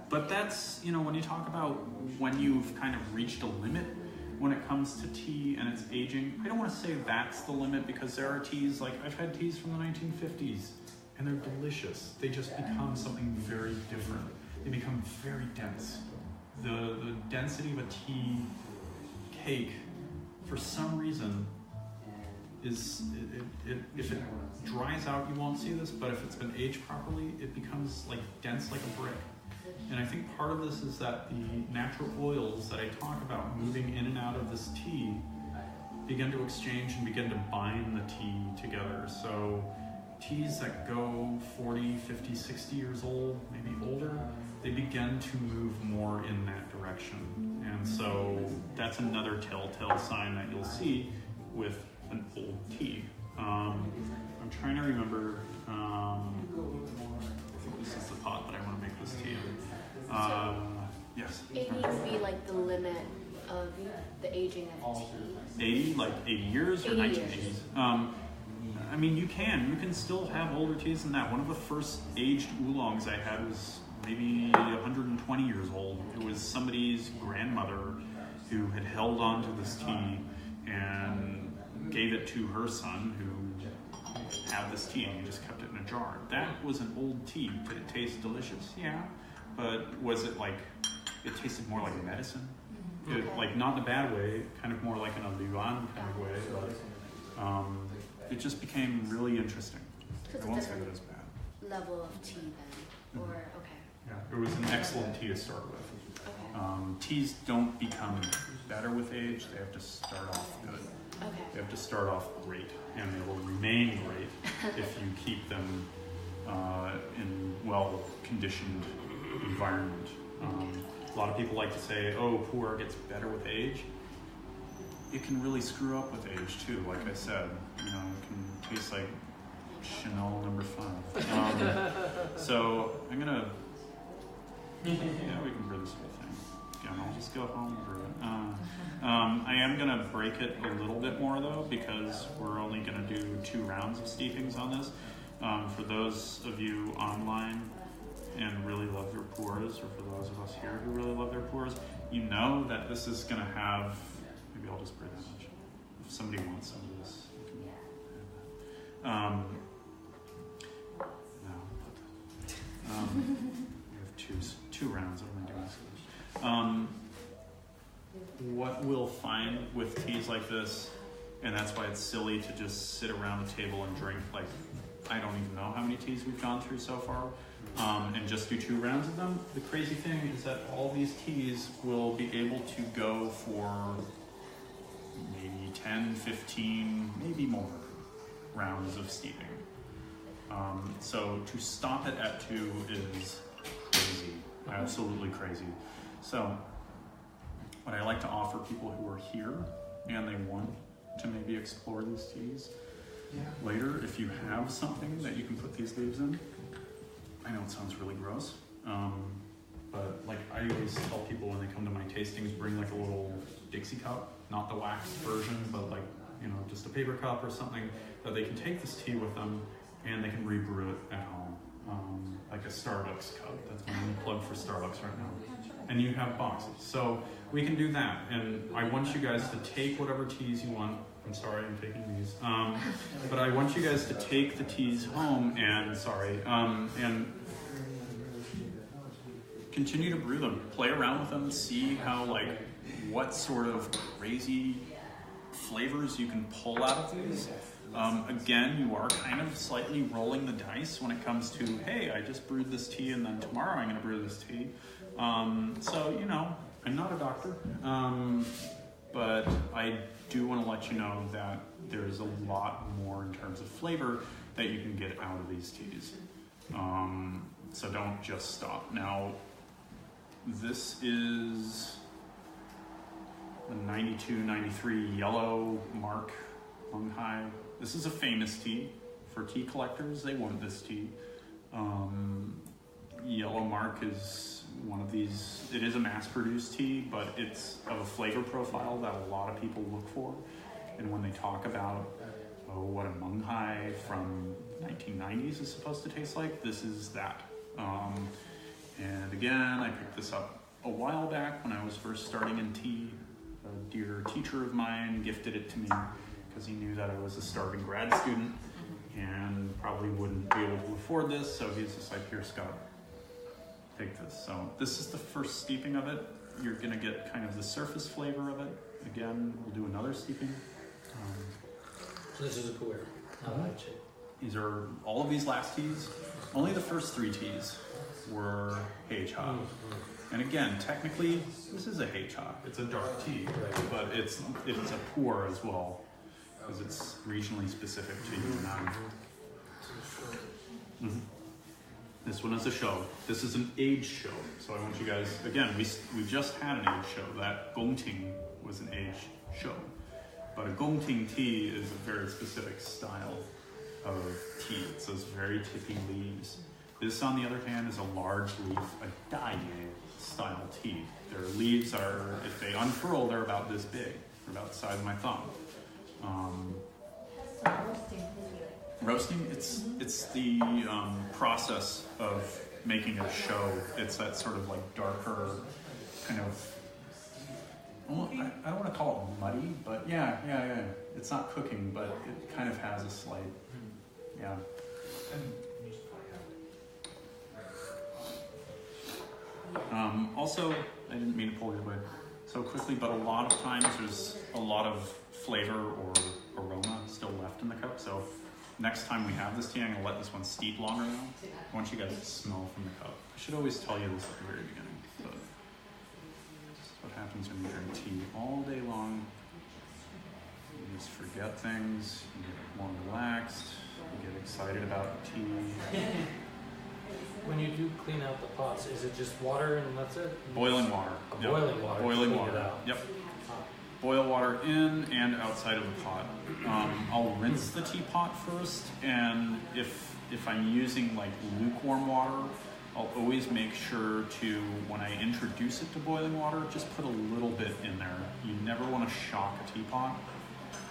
But that's, when you talk about when you've kind of reached a limit when it comes to tea and its aging, I don't want to say that's the limit, because there are teas, like I've had teas from the 1950s and they're delicious. They just become something very different. They become very dense. The density of a tea cake, for some reason, is, if it dries out, you won't see this, but if it's been aged properly, it becomes like dense like a brick. And I think part of this is that the natural oils that I talk about moving in and out of this tea begin to exchange and begin to bind the tea together. So teas that go 40, 50, 60 years old, maybe older, they begin to move more in that direction. And so that's another telltale sign that you'll see with an old tea. I'm trying to remember, I think this is the pot that I want to make this tea in. Yes? 80 would be like the limit of the aging of tea. 80, like 80 years or 1980s? I mean, you can still have older teas than that. One of the first aged oolongs I had was maybe 120 years old. It was somebody's grandmother who had held on to this tea and gave it to her son, who have this tea and you just kept it in a jar. That was an old tea. Did it taste delicious? Yeah. But was it like, it tasted more like medicine? Like not in a bad way, kind of more like in a Yuan kind of way, but it just became really interesting. So I won't say that it's bad. Level of tea then, or okay. Yeah, it was an excellent tea to start with. Okay. Teas don't become better with age, they have to start off good. Okay. They have to start off great, and they will remain great if you keep them in well-conditioned environment. A lot of people like to say, oh, puer gets better with age. It can really screw up with age too, like I said. You know, it can taste like Chanel No. 5. So I'm gonna, we can brew this whole thing. Again, I'll just go home and brew it. I am gonna break it a little bit more though, because we're only gonna do 2 rounds of steepings on this. For those of you online and really love your pours, or for those of us here who really love their pours, you know that this is gonna have, maybe I'll just brew that much. If somebody wants some of this, you can have that. We have two rounds of doing this. What we'll find with teas like this, and that's why it's silly to just sit around the table and drink like, I don't even know how many teas we've gone through so far, and just do 2 rounds of them. The crazy thing is that all these teas will be able to go for maybe 10, 15, maybe more rounds of steeping. So to stop it at 2 is crazy, absolutely crazy. So what I like to offer people who are here and they want to maybe explore these teas later, if you have something that you can put these leaves in, I know it sounds really gross, but like I always tell people when they come to my tastings, bring like a little Dixie cup, not the wax version, but like, you know, just a paper cup or something that they can take this tea with them and they can rebrew it at home, like a Starbucks cup. That's my only plug for Starbucks right now. And you have boxes. So we can do that. And I want you guys to take whatever teas you want. I'm sorry, I'm taking these. But I want you guys to take the teas home and, and continue to brew them. Play around with them, see how, like, what sort of crazy flavors you can pull out of these. Again, you are kind of slightly rolling the dice when it comes to, hey, I just brewed this tea and then tomorrow I'm gonna brew this tea. So, you know, I'm not a doctor, but I do want to let you know that there's a lot more in terms of flavor that you can get out of these teas. So don't just stop. Now, this is the 92, 93 yellow mark Puerh Heicha. This is a famous tea for tea collectors. They want this tea. Yellow mark is one of these, it is a mass-produced tea, but it's of a flavor profile that a lot of people look for. And when they talk about, what a Puerh Heicha from 1990s is supposed to taste like, this is that. And again, I picked this up a while back when I was first starting in tea. A dear teacher of mine gifted it to me because he knew that I was a starving grad student and probably wouldn't be able to afford this, so he's just like, here, Scott, take this. So this is the first steeping of it. You're gonna get kind of the surface flavor of it. Again, we'll do another steeping. So this is a puer. These are all of these last teas. Only the first 3 teas were Heicha. And again, technically, this is a Heicha. It's a dark tea, but it's a puer as well, because it's regionally specific to Yunnan. This one is a show. This is an age show. So I want you guys, again, we just had an age show. That Gongting was an age show. But a Gongting tea is a very specific style of tea. It's those very tippy leaves. This, on the other hand, is a large leaf, a Dai style tea. Their leaves are, if they unfurl, they're about this big. They're about the size of my thumb. Roasting, it's the process of making a show. It's that sort of like darker kind of, well, I don't want to call it muddy, but yeah. It's not cooking, but it kind of has a slight Yeah. Also, I didn't mean to pull you away so quickly, but a lot of times there's a lot of flavor or aroma still left in the cup. So next time we have this tea, I'm going to let this one steep longer now. I want you guys to smell from the cup. I should always tell you this at the very beginning, but this is what happens when you drink tea all day long. You just forget things, you get more relaxed, you get excited about tea. When you do clean out the pots, is it just water and that's it? Boiling water. Yep. Boiling water. Boiling clean water. It out. Yep. Boil water in and outside of the pot. I'll rinse the teapot first, and if I'm using like lukewarm water, I'll always make sure to, when I introduce it to boiling water, just put a little bit in there. You never want to shock a teapot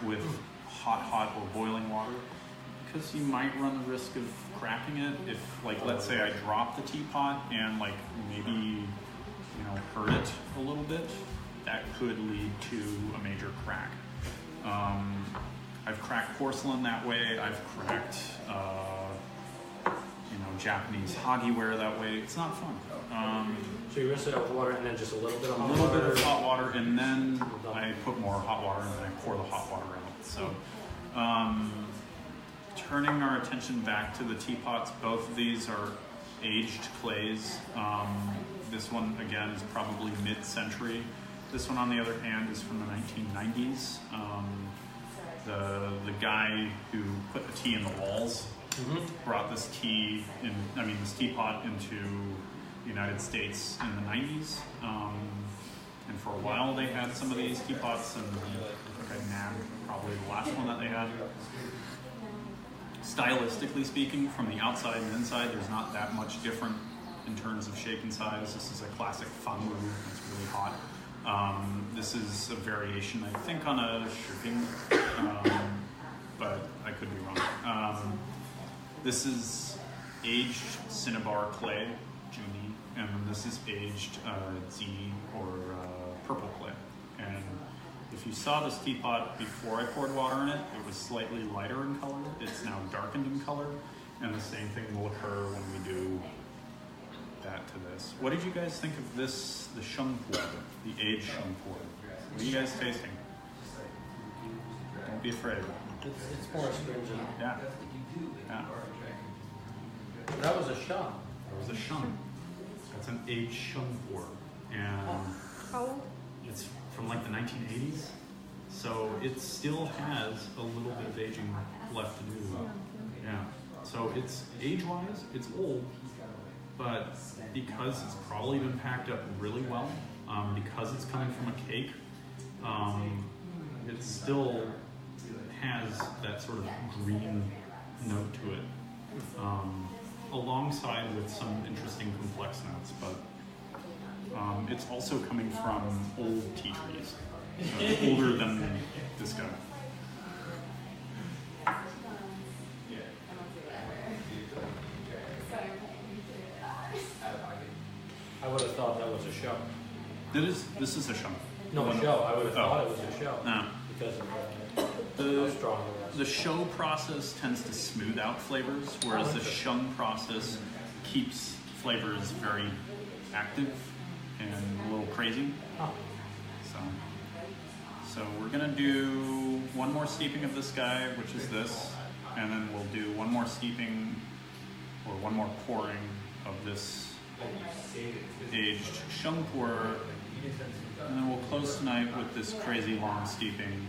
with hot or boiling water, because you might run the risk of cracking it. If, like, let's say I drop the teapot and like maybe, hurt it a little bit, that could lead to a major crack. I've cracked porcelain that way. I've cracked, Japanese Teaware that way. It's not fun. So you rinse it out with water and then just a little bit of hot water? A little bit of hot water, and then I put more hot water, and then I pour the hot water out. So, turning our attention back to the teapots, both of these are aged clays. This one, again, is probably mid-century. This one, on the other hand, is from the 1990s. The guy who put the tea in the walls brought this this teapot into the United States in the 90s. And for a while they had some of these teapots, and I think I nabbed probably the last one that they had. Stylistically speaking, from the outside and inside, there's not that much different in terms of shape and size. This is a classic fangu. It's really hot. This is a variation, I think, on a shirking, but I could be wrong. This is aged cinnabar clay, Juni, and this is aged Zi or purple clay. And if you saw this teapot before I poured water in it, it was slightly lighter in color. It's now darkened in color, and the same thing will occur when we do that to this. What did you guys think of this, the sheng puer, the aged sheng puer? What are you guys tasting? Don't be afraid. It's more astringent. Yeah. Yeah. That was a sheng. That was a sheng. That's an aged sheng puer. And How old? it's from like the 1980s. So it still has a little bit of aging left to do. Yeah. So it's age-wise, it's old, but because it's probably been packed up really well, because it's coming from a cake, it still has that sort of green note to it, alongside with some interesting complex notes, but it's also coming from old tea trees, older than this guy. I would have thought that was a show. This is a sheng. No, a show. I would have thought it was a show. No. Because of how strong it was. The show process tends to smooth out flavors, whereas the sheng process keeps flavors very active and a little crazy. Huh. So we're gonna do one more steeping of this guy, which is this, and then we'll do one more steeping or one more pouring of this aged sheng puer, and then we'll close tonight with this crazy long steeping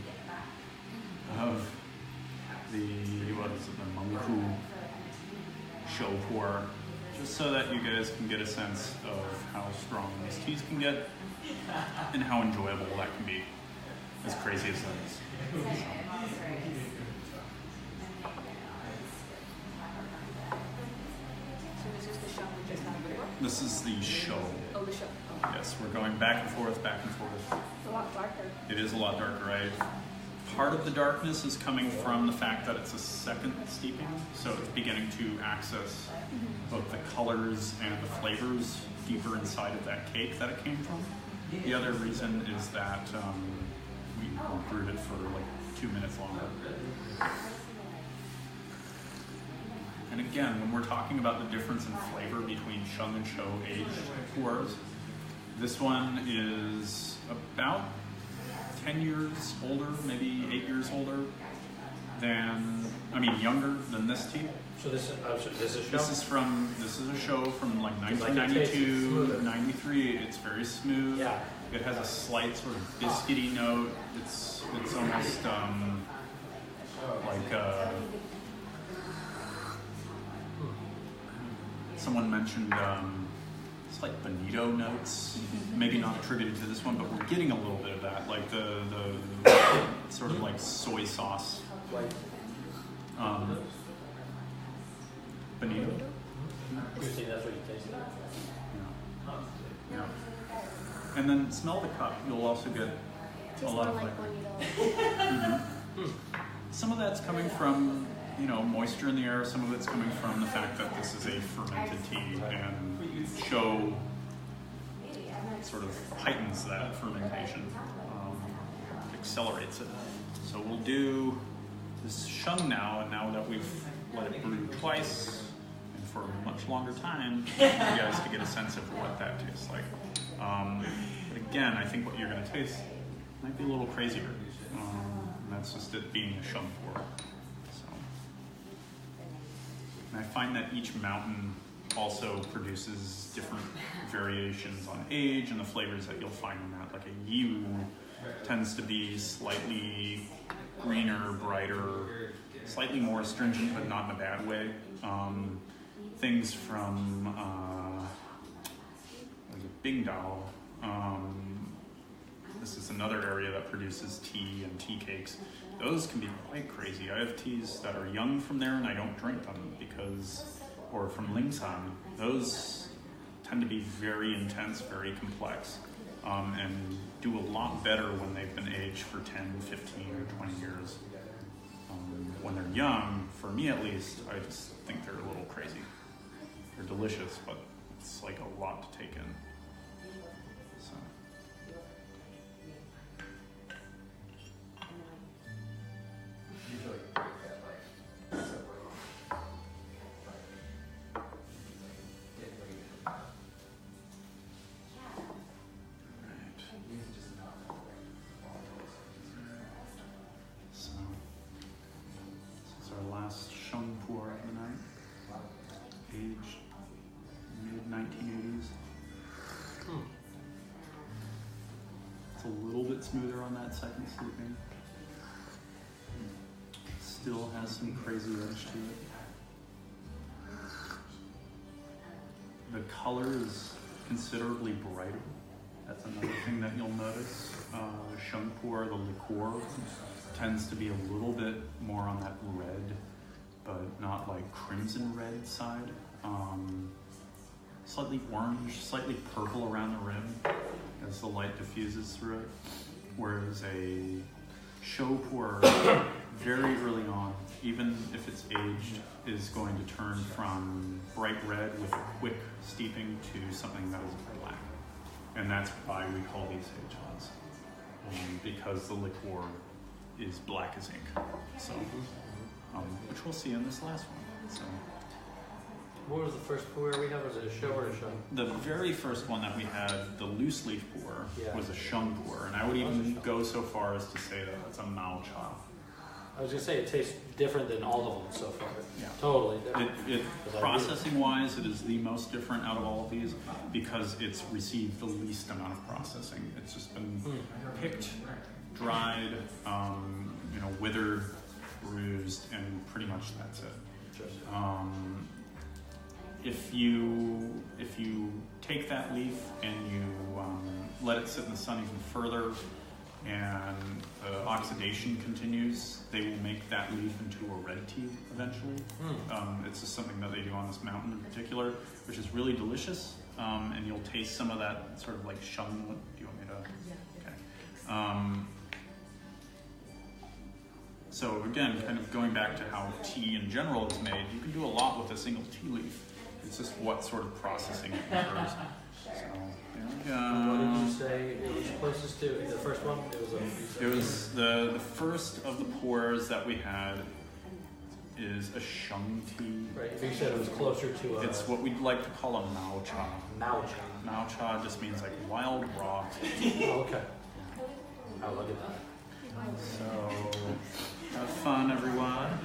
of the Mangku show puer, just so that you guys can get a sense of how strong these teas can get and how enjoyable that can be, as crazy as that is. So this is the shop we just had before? This is the show. Oh, the shop. Yes, we're going back and forth, back and forth. It's a lot darker. It is a lot darker, right? Part of the darkness is coming from the fact that it's a second steeping, so it's beginning to access both the colors and the flavors deeper inside of that cake that it came from. The other reason is that we brewed it for like 2 minutes longer. And again, when we're talking about the difference in flavor between Sheng and Shou aged puers, this one is about 10 years older, maybe 8 years older than, younger than this tea. So this is Shou? This is a Shou from like 1992, 93. It's very smooth. Yeah. It has a slight sort of biscuity note. It's almost someone mentioned slight bonito notes, maybe not attributed to this one, but we're getting a little bit of that, like the sort of like soy sauce. Bonito. You're saying that's what you tasted? Yeah. And then smell the cup. You'll also get a lot of flavor. Some of that's coming from moisture in the air. Some of it's coming from the fact that this is a fermented tea, and Shou sort of heightens that fermentation, accelerates it. So we'll do this Sheng now, and now that we've let it brew twice and for a much longer time, for you guys to get a sense of what that tastes like. But again, I think what you're going to taste might be a little crazier. And that's just it being a Sheng puer. So, and I find that each mountain also produces different variations on age and the flavors that you'll find in that. Like a Yiwu tends to be slightly greener, brighter, slightly more astringent, but not in a bad way. Things from Bingdao. This is another area that produces tea and tea cakes. Those can be quite crazy. I have teas that are young from there, and I don't drink them or from Lingshan. Those tend to be very intense, very complex, and do a lot better when they've been aged for 10, 15, or 20 years. When they're young, for me at least, I just think they're a little crazy. They're delicious, but it's like a lot to take in. So. Last Sheng puer of the night, aged mid-1980s. It's a little bit smoother on that second steeping. Still has some crazy edge to it. The color is considerably brighter. That's another thing that you'll notice. Sheng puer, the liqueur, tends to be a little bit more on that red, but not like crimson red side. Slightly orange, slightly purple around the rim as the light diffuses through it. Whereas a Shou puer, very early on, even if it's aged, is going to turn from bright red with a quick steeping to something that is black. And that's why we call these Heichas, because the liqueur is black as ink. So, which we'll see in this last one. So, what was the first puer we had? Was it a Shou or a Sheng? the very first one that we had, the loose leaf puer, Yeah. was a Sheng puer, and I would even go so far as to say that it's a Mao Cha. I was gonna say it tastes different than all of them so far. Yeah. Totally different. Processing-wise, it is the most different out of all of these because it's received the least amount of processing. It's just been picked, dried, withered, bruised, and pretty much that's it. If you take that leaf and you let it sit in the sun even further, and the oxidation continues, they will make that leaf into a red tea eventually. It's just something that they do on this mountain in particular, which is really delicious. And you'll taste some of that sort of like Sheng. Do you want me to? Yeah. Okay. So again, kind of going back to how tea in general is made, you can do a lot with a single tea leaf. It's just what sort of processing it occurs. So there we go. What did you say it was closest to? The first one? It was the first of the puers that we had. is a shung tea. Right. You said it was closer to a. It's what we'd like to call a mao cha. Mao cha. Mao cha just means like wild raw. Oh, okay. I look at that. So have fun, everyone.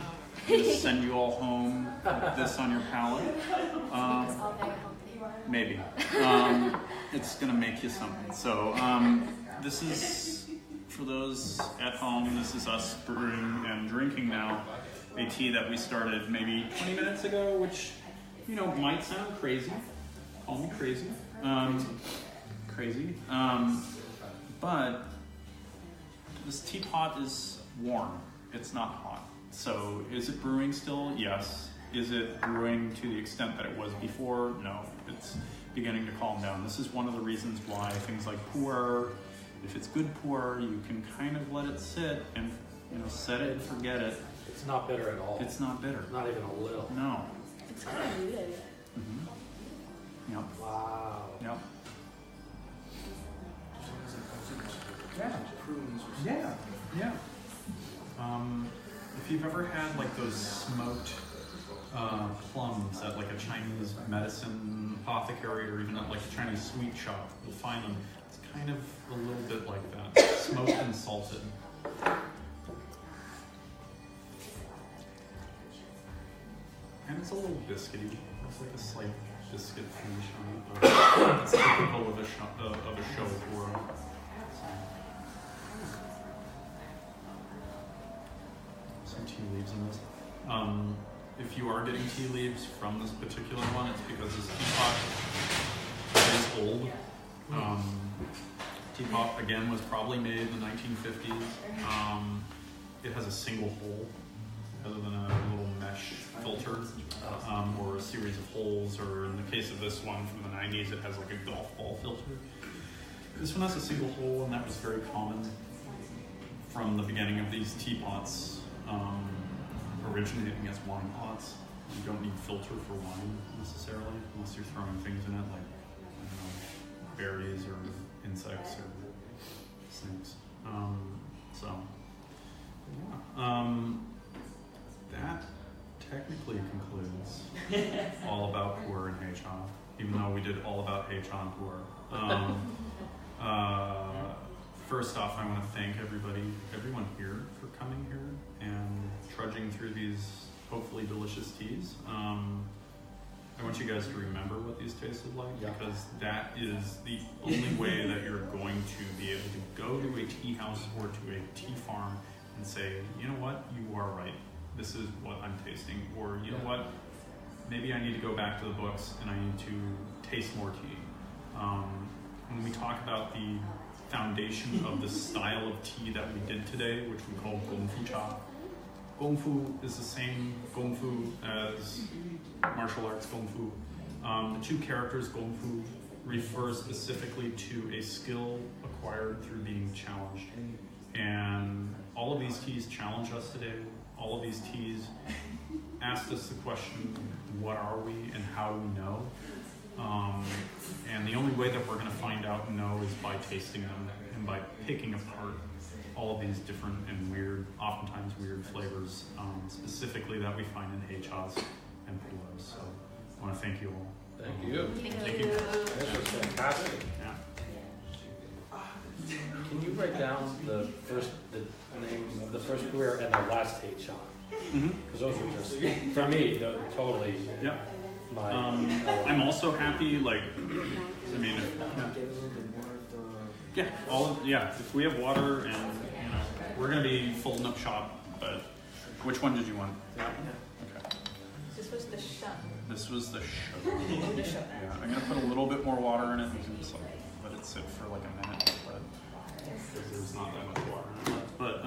Just send you all home with this on your palate. It's all very healthy. Maybe. It's gonna make you something. So this is, for those at home, this is us brewing and drinking now a tea that we started maybe 20 minutes ago, which, you know, might sound crazy. Call me crazy. Crazy. But this teapot is warm. It's not hot. So is it brewing still? Yes. Is it brewing to the extent that it was before? No. It's beginning to calm down. This is one of the reasons why things like puer, if it's good puer, you can kind of let it sit and, you know, set it and forget it. It's not bitter at all. It's not bitter. Not even a little. No. It's kind of weird. Mm-hmm. Yep. Wow. Yep. Yeah. Yeah. If you've ever had like those smoked plums at like a Chinese medicine apothecary or even at like a Chinese sweet shop, you'll find them. It's kind of a little bit like that, smoked and salted. And it's a little biscuity. It's like a slight biscuit finish on it, but it's typical of a show for. Some tea leaves in this. If you are getting tea leaves from this particular one, it's because this teapot is old. Teapot, again, was probably made in the 1950s. It has a single hole, other than a little mesh filter, or a series of holes, or in the case of this one from the 90s, it has like a golf ball filter. This one has a single hole, and that was very common from the beginning of these teapots. Originating as wine pots. You don't need filter for wine necessarily, unless you're throwing things in it like, I don't know, berries or insects or snakes. That technically concludes all about Puerh and Heicha, even though we did all about Heicha and Puerh. First off, I want to thank everyone here for coming here and trudging through these hopefully delicious teas. I want you guys to remember what these tasted like, because that is the only way that you're going to be able to go to a tea house or to a tea farm and say, you know what, you are right. This is what I'm tasting. Or, you know what, maybe I need to go back to the books and I need to taste more tea. When we talk about the foundation of the style of tea that we did today, which we call gongfu cha. Gongfu is the same gongfu as martial arts gongfu. The two characters gongfu refer specifically to a skill acquired through being challenged. And all of these teas challenge us today. All of these teas asked us the question, what are we and how do we know? And the only way that we're going to find out and know is by tasting them and by picking apart all of these different and weird, oftentimes weird flavors, specifically that we find in Heichas and Puers. So I want to thank you all. Thank you. Thank you. This was fantastic. Yeah. Can you break down the name of the first Puer and the last Heicha? Because those were just, for me, totally. Yeah. I'm also happy, like, I mean, if we have water and, you know, we're going to be folding up shop, but which one did you want? Yeah. Okay. This was the shun. This was the shun. Yeah, I'm going to put a little bit more water in it. We can just like, let it sit for like a minute, but there's not that much water in it. But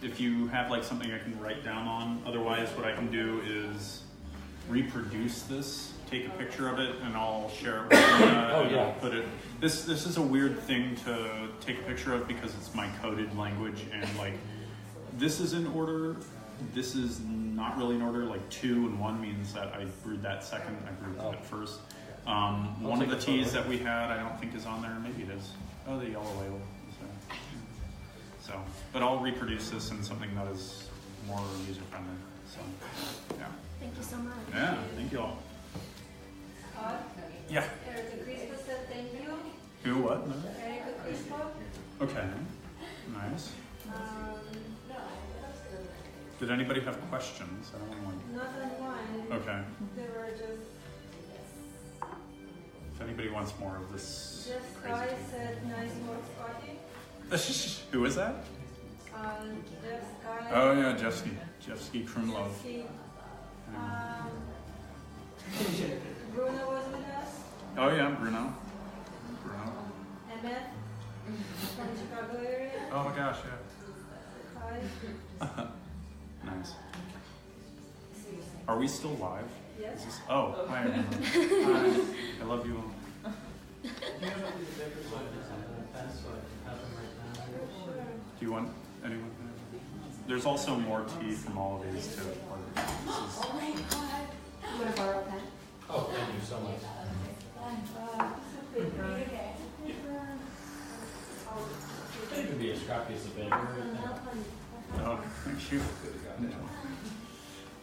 if you have like something I can write down on, otherwise what I can do is reproduce this, take a picture of it, and I'll share it with you. I'll put it. This is a weird thing to take a picture of because it's my coded language, and like this is in order. This is not really in order. Like 2 and 1 means that I brewed that second. I brewed that first. One of the teas that we had, I don't think is on there. Maybe it is. Oh, the yellow label. So, but I'll reproduce this in something that is more user friendly. So, yeah. Thank you so much. Yeah, thank you all. Yeah. Erica Crispo said thank you. Who, what? No? Erica Crispo. Okay, nice. Did anybody have questions? I don't want Not on one. Okay. They were just. If anybody wants more of this Just crazy Sky tea. said nice work, Scotty. Who is that? Jeff Sky. Oh yeah, Jeffsky Krumlov. Jeffsky. Bruno was with us. Oh yeah, Bruno. Emmett from the Chicago area. Oh my gosh, Hi. Nice. Are we still live? Yes. Is this, oh, hi everyone. Hi. I love you all. Do you want anyone? There's also more tea from all of these too. You want to borrow a pen? Oh, thank you so much. It could be a scrap piece of paper. Oh, thank you. It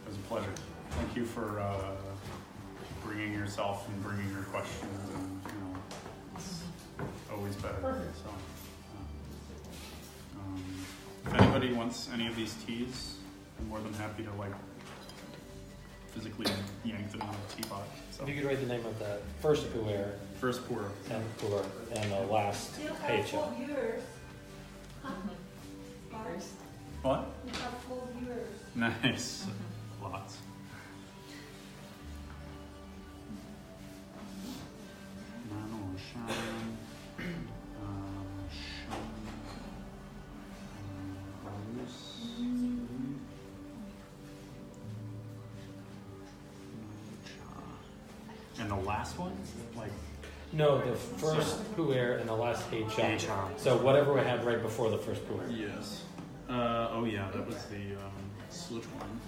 was a pleasure. Thank you for bringing yourself and bringing your questions, and it's always better. Perfect. So, if anybody wants any of these teas, I'm more than happy to physically yank them out of the teapot. So. If you could write the name of the first puer First pour. and the last Still have Heicha. full viewers. What? We have full viewers. Nice. Lots. And the last one? No, the first puer and the last Heicha. Heicha. So whatever we had right before the first puer. Yes. Oh yeah, that was the Sluch one.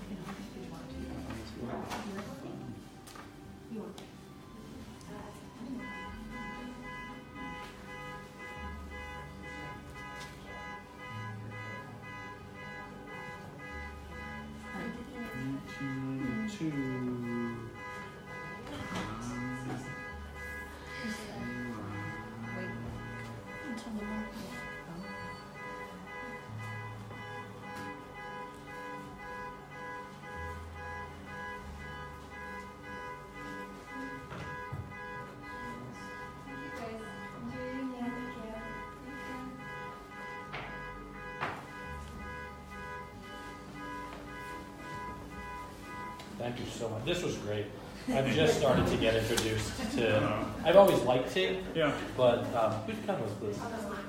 Thank you so much. This was great. I've just started to get introduced to. I've always liked tea. Yeah. But whose pen was this?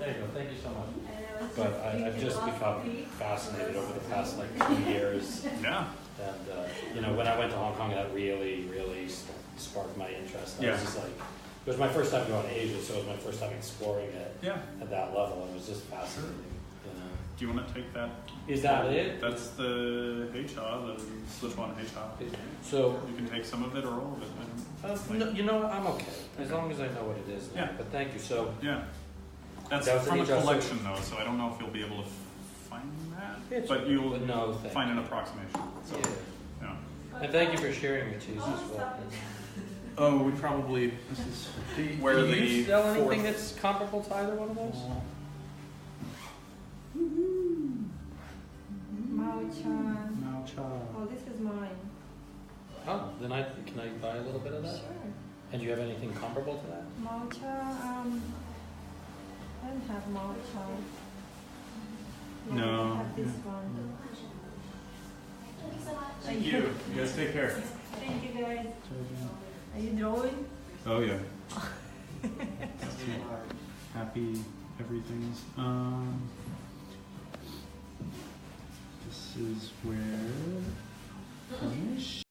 There you go. Thank you so much. But I've just become fascinated over the past 2 years. Yeah. And when I went to Hong Kong, that really sparked my interest. I Yeah. was just it was my first time going to Asia, so it was my first time exploring it Yeah. at that level. It was just fascinating. Do you want to take that? Is that it? That's the Heicha, the Sichuan Heicha. So You can take some of it or all of it. no, what? I'm okay as long as I know what it is. Now. Yeah. But thank you. So Yeah. That's That was from a the Heicha, so- collection though, so I don't know if you'll be able to find that. It's But okay, you'll but no, thank find an approximation. So, yeah. yeah. And thank you for sharing your teas as well. Oh, we probably. This is where Do the you sell anything fourth- that's comparable to either one of those? Mao-chan. Mao Cha. Oh, this is mine. Oh, then can I buy a little bit of that? Sure. And do you have anything comparable to that? Mao-cha, I don't have Mao-cha. Yeah, No. I have this one. Thank you. You guys take care. Thank you guys. Are you drawing? Oh yeah. Happy everything's. This is where finish.